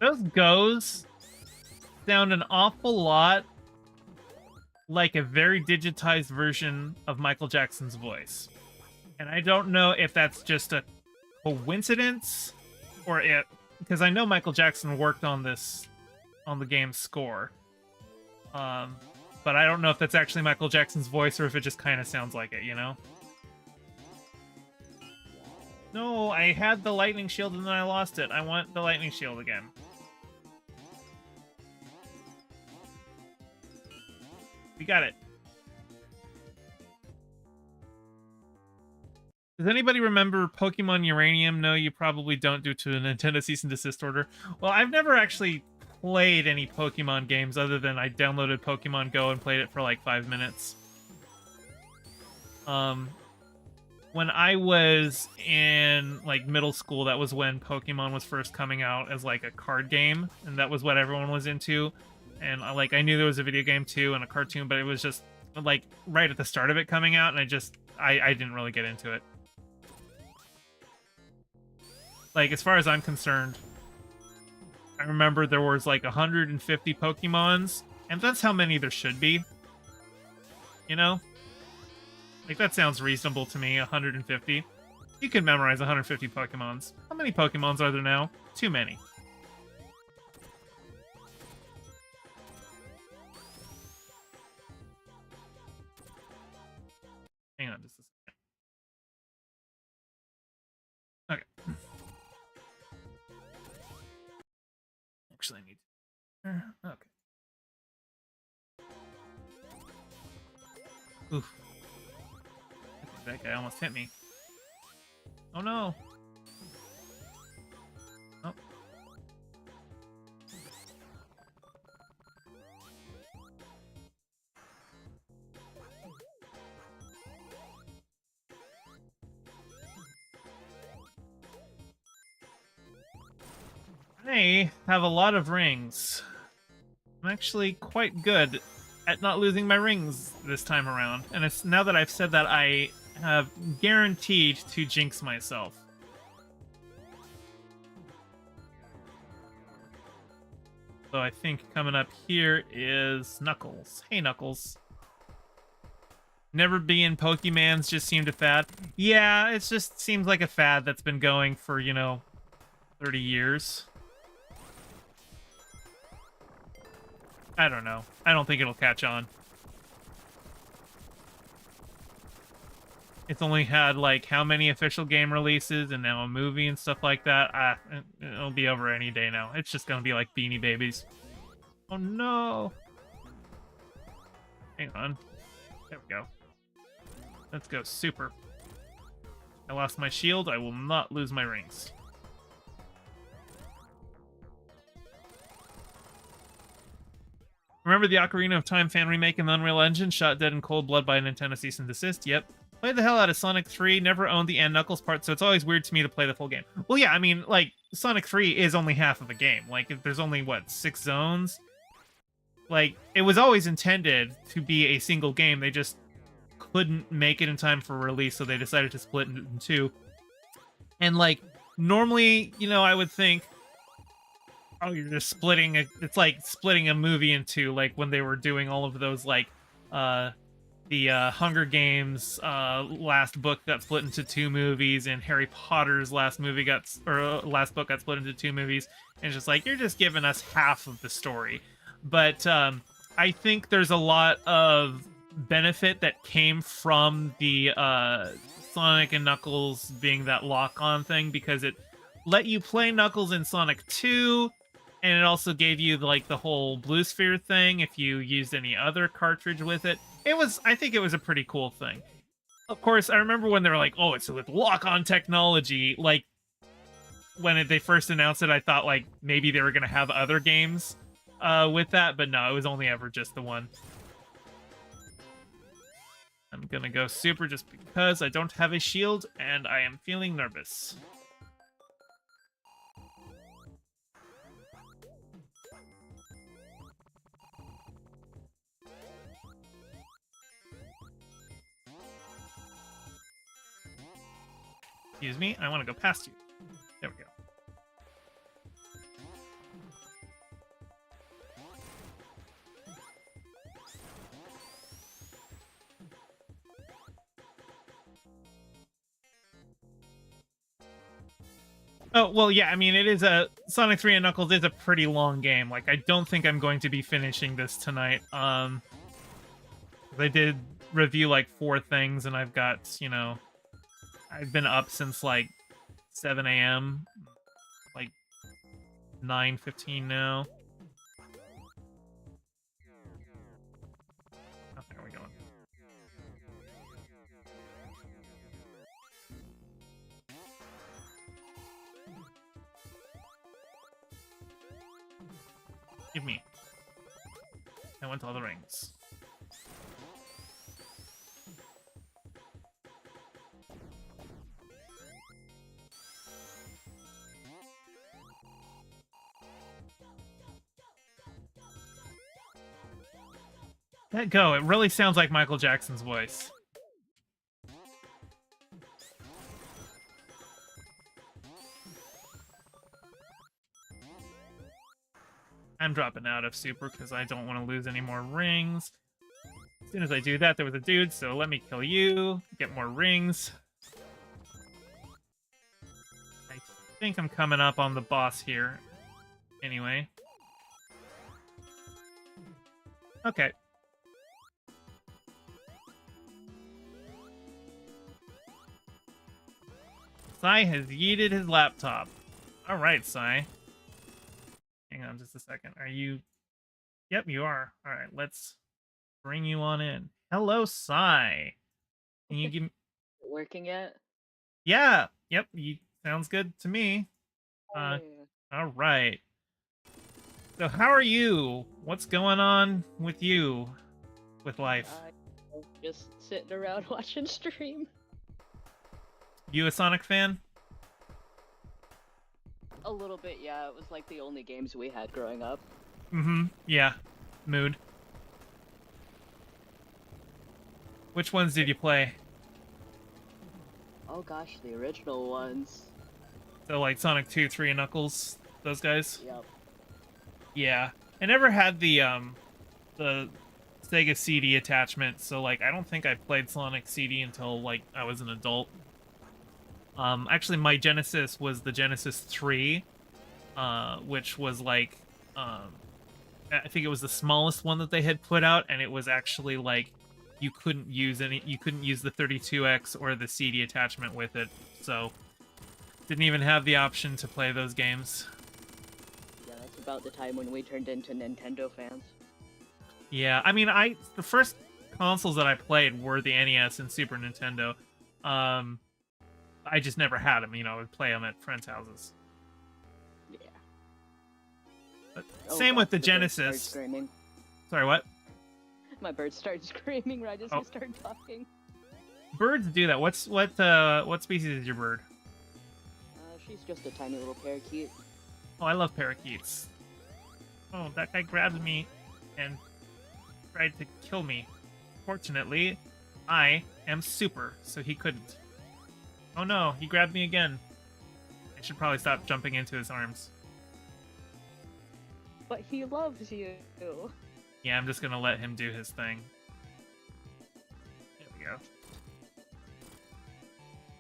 Speaker 1: Those goes sound an awful lot like a very digitized version of Michael Jackson's voice. And I don't know if that's just a coincidence or it, because I know Michael Jackson worked on this, on the game's score. But I don't know if that's actually Michael Jackson's voice or if it just kind of sounds like it, you know? No, I had the lightning shield and then I lost it. I want the lightning shield again. We got it. Does anybody remember Pokemon Uranium? No, you probably don't due to a Nintendo cease and desist order. Well, I've never actually played any Pokemon games other than I downloaded Pokemon Go and played it for like 5 minutes. When I was in like middle school, that was when Pokemon was first coming out as like a card game, and that was what everyone was into. And I knew there was a video game too and a cartoon, but it was just like right at the start of it coming out, and I didn't really get into it. Like, as far as I'm concerned, I remember there was like 150 Pokemons, and that's how many there should be. You know? Like, that sounds reasonable to me, 150. You can memorize 150 Pokemons. How many Pokemons are there now? Too many. Hang on just a second. Okay. Actually, I need to... Okay. Oof. That guy almost hit me. Oh no! Oh. I have a lot of rings. I'm actually quite good at not losing my rings this time around. And it's now that I've said that, I have guaranteed to jinx myself. So I think coming up here is Knuckles. Hey, Knuckles. Never be in Pokemans just seemed a fad. Yeah, it just seems like a fad that's been going for, 30 years. I don't know. I don't think it'll catch on. It's only had, like, how many official game releases and now a movie and stuff like that. It'll be over any day now. It's just gonna be like Beanie Babies. Oh, no. Hang on. There we go. Let's go. Super. I lost my shield. I will not lose my rings. Remember the Ocarina of Time fan remake in the Unreal Engine? Shot dead in cold blood by a Nintendo cease and desist? Yep. Played the hell out of Sonic 3, never owned the and Knuckles part, so it's always weird to me to play the full game. Well, yeah, I mean, like, Sonic 3 is only half of a game. Like, if there's only, what, 6 zones? Like, it was always intended to be a single game. They just couldn't make it in time for release, so they decided to split it in 2. And, like, normally, I would think, oh, you're just splitting it's like splitting a movie in 2, like when they were doing all of those, like, the Hunger Games last book got split into 2 movies, and Harry Potter's last book got split into 2 movies, and it's just like, you're just giving us half of the story. But I think there's a lot of benefit that came from the Sonic and Knuckles being that lock-on thing, because it let you play Knuckles in Sonic 2, and it also gave you, like, the whole Blue Sphere thing if you used any other cartridge with it. I think it was a pretty cool thing. Of course, I remember when they were like, oh, it's with lock-on technology. Like, when they first announced it, I thought, like, maybe they were going to have other games with that, but no, it was only ever just the one. I'm going to go super just because I don't have a shield, and I am feeling nervous. Excuse me, I want to go past you. There we go. Oh, well, yeah, I mean, it is a... Sonic 3 and Knuckles is a pretty long game. Like, I don't think I'm going to be finishing this tonight. I did review, like, 4 things, and I've got, you know... I've been up since, like, 7 a.m. Like, 9:15 now. Oh, there we go. Give me. I want all the rings. Let go. It really sounds like Michael Jackson's voice. I'm dropping out of Super because I don't want to lose any more rings. As soon as I do that, there was a dude, so let me kill you, get more rings. I think I'm coming up on the boss here. Anyway. Okay. Sai has yeeted his laptop. Alright, Sai. Hang on just a second. Are you... Yep, you are. Alright, let's bring you on in. Hello, Sai. Can you give me...
Speaker 3: Working yet?
Speaker 1: Yeah. Yep, sounds good to me.
Speaker 3: Yeah.
Speaker 1: Alright. So how are you? What's going on with you? With life?
Speaker 3: Just sitting around watching stream.
Speaker 1: You a Sonic fan?
Speaker 3: A little bit, yeah. It was like the only games we had growing up.
Speaker 1: Mm-hmm. Yeah. Mood. Which ones did you play?
Speaker 3: Oh gosh, the original ones.
Speaker 1: So like Sonic 2, 3, and Knuckles? Those guys?
Speaker 3: Yep.
Speaker 1: Yeah. I never had the Sega CD attachment, so like I don't think I played Sonic CD until like I was an adult. Actually my Genesis was the Genesis 3, which was like I think it was the smallest one that they had put out, and it was actually like you couldn't use the 32X or the CD attachment with it, so didn't even have the option to play those games.
Speaker 3: Yeah, that's about the time when we turned into Nintendo fans.
Speaker 1: Yeah, I mean, the first consoles that I played were the NES and Super Nintendo. I just never had them, you know, I would play them at friends' houses.
Speaker 3: Yeah.
Speaker 1: But
Speaker 3: Oh,
Speaker 1: same
Speaker 3: God,
Speaker 1: with the
Speaker 3: bird
Speaker 1: Genesis.
Speaker 3: started screaming.
Speaker 1: Sorry, what?
Speaker 3: My bird started screaming right as we started talking.
Speaker 1: Birds do that. What species is your bird?
Speaker 3: She's just a tiny little parakeet.
Speaker 1: Oh, I love parakeets. Oh, that guy grabbed me and tried to kill me. Fortunately, I am super, so he couldn't. Oh no, he grabbed me again. I should probably stop jumping into his arms.
Speaker 3: But he loves you.
Speaker 1: Yeah, I'm just gonna let him do his thing. There we go.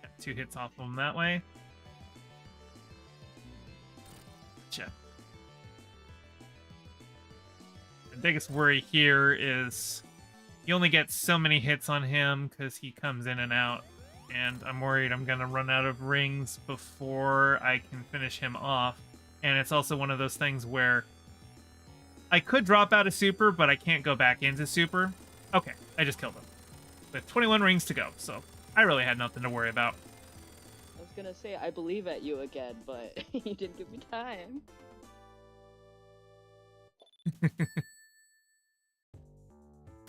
Speaker 1: Got 2 hits off of him that way. Gotcha. The biggest worry here is you only get so many hits on him because he comes in and out. And I'm worried I'm gonna run out of rings before I can finish him off. And it's also one of those things where I could drop out of Super, but I can't go back into Super. Okay, I just killed him. With 21 rings to go, so I really had nothing to worry about.
Speaker 3: I was gonna say, I believe at you again, but you didn't give me time.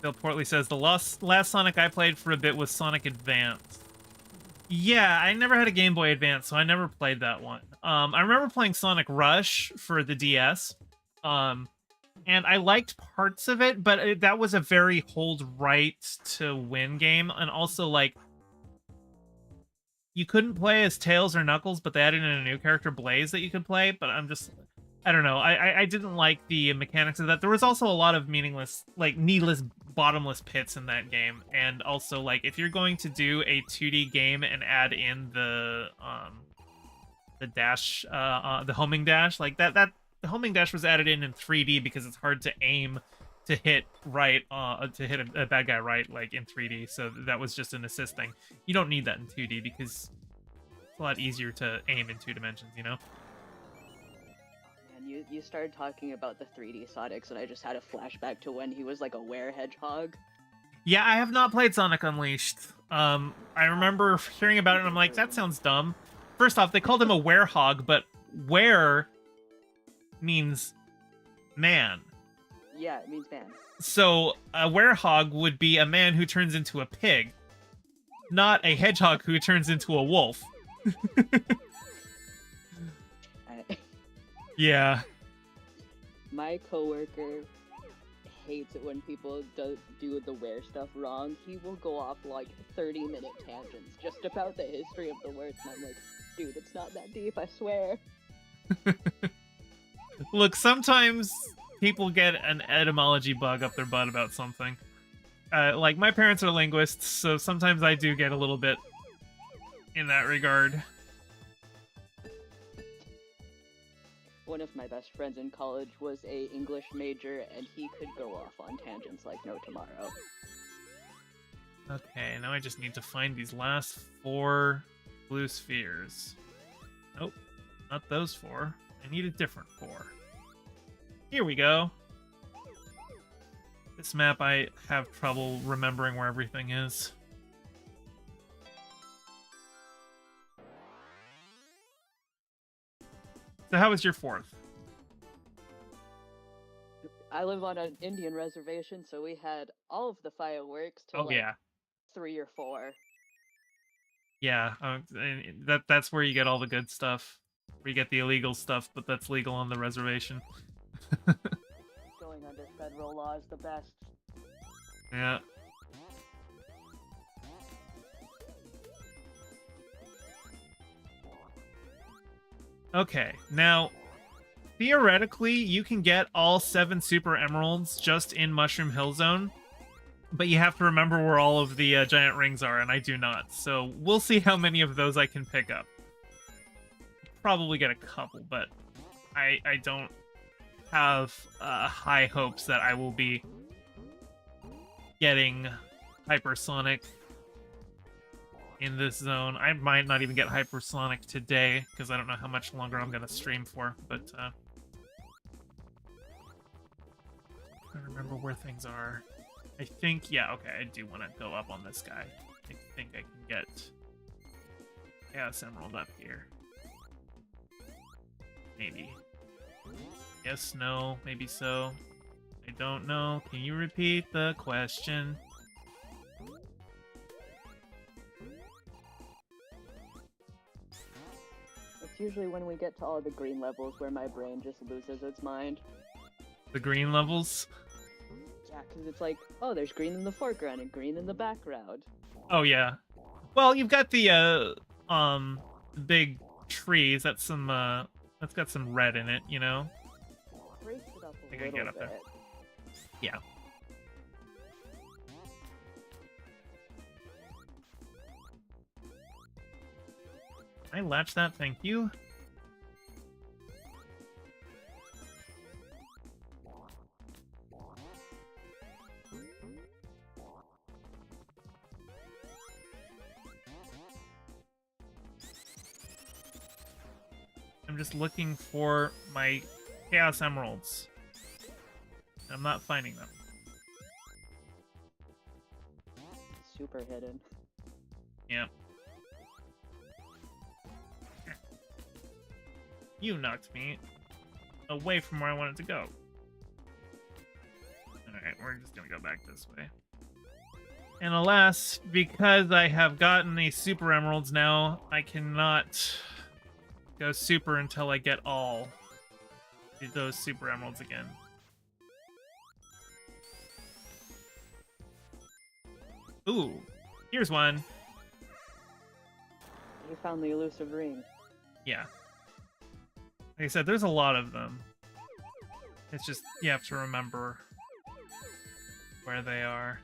Speaker 1: Bill Portley says, the last Sonic I played for a bit was Sonic Advance. Yeah, I never had a Game Boy Advance, so I never played that one. I remember playing Sonic Rush for the DS. And I liked parts of it, but that was a very hold right to win game. And also, like, you couldn't play as Tails or Knuckles, but they added in a new character, Blaze, that you could play. But I don't know. I didn't like the mechanics of that. There was also a lot of meaningless, like, needless, bottomless pits in that game. And also, like, if you're going to do a 2D game and add in the dash, the homing dash, like that the homing dash was added in 3D because it's hard to aim to hit right, to hit a bad guy right, like in 3D. So that was just an assist thing. You don't need that in 2D because it's a lot easier to aim in 2 dimensions, you know?
Speaker 3: And you started talking about the 3D Sonics, and I just had a flashback to when he was like a were-hedgehog.
Speaker 1: Yeah, I have not played Sonic Unleashed. I remember hearing about it and I'm like, that sounds dumb. First off, they called him a werehog, but were means man.
Speaker 3: Yeah, it means man.
Speaker 1: So a werehog would be a man who turns into a pig, not a hedgehog who turns into a wolf. Yeah.
Speaker 3: My coworker hates it when people do the wear stuff wrong. He will go off like 30-minute tangents just about the history of the words, and I'm like, dude, it's not that deep, I swear.
Speaker 1: Look, sometimes people get an etymology bug up their butt about something. Like, my parents are linguists, so sometimes I do get a little bit in that regard.
Speaker 3: One of my best friends in college was a English major, and he could go off on tangents like no tomorrow.
Speaker 1: Okay, now I just need to find these last 4 blue spheres. Nope, not those 4. I need a different 4. Here we go. This map, I have trouble remembering where everything is. So how was your 4th?
Speaker 3: I live on an Indian reservation, so we had all of the fireworks till
Speaker 1: Oh, yeah.
Speaker 3: 3 or 4.
Speaker 1: Yeah, that's where you get all the good stuff. Where you get the illegal stuff, but that's legal on the reservation.
Speaker 3: Going under federal law is the best.
Speaker 1: Yeah. Okay, now, theoretically, you can get all 7 Super Emeralds just in Mushroom Hill Zone, but you have to remember where all of the giant rings are, and I do not. So we'll see how many of those I can pick up. Probably get a couple, but I don't have high hopes that I will be getting Hypersonic in this zone. I might not even get Hypersonic today, because I don't know how much longer I'm going to stream for, but I remember where things are. I think, yeah, okay, I do want to go up on this guy. I think I can get Chaos Emerald up here. Maybe. Yes, no, maybe so. I don't know. Can you repeat the question?
Speaker 3: It's usually when we get to all the green levels where my brain just loses its mind.
Speaker 1: The green levels?
Speaker 3: Yeah, because it's like, oh, there's green in the foreground and green in the background.
Speaker 1: Oh, yeah. Well, you've got the big trees. That's got some red in it, you know?
Speaker 3: Breaks it up a
Speaker 1: think I
Speaker 3: little
Speaker 1: get up
Speaker 3: bit.
Speaker 1: there. Yeah. Can I latch that? Thank you. I'm just looking for my Chaos Emeralds. I'm not finding them.
Speaker 3: Super hidden.
Speaker 1: Yeah. You knocked me away from where I wanted to go. Alright, we're just gonna go back this way. And alas, because I have gotten the Super Emeralds now, I cannot go Super until I get all those Super Emeralds again. Ooh, here's one.
Speaker 3: You found the elusive ring.
Speaker 1: Yeah. Like I said, there's a lot of them. It's just, you have to remember where they are.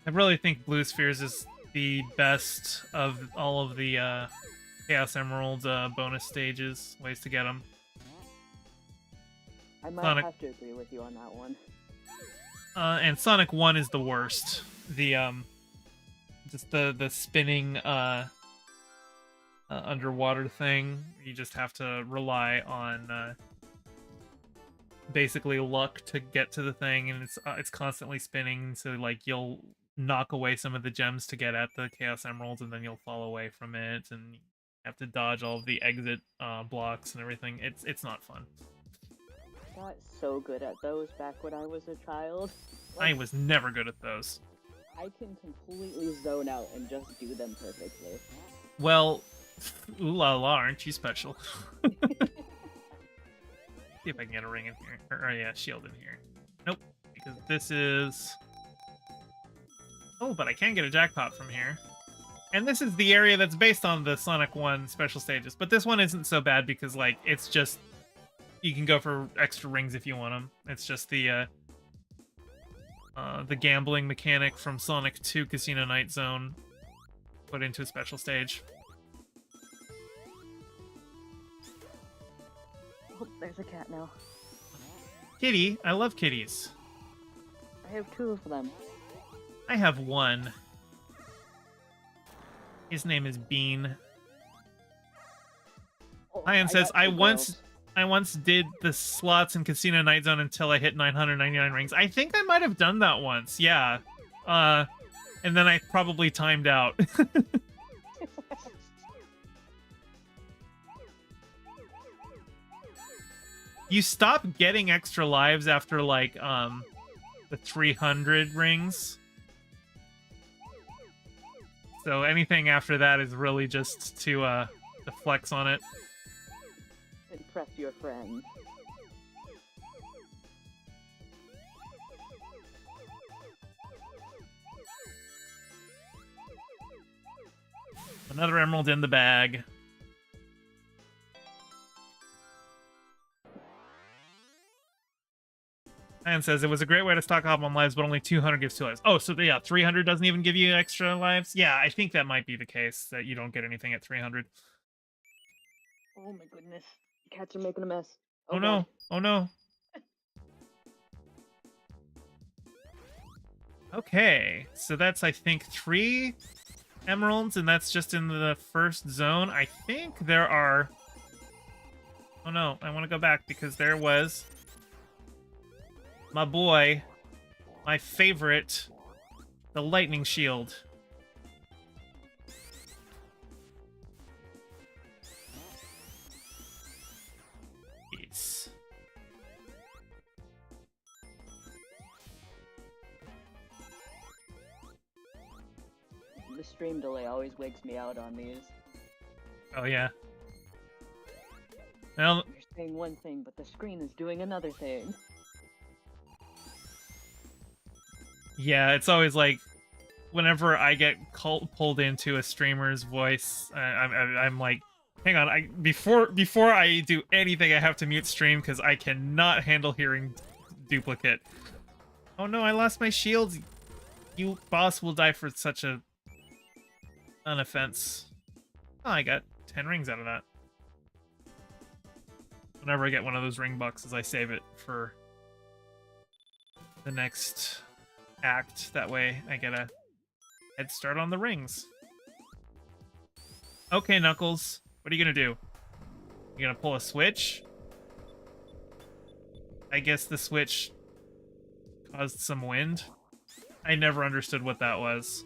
Speaker 1: I really think Blue Spheres is the best of all of the Chaos Emerald bonus stages, ways to get them.
Speaker 3: I might
Speaker 1: Sonic.
Speaker 3: have to agree with you on that one.
Speaker 1: And Sonic 1 is the worst. The just the spinning underwater thing. You just have to rely on basically luck to get to the thing, and it's constantly spinning, so like you'll knock away some of the gems to get at the Chaos Emeralds, and then you'll fall away from it, and you have to dodge all of the exit blocks and everything. It's not fun.
Speaker 3: I got so good at those back when I was a child.
Speaker 1: I was never good at those.
Speaker 3: I can completely zone out and just do them perfectly.
Speaker 1: Well, ooh la la, aren't you special? See if I can get a ring in here. Or yeah, shield in here. Nope, because this is... Oh, but I can get a jackpot from here. And this is the area that's based on the Sonic 1 special stages. But this one isn't so bad because, like, it's just... You can go for extra rings if you want them. It's just the gambling mechanic from Sonic 2 Casino Night Zone put into a special stage.
Speaker 3: Oh, there's a cat now.
Speaker 1: Kitty, I love kitties.
Speaker 3: I have 2 of them.
Speaker 1: I have 1. His name is Bean.
Speaker 3: Oh,
Speaker 1: Ian says,
Speaker 3: got 2 girls.
Speaker 1: I once did the slots in Casino Night Zone until I hit 999 rings. I think I might have done that once, yeah. And then I probably timed out. You stop getting extra lives after, like, the 300 rings. So anything after that is really just to flex on it.
Speaker 3: Impress your friends.
Speaker 1: Another emerald in the bag. And says it was a great way to stock up on lives, but only 200 gives 2 lives. Oh, so yeah, 300 doesn't even give you extra lives? Yeah, I think that might be the case, that you don't get anything at 300.
Speaker 3: Oh my goodness. Cats are making a mess.
Speaker 1: Oh no,
Speaker 3: God.
Speaker 1: oh no. Okay, so that's, I think, 3 emeralds, and that's just in the first zone. I think there are... Oh no, I want to go back because there was... my boy, my favorite, the lightning shield. Yes.
Speaker 3: The stream delay always wakes me out on these.
Speaker 1: Oh yeah. Well,
Speaker 3: You're saying one thing, but the screen is doing another thing.
Speaker 1: yeah, it's always like, whenever I get pulled into a streamer's voice, I'm like, hang on, before I do anything, I have to mute stream because I cannot handle hearing duplicate. Oh no, I lost my shield. You boss will die for such an offense. Oh, I got 10 rings out of that. Whenever I get one of those ring boxes, I save it for the next act. That way I get a head start on the rings. Okay, Knuckles. What are you gonna do? You gonna pull a switch? I guess the switch caused some wind. I never understood what that was.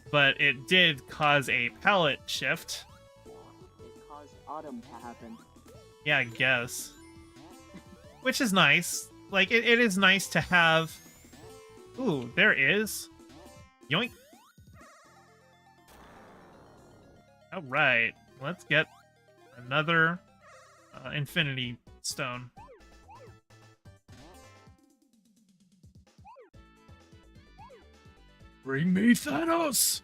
Speaker 1: But it did cause a palette shift.
Speaker 3: It caused autumn to happen.
Speaker 1: Yeah, I guess. Which is nice. Like, it is nice to have... Ooh, there is. Yoink. Alright, let's get another Infinity Stone. Bring me Thanos!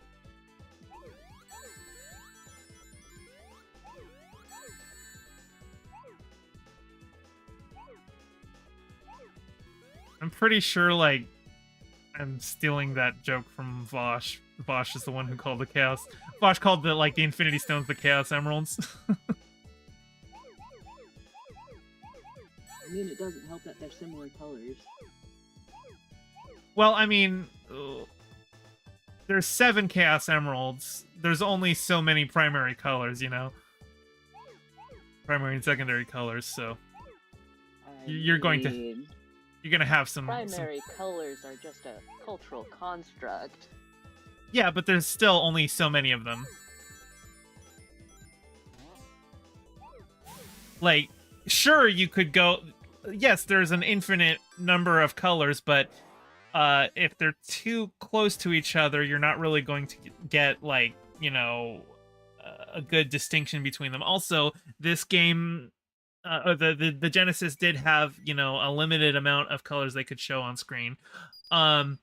Speaker 1: pretty sure, like, I'm stealing that joke from Vosh. Vosh is the one who called the Chaos. Vosh called the Infinity Stones the Chaos Emeralds.
Speaker 3: I mean, it doesn't help that they're similar colors.
Speaker 1: Well, I mean, there's 7 Chaos Emeralds. There's only so many primary colors, you know? Primary and secondary colors, so... You're going to have some...
Speaker 3: Primary colors are just a cultural construct.
Speaker 1: Yeah, but there's still only so many of them. Like, sure, you could go... Yes, there's an infinite number of colors, but if they're too close to each other, you're not really going to get, like, you know, a good distinction between them. Also, this game... the Genesis did have, you know, a limited amount of colors they could show on screen. And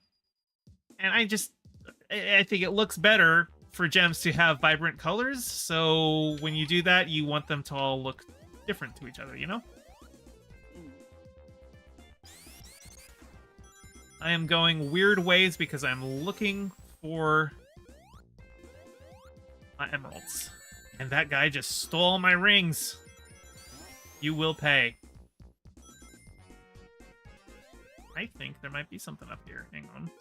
Speaker 1: I think it looks better for gems to have vibrant colors, so when you do that, you want them to all look different to each other, you know? I am going weird ways because I'm looking for my emeralds. And that guy just stole my rings. You will pay. I think there might be something up here. Hang on.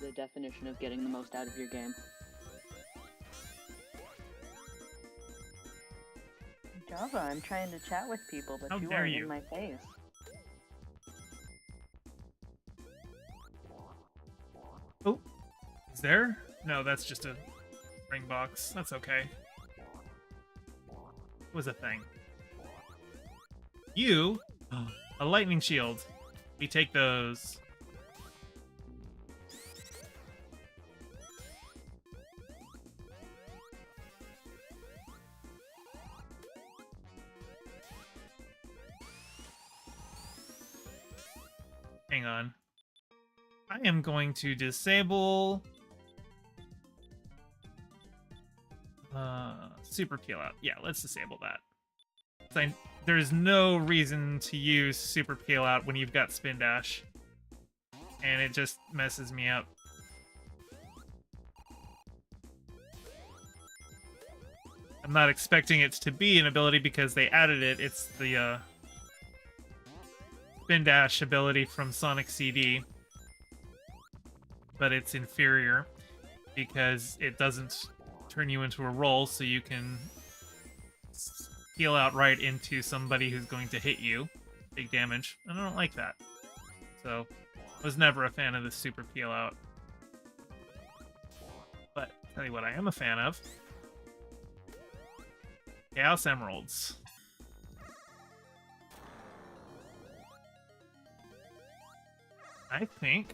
Speaker 3: The definition of getting the most out of your game. Java, I'm trying to chat with people, but you are in my face.
Speaker 1: Oh, is there? No, that's just a ring box. That's okay. Was a thing. You, a lightning shield. We take those. Hang on. I am going to disable super peel out. Yeah, let's disable that. There's no reason to use super peel out when you've got spin dash, and it just messes me up. I'm not expecting it to be an ability because they added it. It's the spin dash ability from Sonic CD, but it's inferior because it doesn't turn you into a roll, so you can peel out right into somebody who's going to hit you. Big damage. And I don't like that. So, I was never a fan of the super peel out. But, tell you what I am a fan of. Chaos Emeralds. I think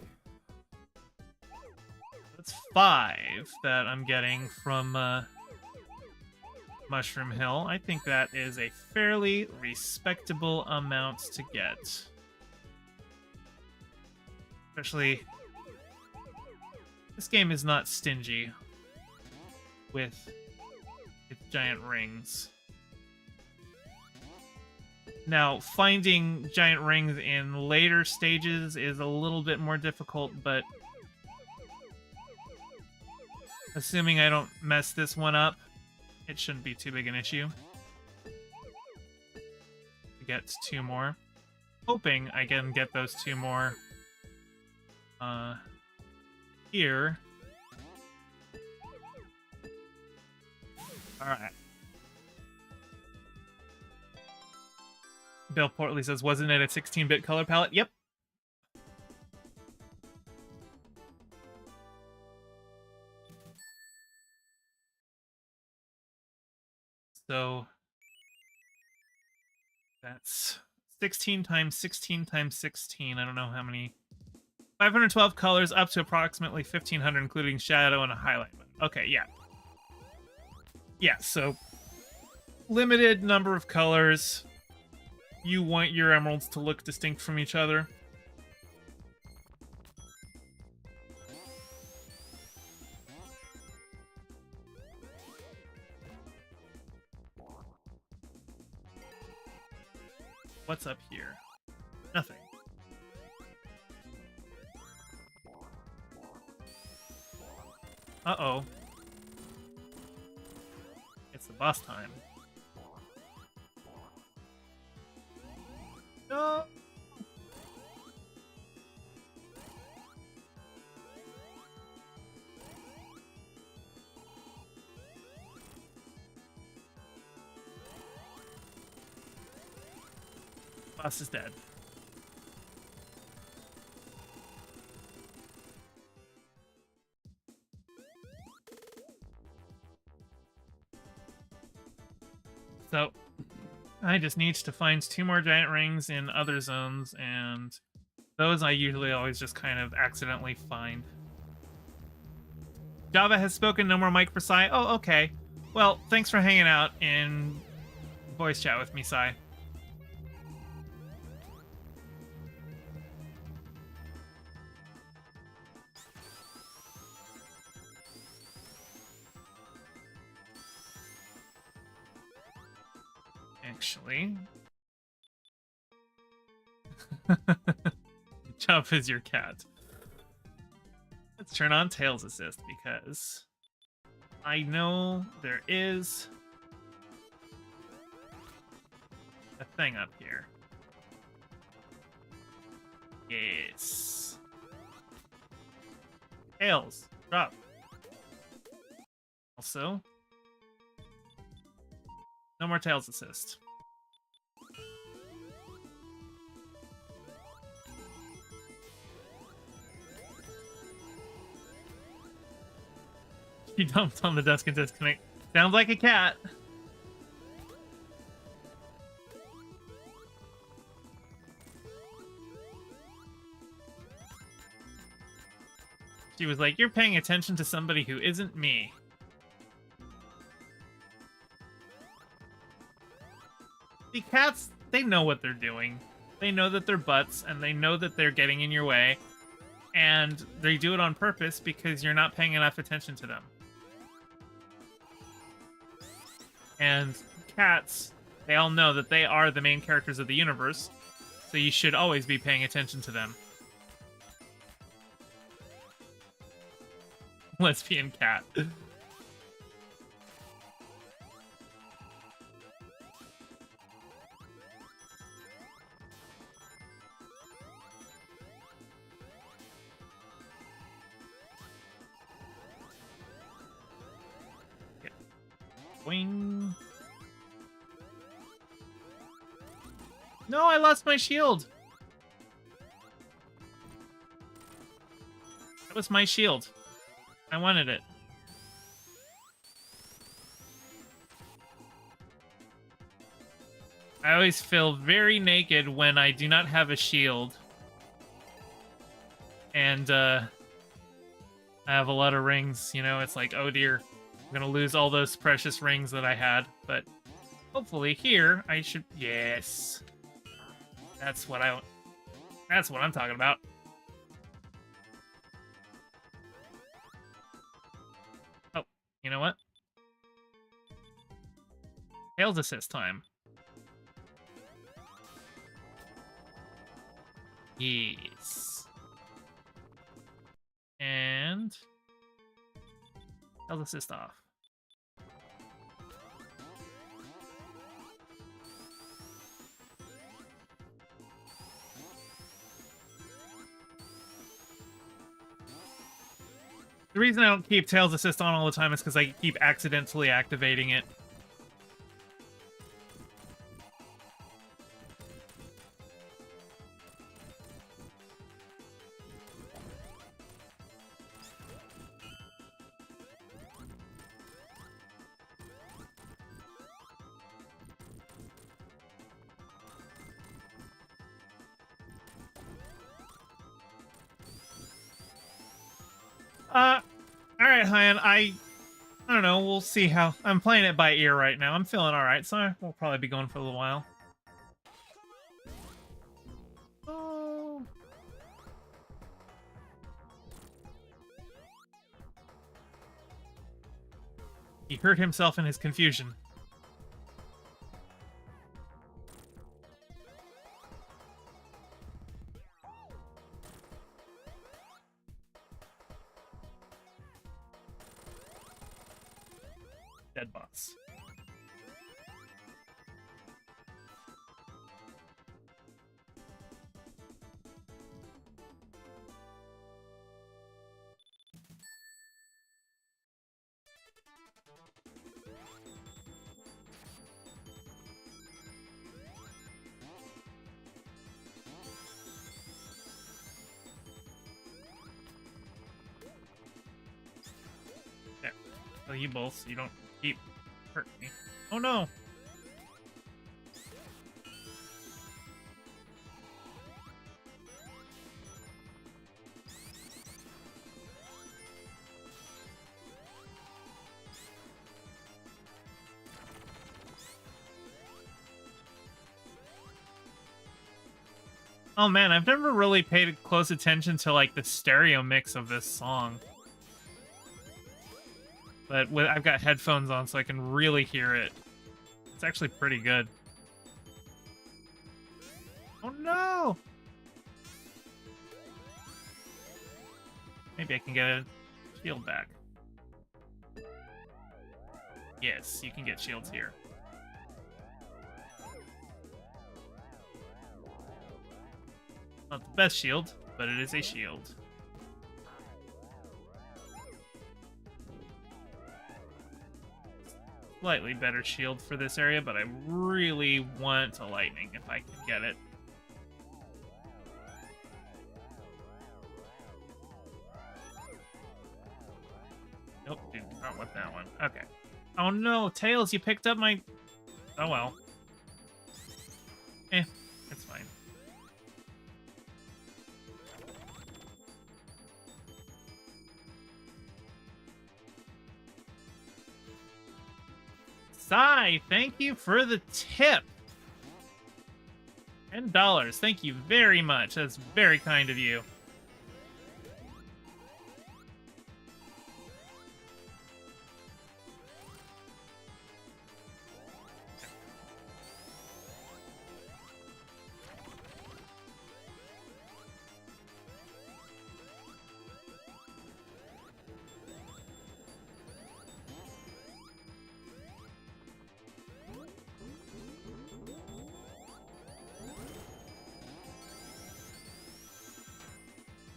Speaker 1: that's 5 that I'm getting from Mushroom Hill. I think that is a fairly respectable amount to get. Especially, this game is not stingy with its giant rings. Now, finding giant rings in later stages is a little bit more difficult, but assuming I don't mess this one up, it shouldn't be too big an issue. To get 2 more. Hoping I can get those 2 more here. Alright. Bill Portley says, wasn't it a 16-bit color palette? Yep. So that's 16 times 16 times 16. I don't know how many. 512 colors up to approximately 1,500, including shadow and a highlight button. Okay, yeah. Yeah, so limited number of colors. You want your emeralds to look distinct from each other. What's up here? Nothing. Uh-oh. It's the boss time. No! Boss is dead. So, I just need to find 2 more giant rings in other zones, and those I usually always just kind of accidentally find. Java has spoken, no more mic for Sai. Oh, okay. Well, thanks for hanging out in voice chat with me, Sai. Actually, Jump is your cat. Let's turn on Tails Assist because I know there is a thing up here. Yes. Tails, drop. Also, no more Tails Assist. She dumped on the desk and disconnect. Sounds like a cat. She was like, "You're paying attention to somebody who isn't me." The cats, they know what they're doing. They know that they're butts, and they know that they're getting in your way. And they do it on purpose because you're not paying enough attention to them. And cats, they all know that they are the main characters of the universe, so you should always be paying attention to them. Lesbian cat. Wing. No, I lost my shield. That was my shield. I wanted it. I always feel very naked when I do not have a shield. And, I have a lot of rings, you know, it's like, oh dear. I'm gonna lose all those precious rings that I had, but hopefully here I should... Yes. That's what I'm talking about. Oh, you know what? Tails Assist time. Yes. And Tails Assist off. The reason I don't keep Tails Assist on all the time is because I keep accidentally activating it. Alright, Hyan, I don't know, we'll see how... I'm playing it by ear right now. I'm feeling alright, so we'll probably be going for a little while. Oh. He hurt himself in his confusion. Dead boss. There. So you both, so you don't keep hurting me. Oh no! Oh man, I've never really paid close attention to like the stereo mix of this song. But I've got headphones on so I can really hear it. It's actually pretty good. Oh no! Maybe I can get a shield back. Yes, you can get shields here. Not the best shield, but it is a shield. Slightly better shield for this area, but I really want a lightning if I can get it. Nope, did not want that one. Okay. Oh no, Tails, you picked up my... Oh well. It's fine. Sai, thank you for the tip. $10. Thank you very much. That's very kind of you.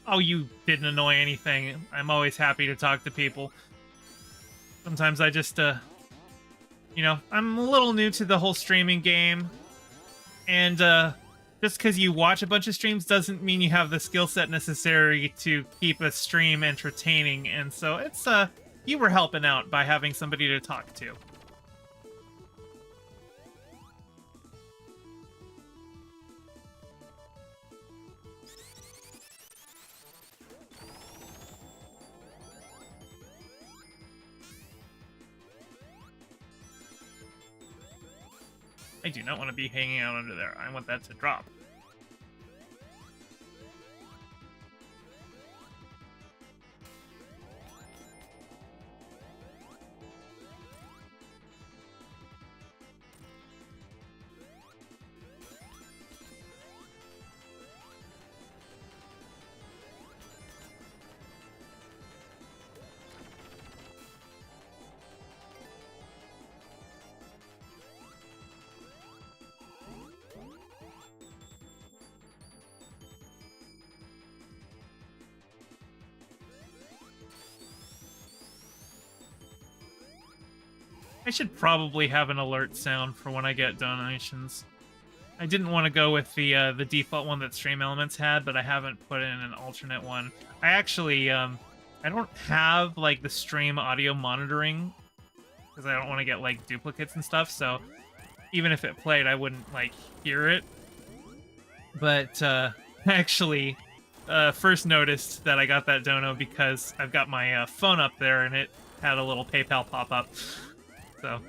Speaker 1: Oh, you didn't annoy anything. I'm always happy to talk to people. Sometimes I just, you know, I'm a little new to the whole streaming game. And, just because you watch a bunch of streams doesn't mean you have the skill set necessary to keep a stream entertaining. And so it's, you were helping out by having somebody to talk to. I do not want to be hanging out under there. I want that to drop. I should probably have an alert sound for when I get donations. I didn't want to go with the default one that Stream Elements had, but I haven't put in an alternate one. I actually, I don't have, like, the stream audio monitoring, because I don't want to get, like, duplicates and stuff, so even if it played, I wouldn't, like, hear it. But, actually, first noticed that I got that dono because I've got my phone up there, and it had a little PayPal pop up. So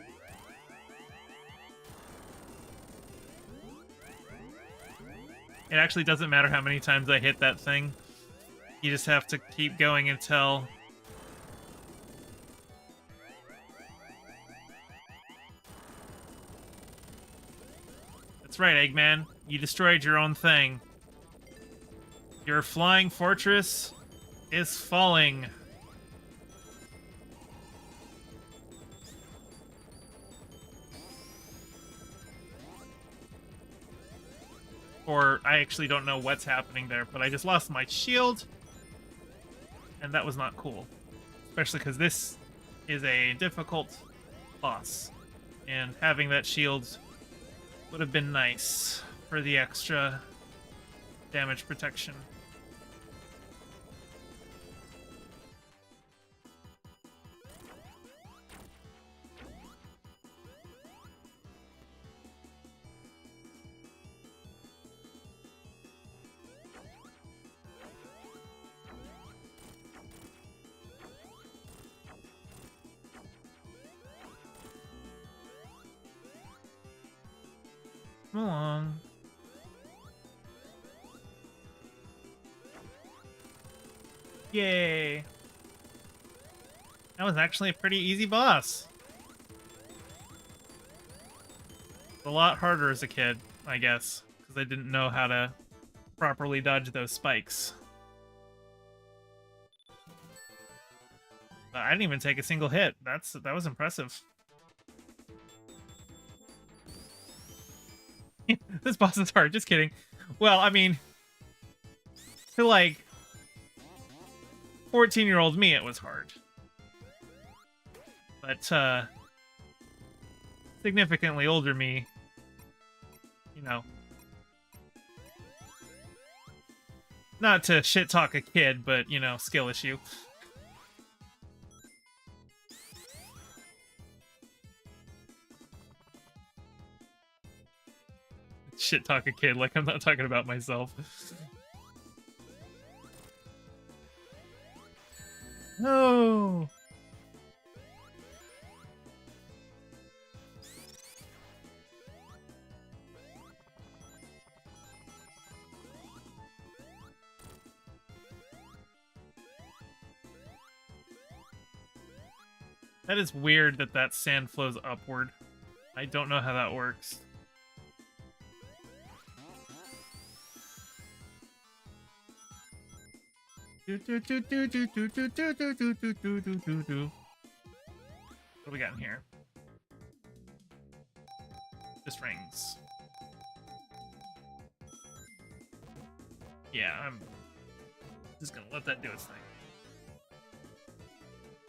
Speaker 1: it actually doesn't matter how many times I hit that thing. You just have to keep going until... That's right, Eggman. You destroyed your own thing. Your flying fortress is falling. Or I actually don't know what's happening there, but I just lost my shield. And that was not cool. Especially because this is a difficult boss. And having that shield would have been nice for the extra damage protection. Come along. Yay. That was actually a pretty easy boss. A lot harder as a kid, I guess, because I didn't know how to properly dodge those spikes. But I didn't even take a single hit. That was impressive. This boss is hard, just kidding. Well, I mean, to like 14-year-old me, it was hard. But significantly older me, you know, not to shit talk a kid, but you know, skill issue. Shit talk a kid like I'm not talking about myself. No. That is weird that that sand flows upward. I don't know how that works. What do we got in here? Just rings. Yeah, I'm just gonna let that do its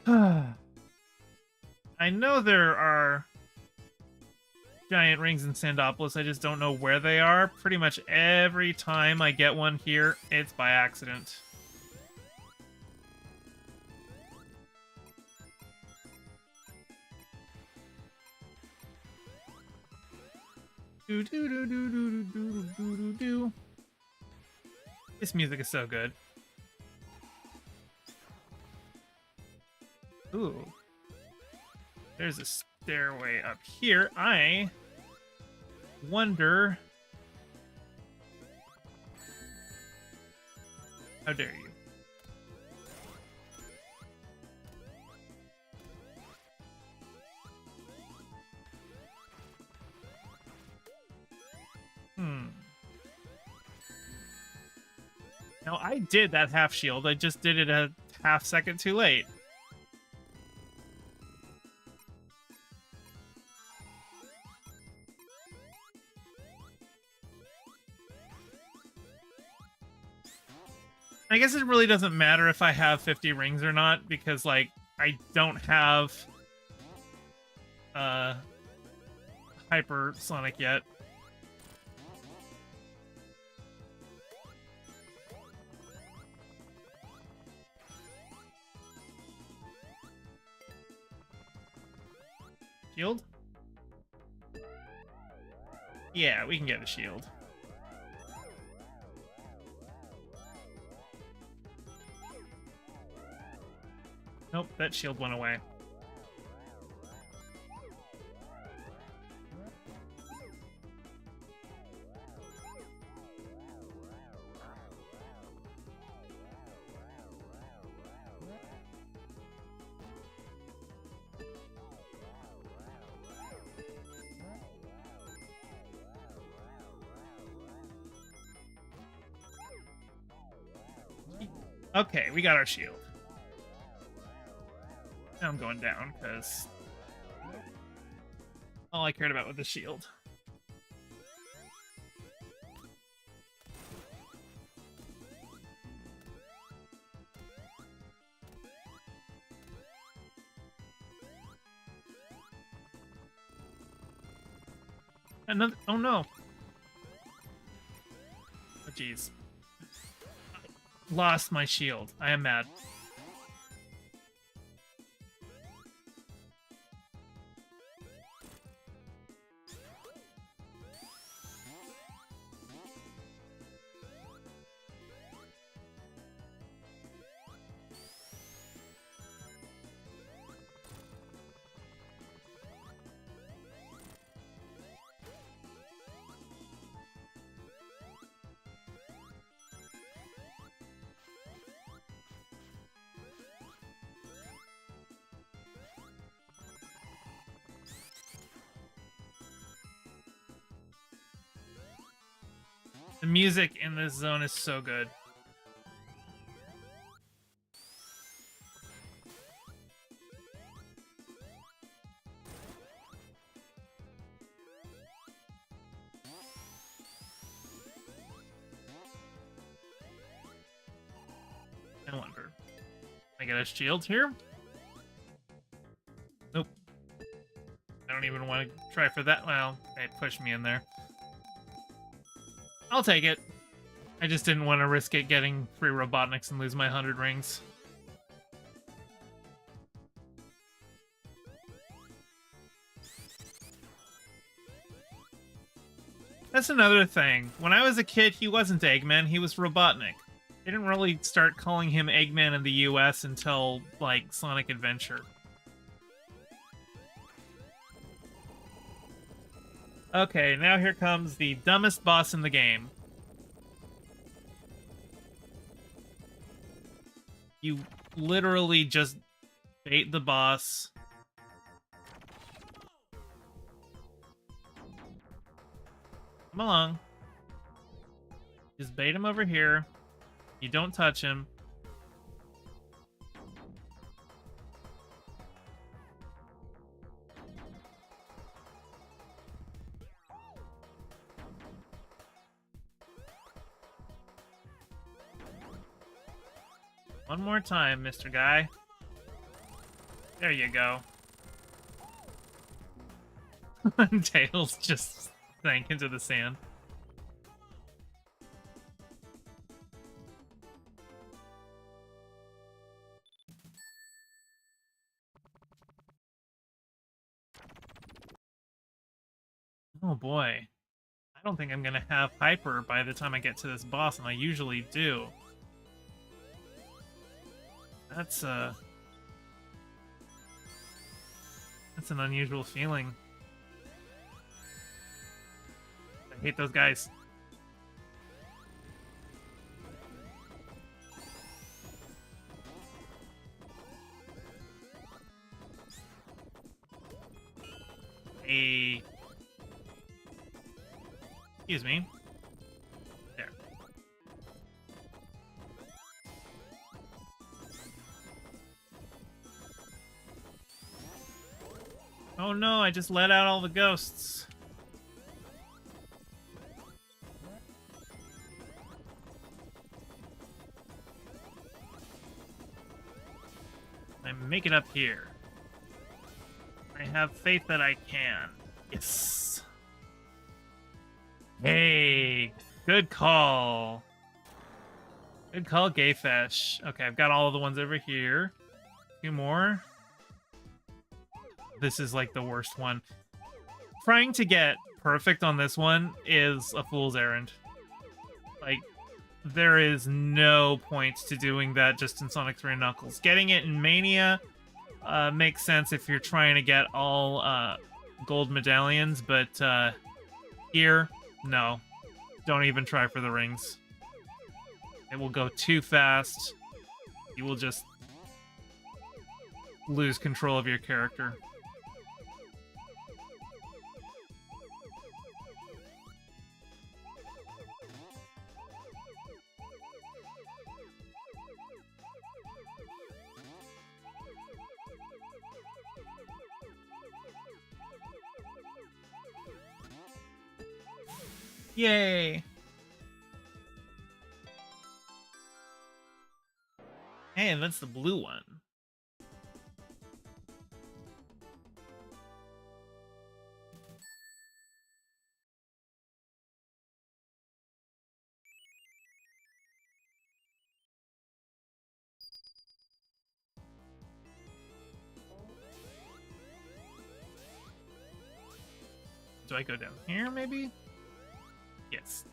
Speaker 1: thing. I know there are giant rings in Sandopolis, I just don't know where they are. Pretty much every time I get one here, it's by accident. Do do do do do do do do do. This music is so good. Ooh. There's a stairway up here. I wonder. How dare you? Now, I did that half shield. I just did it a half second too late. I guess it really doesn't matter if I have 50 rings or not, because, like, I don't have Hypersonic yet. Shield? Yeah, we can get a shield. Nope, that shield went away. Okay, we got our shield. Now I'm going down, because all I cared about was the shield. Another. Oh no. Oh jeez. Lost my shield. I am mad. The music in this zone is so good. I wonder. Can I get a shield here? Nope. I don't even want to try for that. Well, it pushed me in there. I'll take it. I just didn't want to risk it getting 3 Robotniks and lose my 100 rings. That's another thing. When I was a kid, he wasn't Eggman, he was Robotnik. They didn't really start calling him Eggman in the US until, like, Sonic Adventure. Okay, now here comes the dumbest boss in the game. You literally just bait the boss. Come along. Just bait him over here. You don't touch him. One more time, Mr. Guy. There you go. Tails just sank into the sand. Oh boy. I don't think I'm gonna have Hyper by the time I get to this boss, and I usually do. That's an unusual feeling. I hate those guys. Hey. Excuse me. There. Oh no, I just let out all the ghosts. I make it up here. I have faith that I can. Yes. Hey, good call. Good call, Gayfesh. Okay, I've got all of the ones over here. 2 more. This is like the worst one. Trying to get perfect on this one is a fool's errand. Like, there is no point to doing that just in Sonic 3 and Knuckles. Getting it in Mania makes sense if you're trying to get all gold medallions, but here, no. Don't even try for the rings. It will go too fast. You will just lose control of your character. Yay! Hey, and that's the blue one. I go down here, maybe? Yes.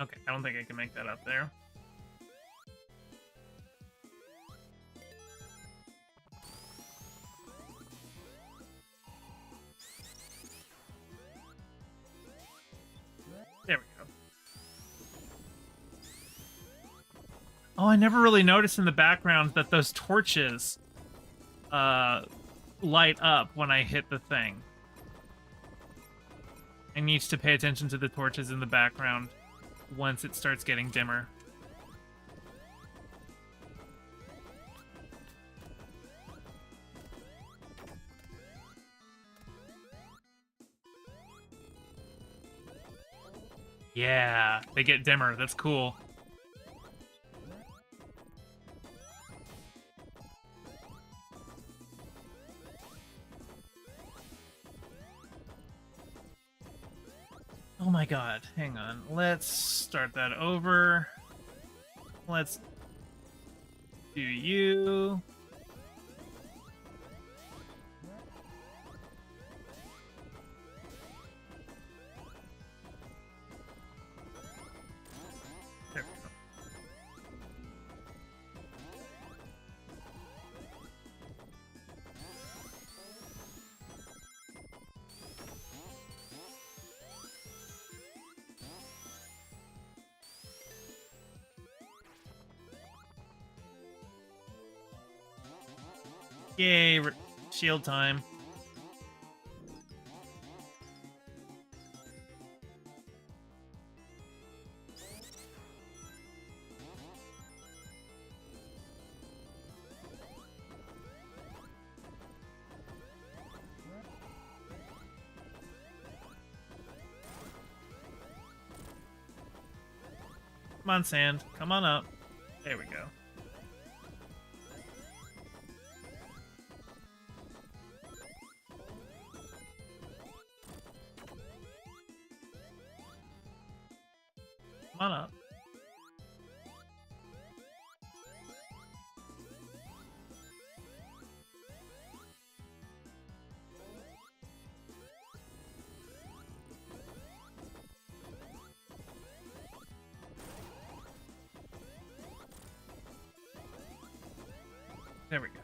Speaker 1: Okay, I don't think I can make that up there. There we go. Oh, I never really noticed in the background that those torches light up when I hit the thing. I need to pay attention to the torches in the background once it starts getting dimmer. Yeah, they get dimmer. That's cool. Oh my god, hang on. Let's start that over. Let's do you. There we go. Yay, shield time. Come on, Sand. Come on up. There we go. Come on up. There we go.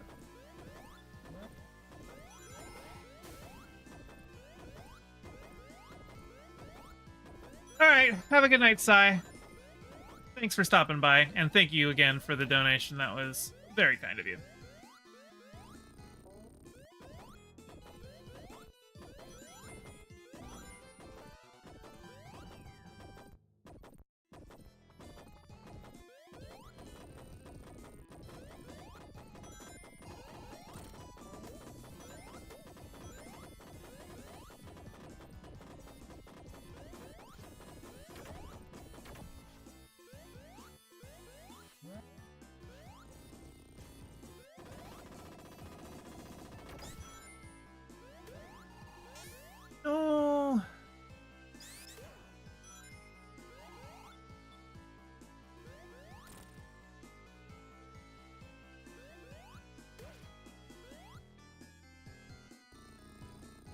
Speaker 1: Alright, have a good night, Sai. Thanks for stopping by, and thank you again for the donation. That was very kind of you. Oh.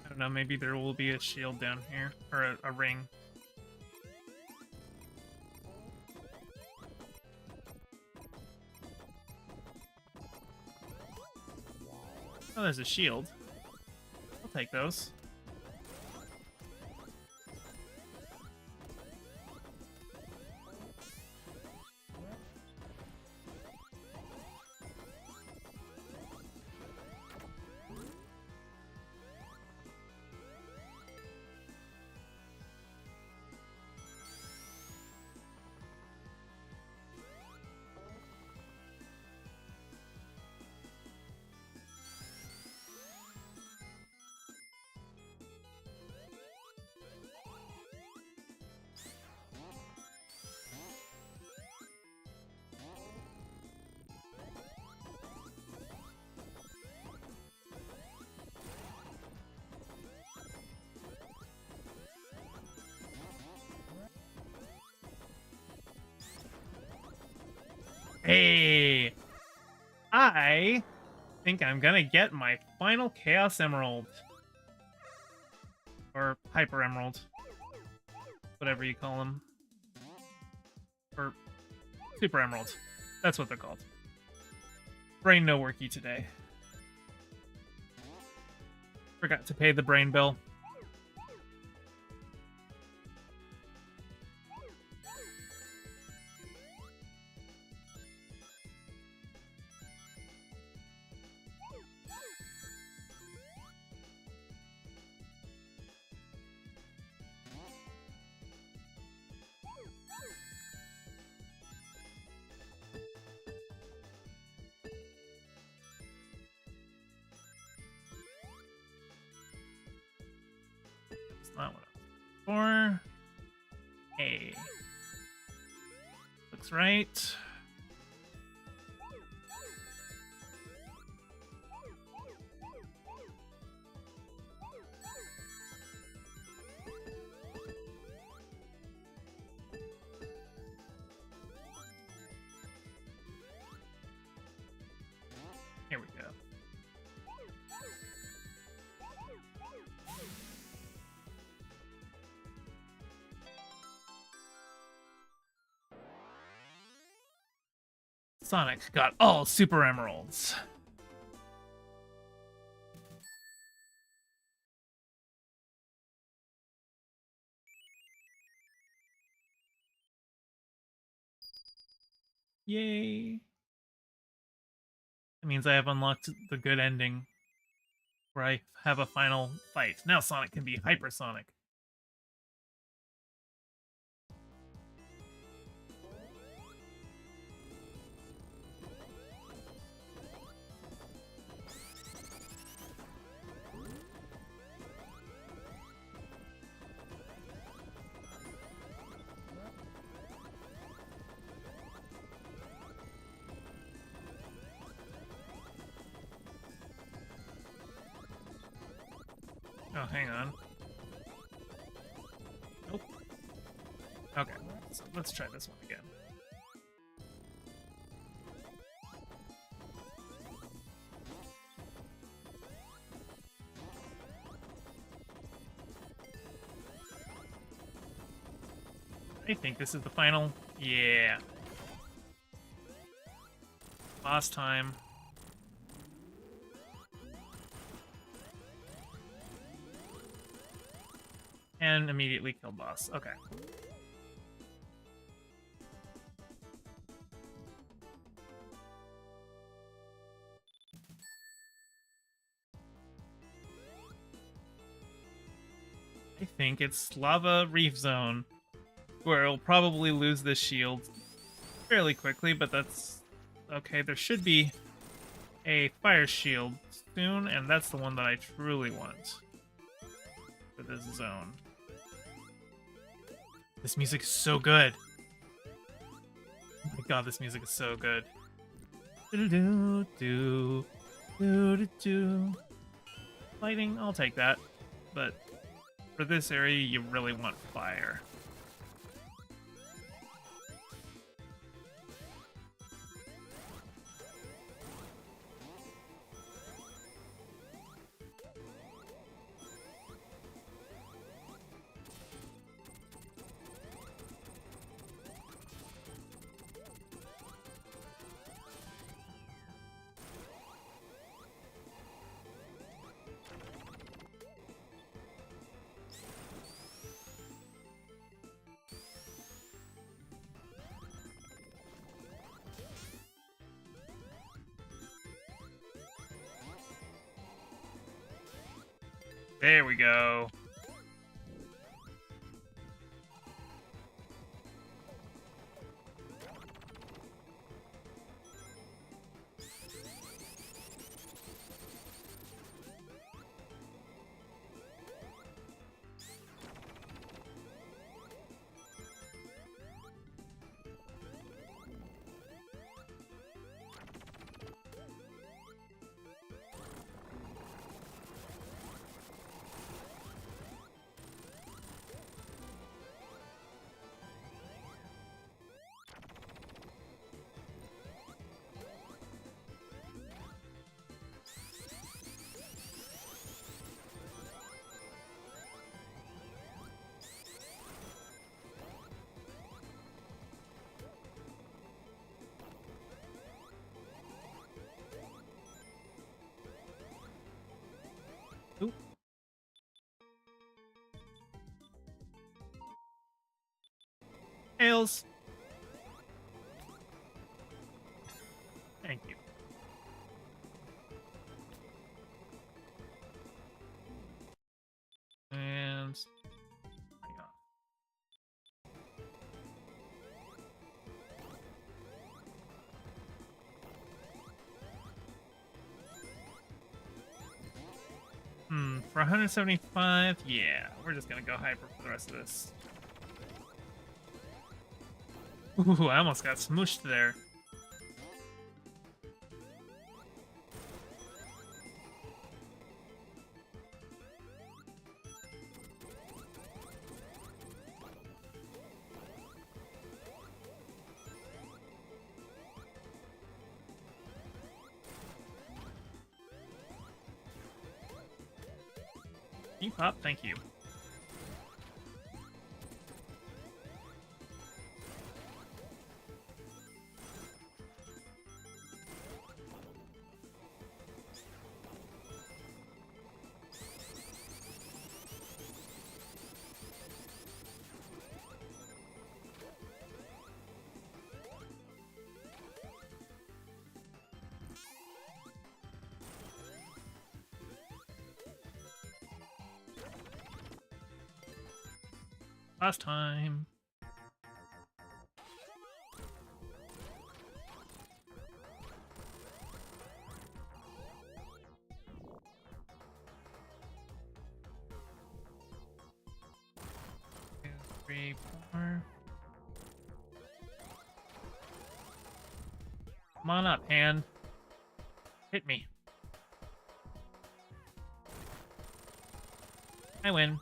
Speaker 1: I don't know, maybe there will be a shield down here, or a ring. Oh, there's a shield. I'll take those. Hey, I think I'm gonna get my final Chaos Emerald. Or Hyper Emerald. Whatever you call them. Or Super Emerald. That's what they're called. Brain no worky today. Forgot to pay the brain bill. That's not what I was for. Hey. Looks right. Here we go. Sonic got all Super Emeralds. Yay. That means I have unlocked the good ending where I have a final fight. Now Sonic can be hypersonic. Oh, hang on. Nope. Okay, so let's try this one again. I think this is the final. Yeah. Boss time. And immediately kill boss. Okay. I think it's Lava Reef Zone, where it'll probably lose this shield fairly quickly, but that's okay. There should be a fire shield soon, and that's the one that I truly want for this zone. This music is so good. Oh my god, this music is so good. Lighting, I'll take that. But for this area, you really want fire. There we go. Tails. Thank you. And hang on. For 175, yeah, we're just gonna go hyper for the rest of this. Ooh, I almost got smooshed there. Keep up, thank you. Last time. Two, three, four. Come on up, hand. Hit me. I win.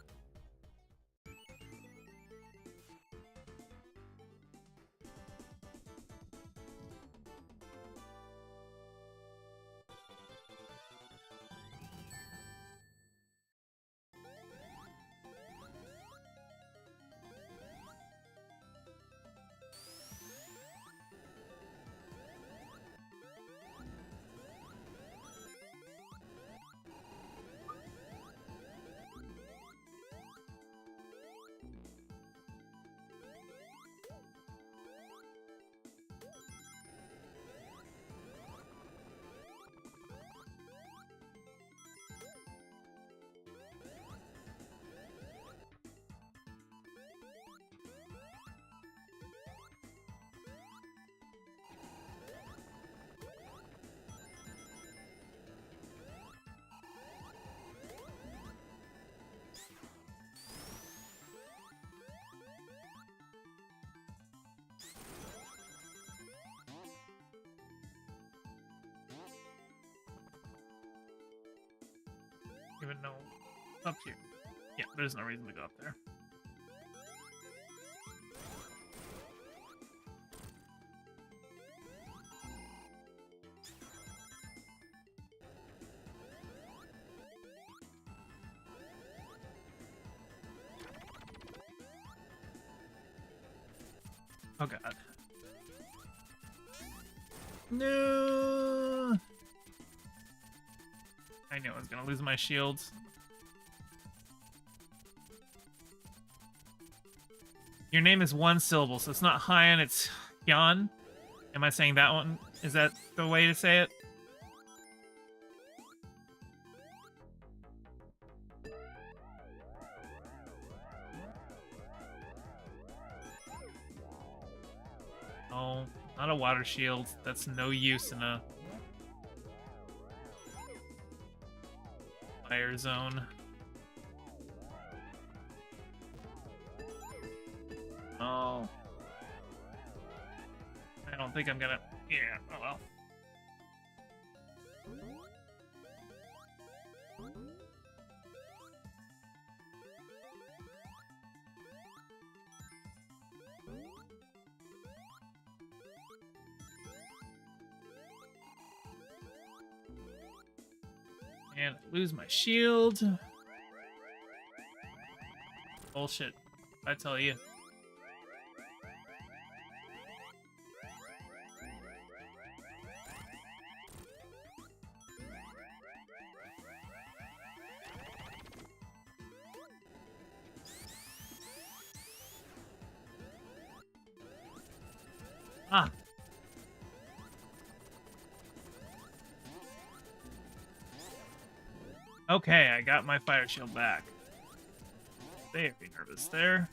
Speaker 1: Even know up here. Yeah, there's no reason to go up there. Oh god. No! I knew I was gonna lose my shields. Your name is one syllable, so it's not Hyan, it's Hyun. Am I saying that one? Is that the way to say it? Oh, not a water shield. That's no use in a fire zone. Oh. I don't think I'm gonna... Yeah, oh well. And lose my shield. Bullshit, I tell you. Ah. Okay, I got my fire shield back. Very nervous there.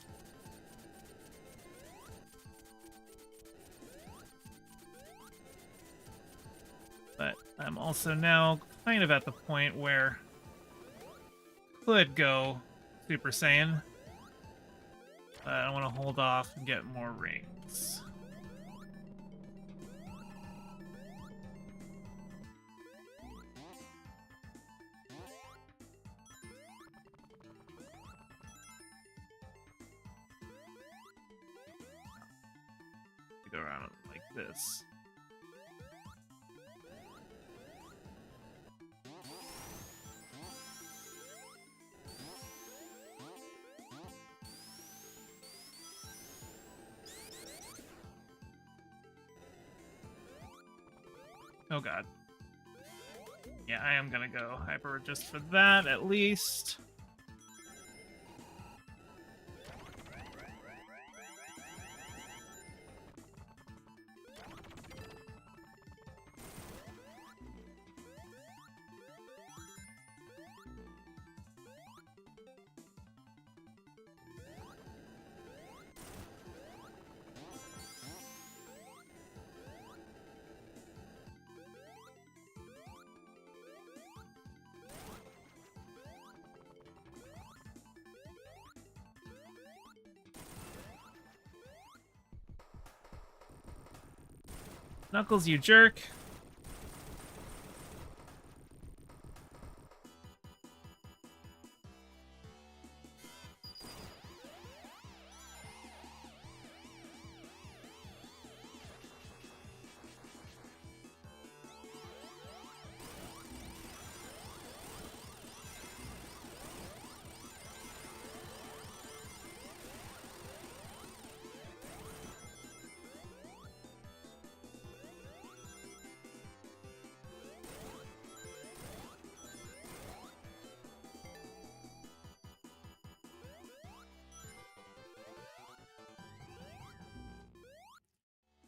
Speaker 1: But I'm also now kind of at the point where I could go Super Saiyan. But I want to hold off and get more rings. Go around like this. Oh god. Yeah, I am gonna go hyper just for that, at least. Knuckles, you jerk.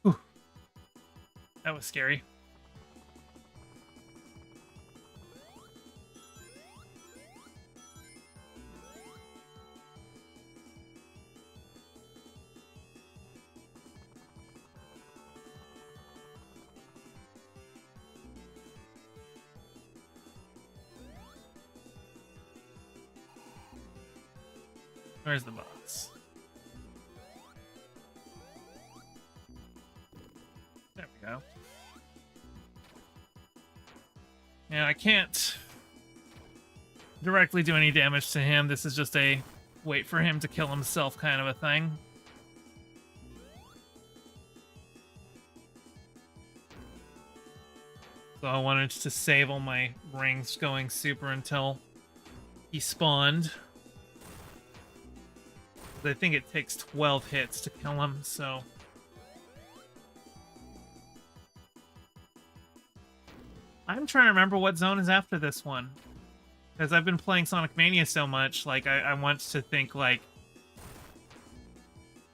Speaker 1: Whew. That was scary. Where's the boss? There we go. Yeah, I can't directly do any damage to him. This is just a wait for him to kill himself kind of a thing. So I wanted to save all my rings going super until he spawned. I think it takes 12 hits to kill him, so... I'm trying to remember what zone is after this one. Because I've been playing Sonic Mania so much, like, I want to think, like...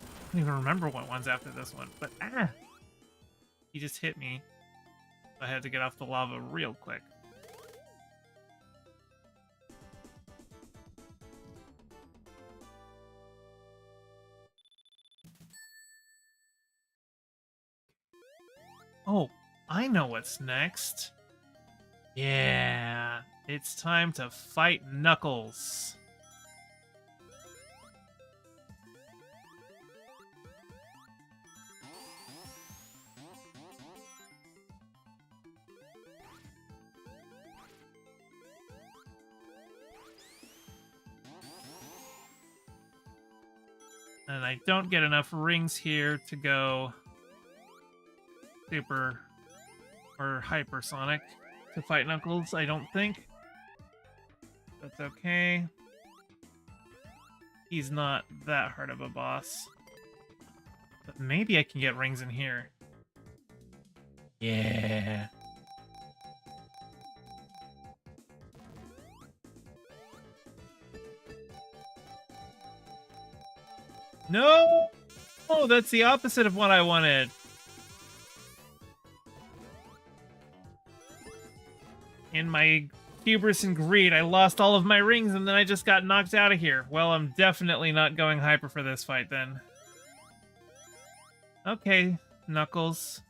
Speaker 1: I don't even remember what one's after this one, but he just hit me. I had to get off the lava real quick. Oh, I know what's next. Yeah, it's time to fight Knuckles. And I don't get enough rings here to go super or hypersonic to fight Knuckles, I don't think. That's okay. He's not that hard of a boss. But maybe I can get rings in here. Yeah. No! Oh, that's the opposite of what I wanted. In my hubris and greed, I lost all of my rings and then I just got knocked out of here. Well, I'm definitely not going hyper for this fight then. Okay, Knuckles.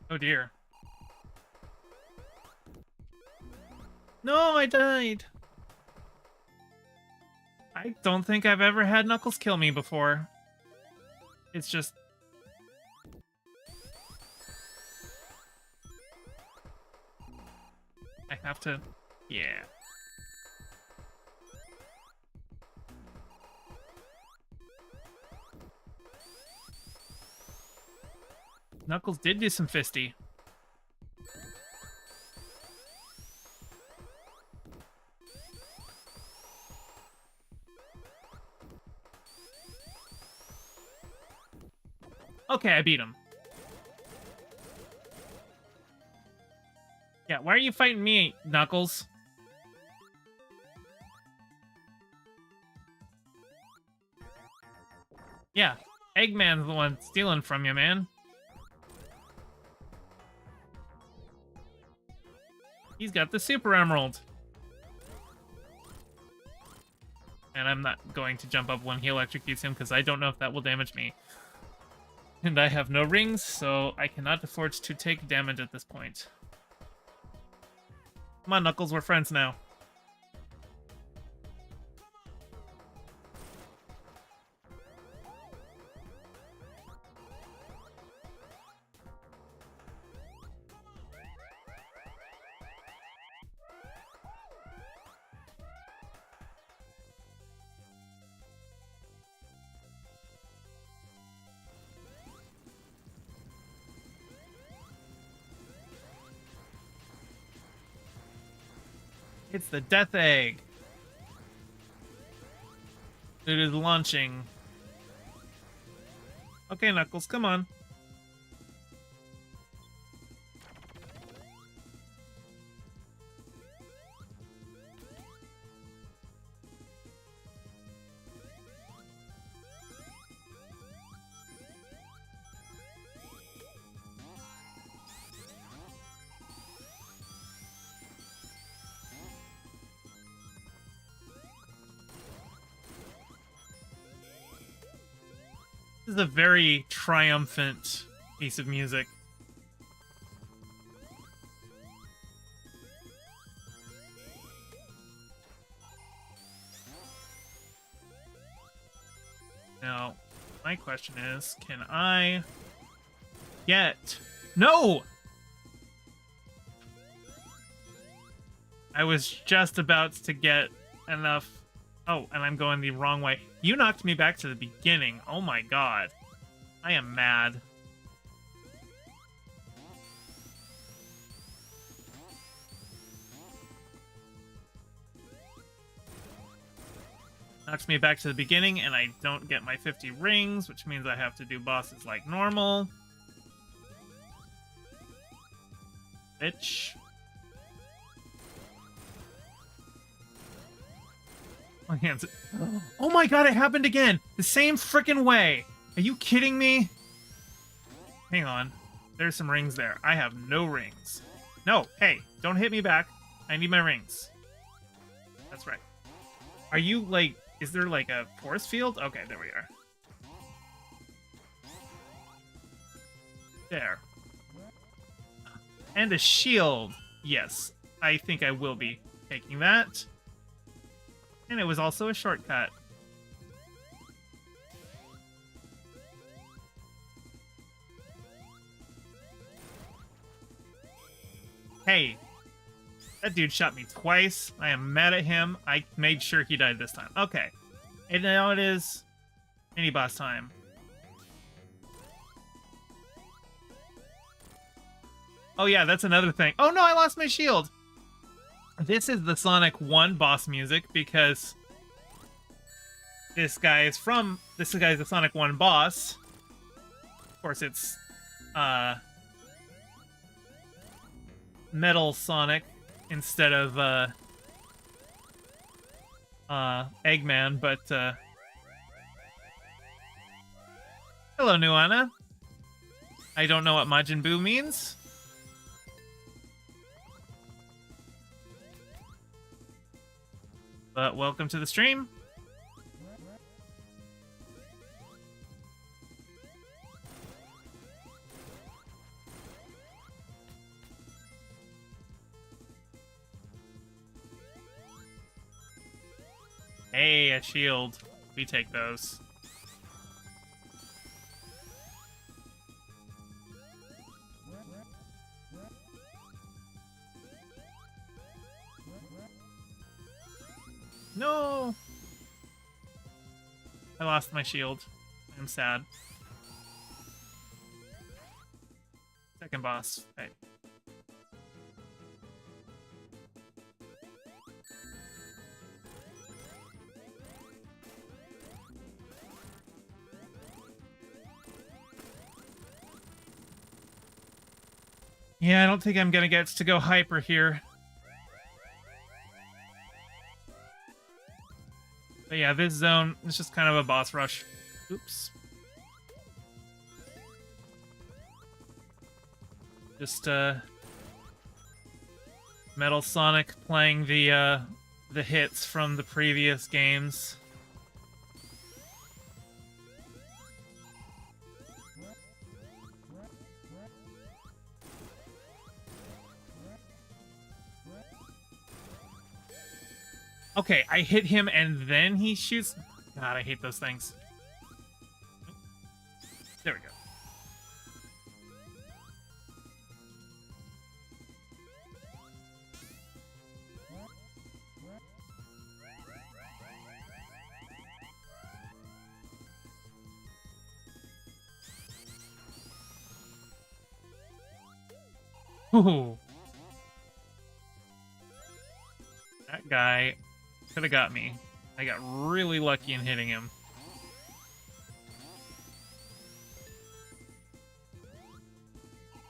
Speaker 1: Oh dear. No, I died. I don't think I've ever had Knuckles kill me before. It's just... I have to... Yeah. Knuckles did do some fisty. Okay, I beat him. Yeah, why are you fighting me, Knuckles? Yeah, Eggman's the one stealing from you, man. He's got the Super Emerald. And I'm not going to jump up when he electrocutes him because I don't know if that will damage me. And I have no rings, so I cannot afford to take damage at this point. Come on, Knuckles, we're friends now. It's the Death Egg. It is launching. Okay, Knuckles, come on. This is a very triumphant piece of music. Now, my question is, can I get... No! I was just about to get enough... Oh, and I'm going the wrong way. You knocked me back to the beginning. Oh my god. I am mad. Knocks me back to the beginning, and I don't get my 50 rings, which means I have to do bosses like normal. Bitch. My hands. Oh my god, it happened again! The same frickin' way! Are you kidding me? Hang on. There's some rings there. I have no rings. No, hey, don't hit me back. I need my rings. That's right. Are you, like... Is there, like, a force field? Okay, there we are. There. And a shield. Yes, I think I will be taking that. And it was also a shortcut. Hey, that dude shot me twice. I am mad at him. I made sure he died this time. Okay. And now it is mini-boss time. Oh yeah, that's another thing. Oh no, I lost my shield! This is the Sonic 1 boss music because this guy is the Sonic 1 boss. Of course, it's Metal Sonic instead of Eggman, but hello, Nuana. I don't know what Majin Buu means. But welcome to the stream. Hey, a shield. We take those. No! I lost my shield. I'm sad. Second boss. Right. Yeah, I don't think I'm gonna get to go hyper here. But yeah, this zone is just kind of a boss rush. Oops. Just Metal Sonic playing the hits from the previous games. Okay, I hit him and then he shoots. God, I hate those things. There we go. Ooh. That guy could have got me. I got really lucky in hitting him.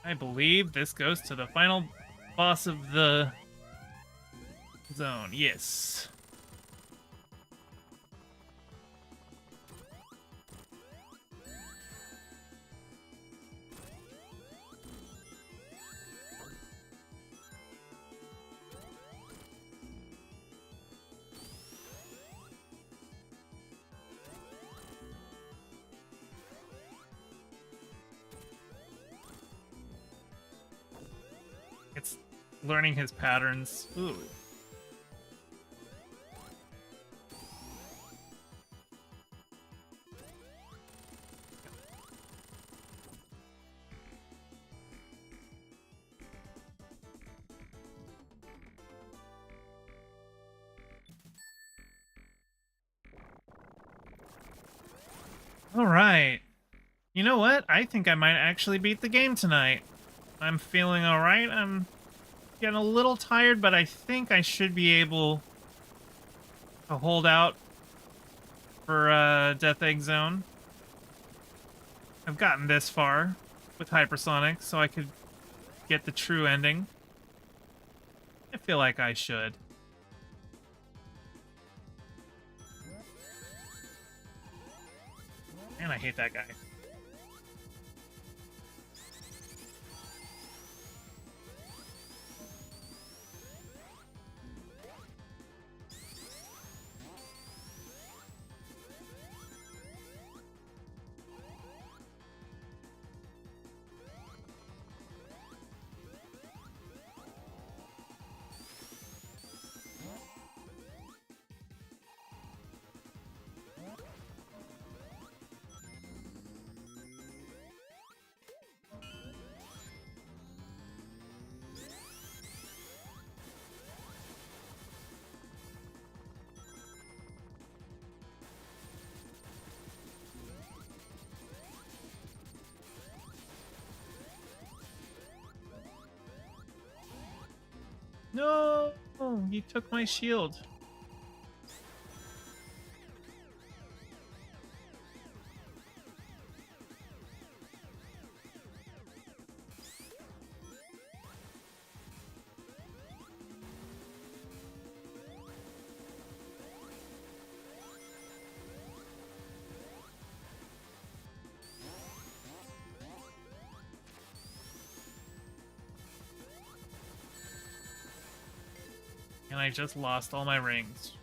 Speaker 1: I believe this goes to the final boss of the zone. Yes. It's learning his patterns. Ooh. All right. You know what? I think I might actually beat the game tonight. I'm feeling all right. I'm getting a little tired, but I think I should be able to hold out for Death Egg Zone. I've gotten this far with Hypersonic, so I could get the true ending. I feel like I should. Man, I hate that guy. No! He took my shield. And I just lost all my rings.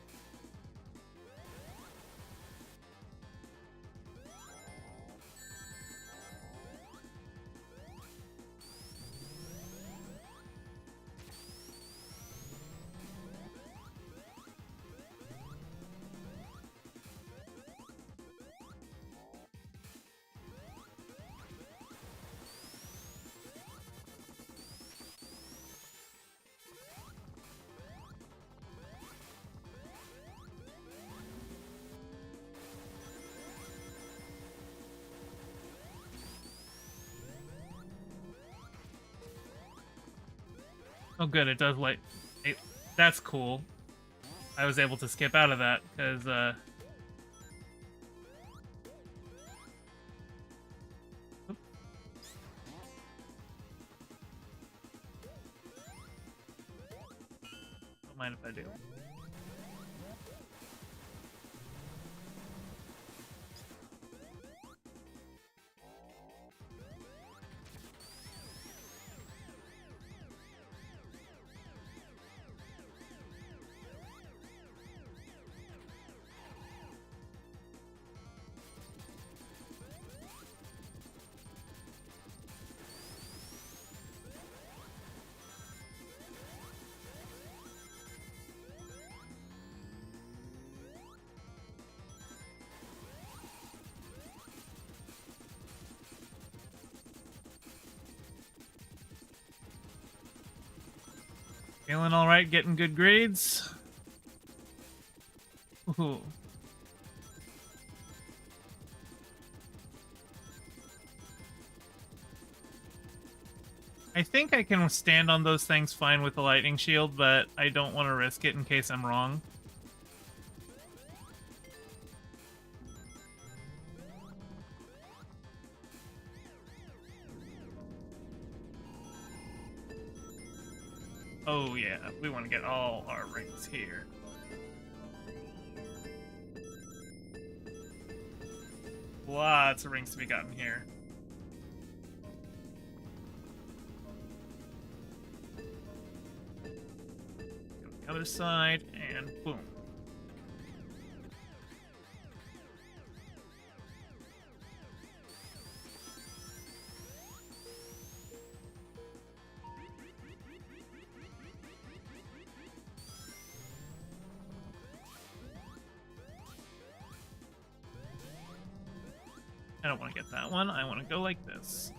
Speaker 1: Oh, good. It does like... that's cool. I was able to skip out of that, because, Oop. Don't mind if I do. Feeling all right, getting good grades. Ooh. I think I can stand on those things fine with the lightning shield, but I don't want to risk it in case I'm wrong. Oh yeah, we want to get all our rings here. Lots of rings to be gotten here. Go to the other side, and boom. I don't want to get that one. I want to go like this.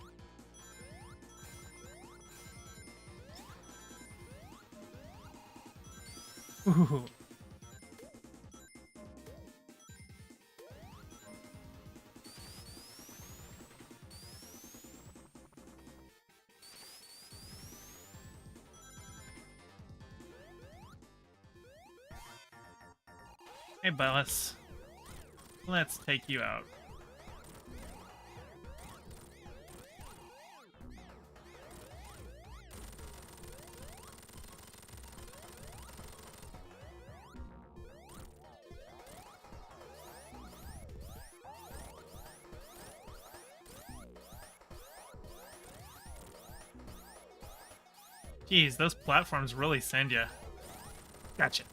Speaker 1: Ooh. Hey, boss. Let's take you out. Jeez, those platforms really send ya. Gotcha.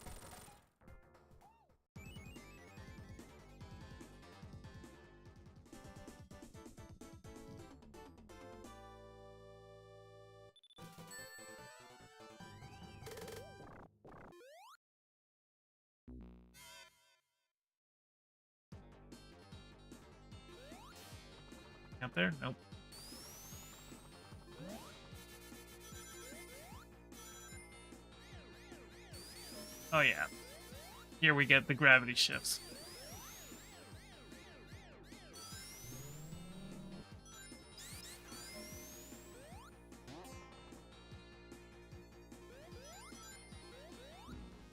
Speaker 1: Out there? Nope. Oh yeah. Here we get the gravity shifts.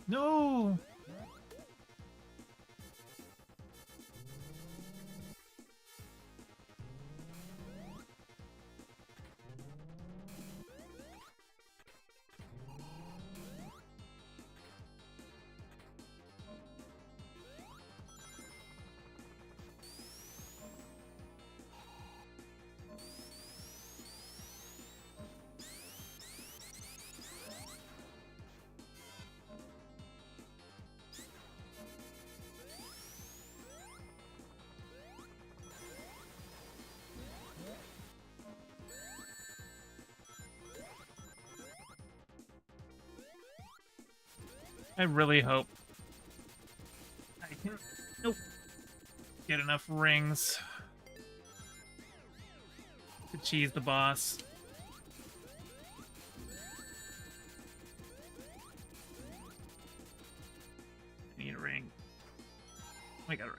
Speaker 1: No! I really hope I can, nope, get enough rings to cheese the boss. I need a ring. I got a ring.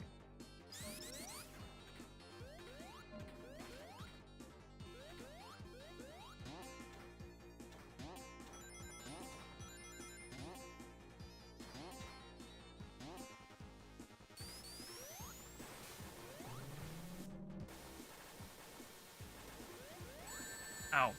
Speaker 1: Ow.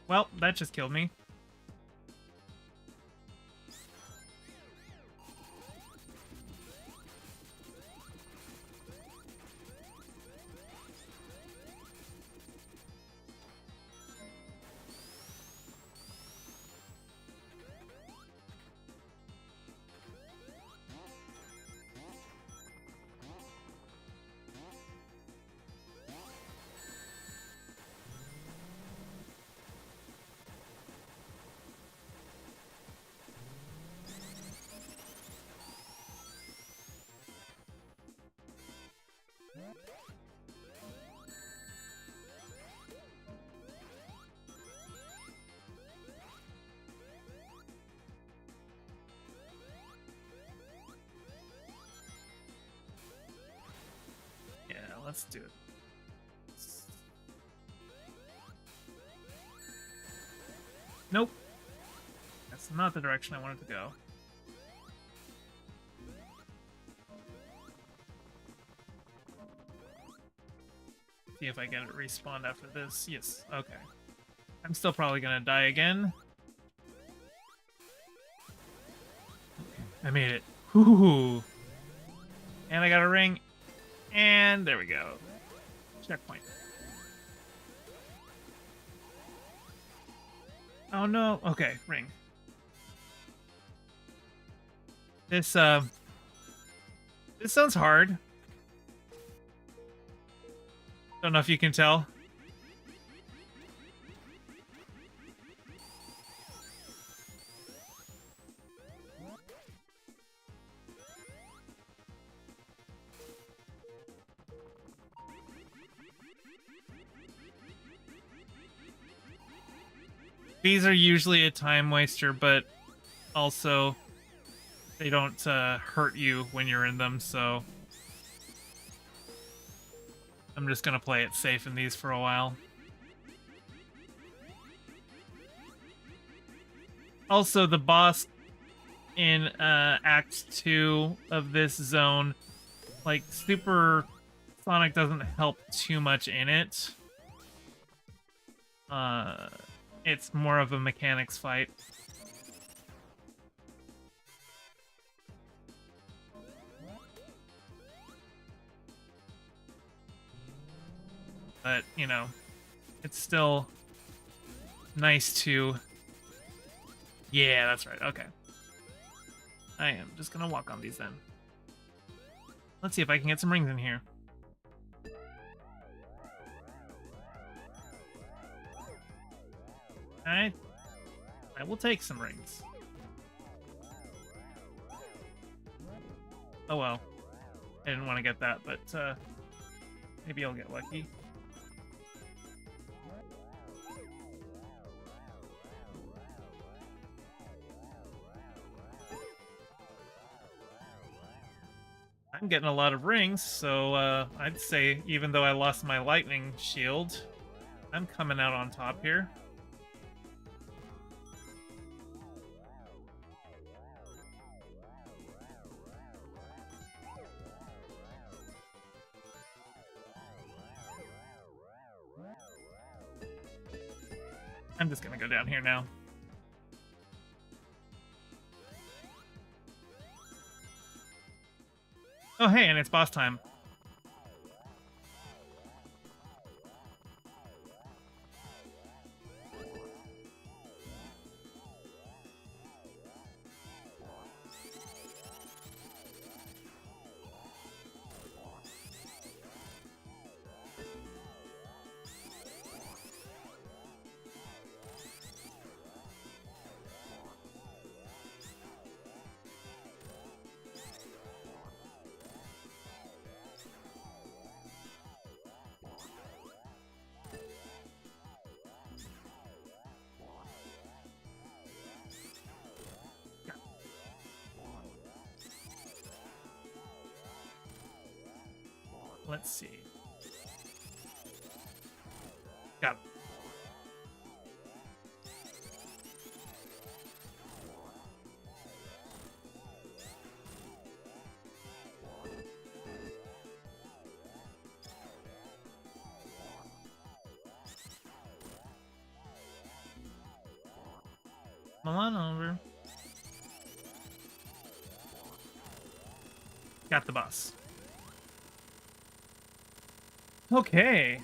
Speaker 1: Well, that just killed me. Yeah, let's do it. Nope. That's not the direction I wanted to go. See if I get it respawned after this. Yes, okay. I'm still probably gonna die again. I made it. Whoo! And I got a ring. And there we go. Checkpoint. Oh no. Okay, ring. This sounds hard. Don't know if you can tell. These are usually a time waster, but also they don't hurt you when you're in them, so I'm just gonna play it safe in these for a while. Also, the boss in Act 2 of this zone, like, Super Sonic doesn't help too much in it. It's more of a mechanics fight. But, you know, it's still nice to... Yeah, that's right, okay. I am just gonna walk on these then. Let's see if I can get some rings in here. Alright. I will take some rings. Oh well. I didn't want to get that, but maybe I'll get lucky. I'm getting a lot of rings, so I'd say even though I lost my lightning shield, I'm coming out on top here. I'm just gonna go down here now. Oh, hey, and it's boss time. Let's see. Got it. Come on over. Got the boss. Okay.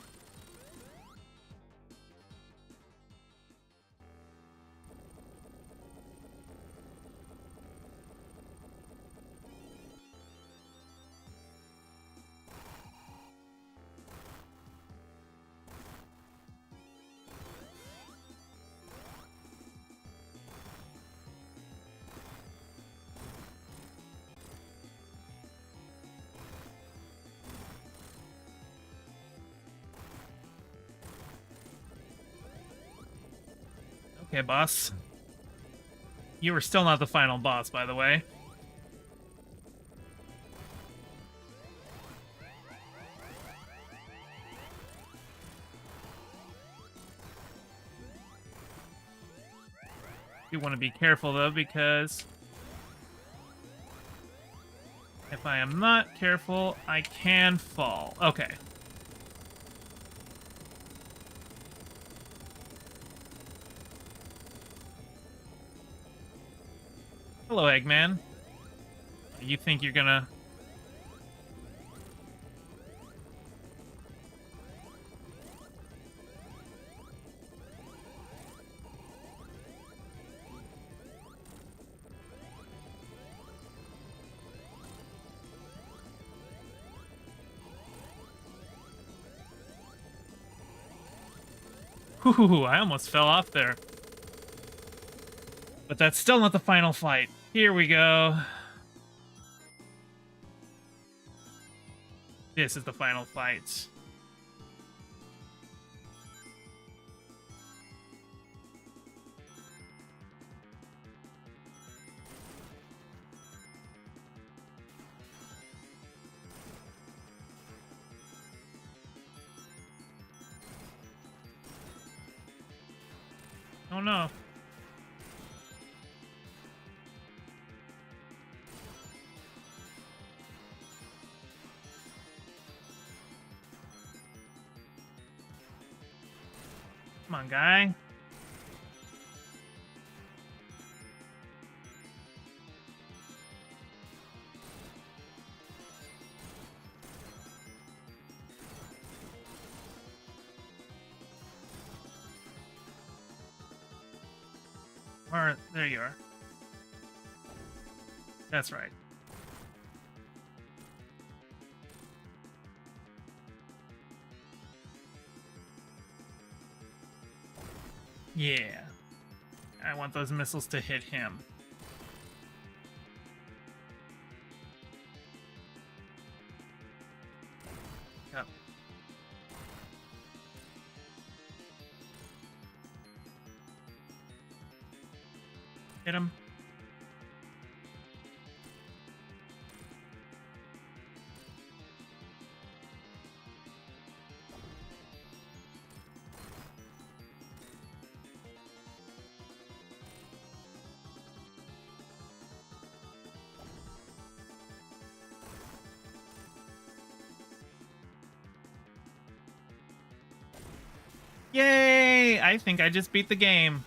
Speaker 1: Okay, boss. You were still not the final boss, by the way. You want to be careful, though, because if I am not careful, I can fall. Okay. Hello, Eggman. You think you're gonna... Whew, I almost fell off there. But that's still not the final fight. Here we go. This is the final fight. Oh no. Come on, guy. Or, there you are. That's right. Yeah. I want those missiles to hit him. Yep. Hit him. Yay! I think I just beat the game.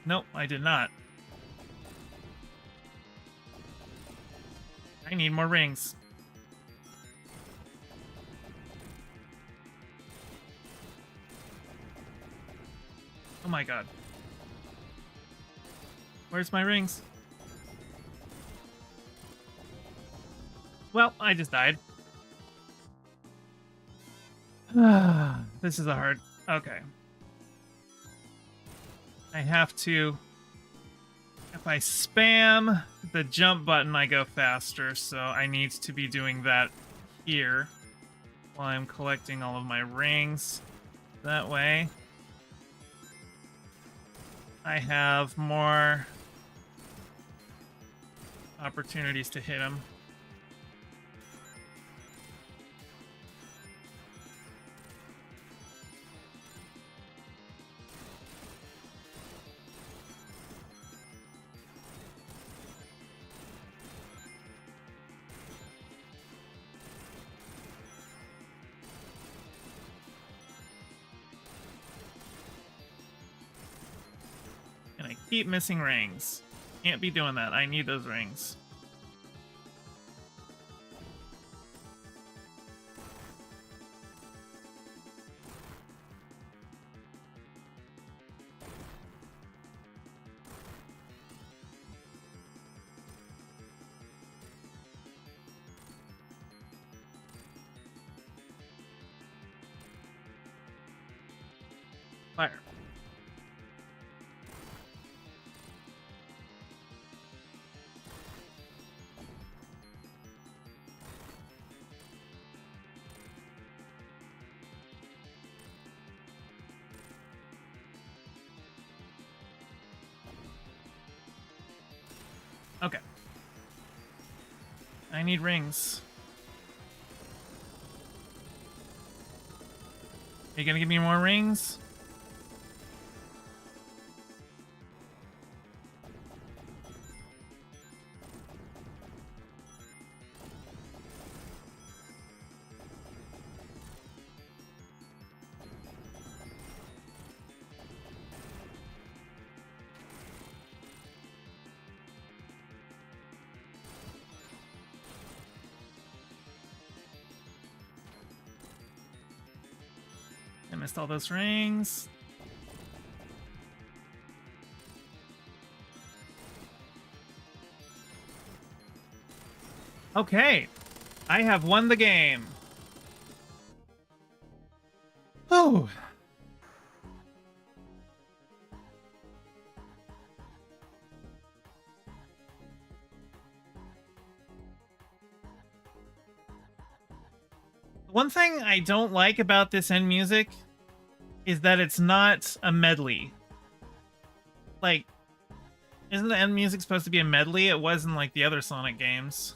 Speaker 1: Nope, I did not. I need more rings. Oh my god. Where's my rings? Well, I just died. This is a hard... Okay. I have to... If I spam the jump button, I go faster, so I need to be doing that here while I'm collecting all of my rings. That way, I have more opportunities to hit him. And I keep missing rings. Can't be doing that. I need those rings. Fire. Okay. I need rings. Are you gonna give me more rings? I missed all those rings. Okay. I have won the game. Oh. One thing I don't like about this end music is that it's not a medley. Like, isn't the end music supposed to be a medley? It was in, like, the other Sonic games.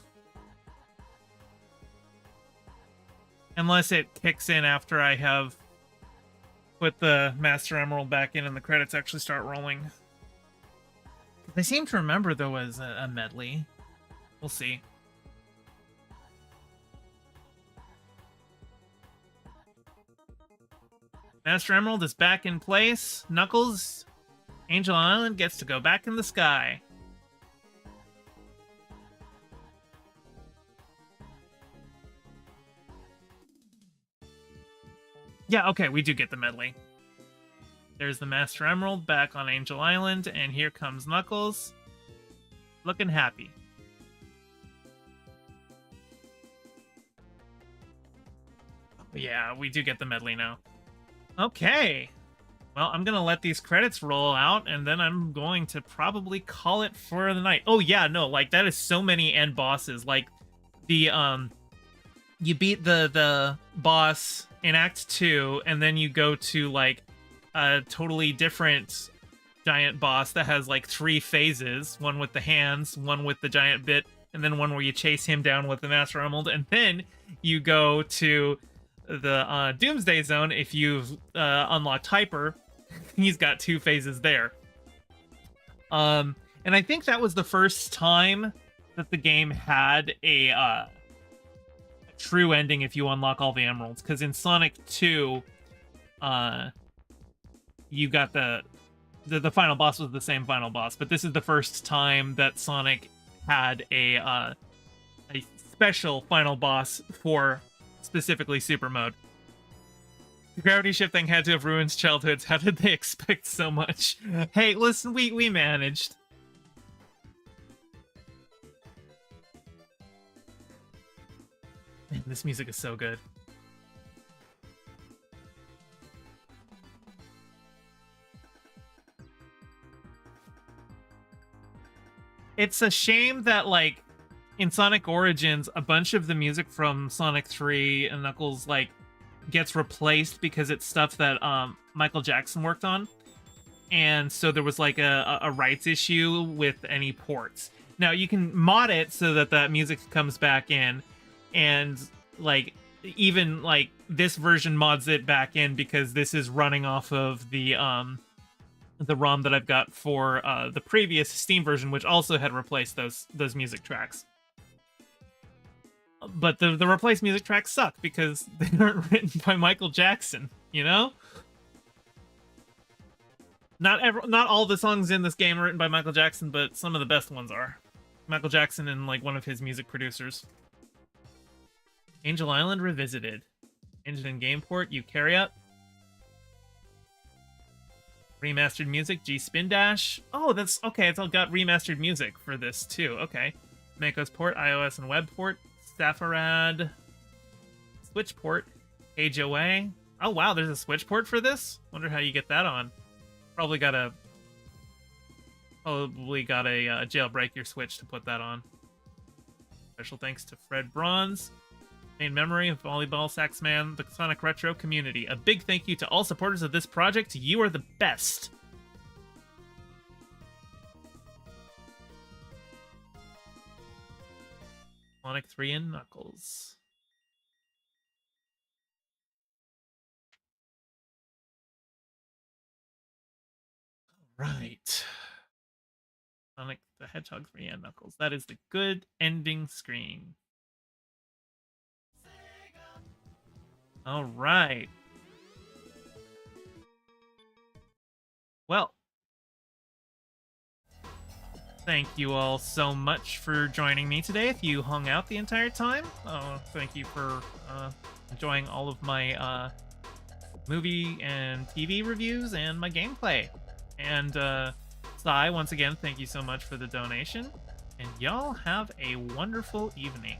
Speaker 1: Unless it kicks in after I have put the Master Emerald back in and the credits actually start rolling. I seem to remember there was a medley. We'll see. Master Emerald is back in place. Knuckles, Angel Island gets to go back in the sky. Yeah, okay, we do get the medley. There's the Master Emerald back on Angel Island, and here comes Knuckles. Looking happy. Yeah, we do get the medley now. Okay. Well, I'm going to let these credits roll out, and then I'm going to probably call it for the night. Oh, yeah, no, like, that is so many end bosses. Like, the, you beat the boss in Act 2, and then you go to, like, a totally different giant boss that has, like, 3 phases. One with the hands, one with the giant bit, and then one where you chase him down with the Master Emerald, and then you go to the Doomsday Zone if you've unlocked Hyper. He's got 2 phases there. And I think that was the first time that the game had a true ending if you unlock all the emeralds, because in Sonic 2 you got the the final boss was the same final boss, but this is the first time that Sonic had a special final boss for specifically Super Mode. The gravity shifting had to have ruined childhoods. How did they expect so much? Hey, listen, we managed. Man, this music is so good. It's a shame that, like, in Sonic Origins, a bunch of the music from Sonic 3 and Knuckles, like, gets replaced because it's stuff that Michael Jackson worked on. And so there was, like, a rights issue with any ports. Now, you can mod it so that that music comes back in, and, like, even, like, this version mods it back in because this is running off of the ROM that I've got for the previous Steam version, which also had replaced those music tracks. But the replaced music tracks suck because they aren't written by Michael Jackson, you know? Not all the songs in this game are written by Michael Jackson, but some of the best ones are. Michael Jackson and, like, one of his music producers. Angel Island Revisited. Engine and game port, Eukaryote. Remastered music, G Spin Dash. Oh, that's okay. It's all got remastered music for this too. Okay. Mako's port, iOS and web port, Staffarad, Switch port, HOA. Oh wow, there's a Switch port for this. Wonder how you get that on. Probably got a jailbreak your Switch to put that on. Special thanks to Fred Bronze. Main memory of Volleyball Saxman, the Sonic Retro community. A big thank you to all supporters of this project. You are the best. Sonic 3 and Knuckles. Right. Sonic the Hedgehog 3 and Knuckles. That is the good ending screen. All right. Well, thank you all so much for joining me today. If you hung out the entire time, thank you for enjoying all of my movie and TV reviews and my gameplay. And Sai, once again, thank you so much for the donation. And y'all have a wonderful evening.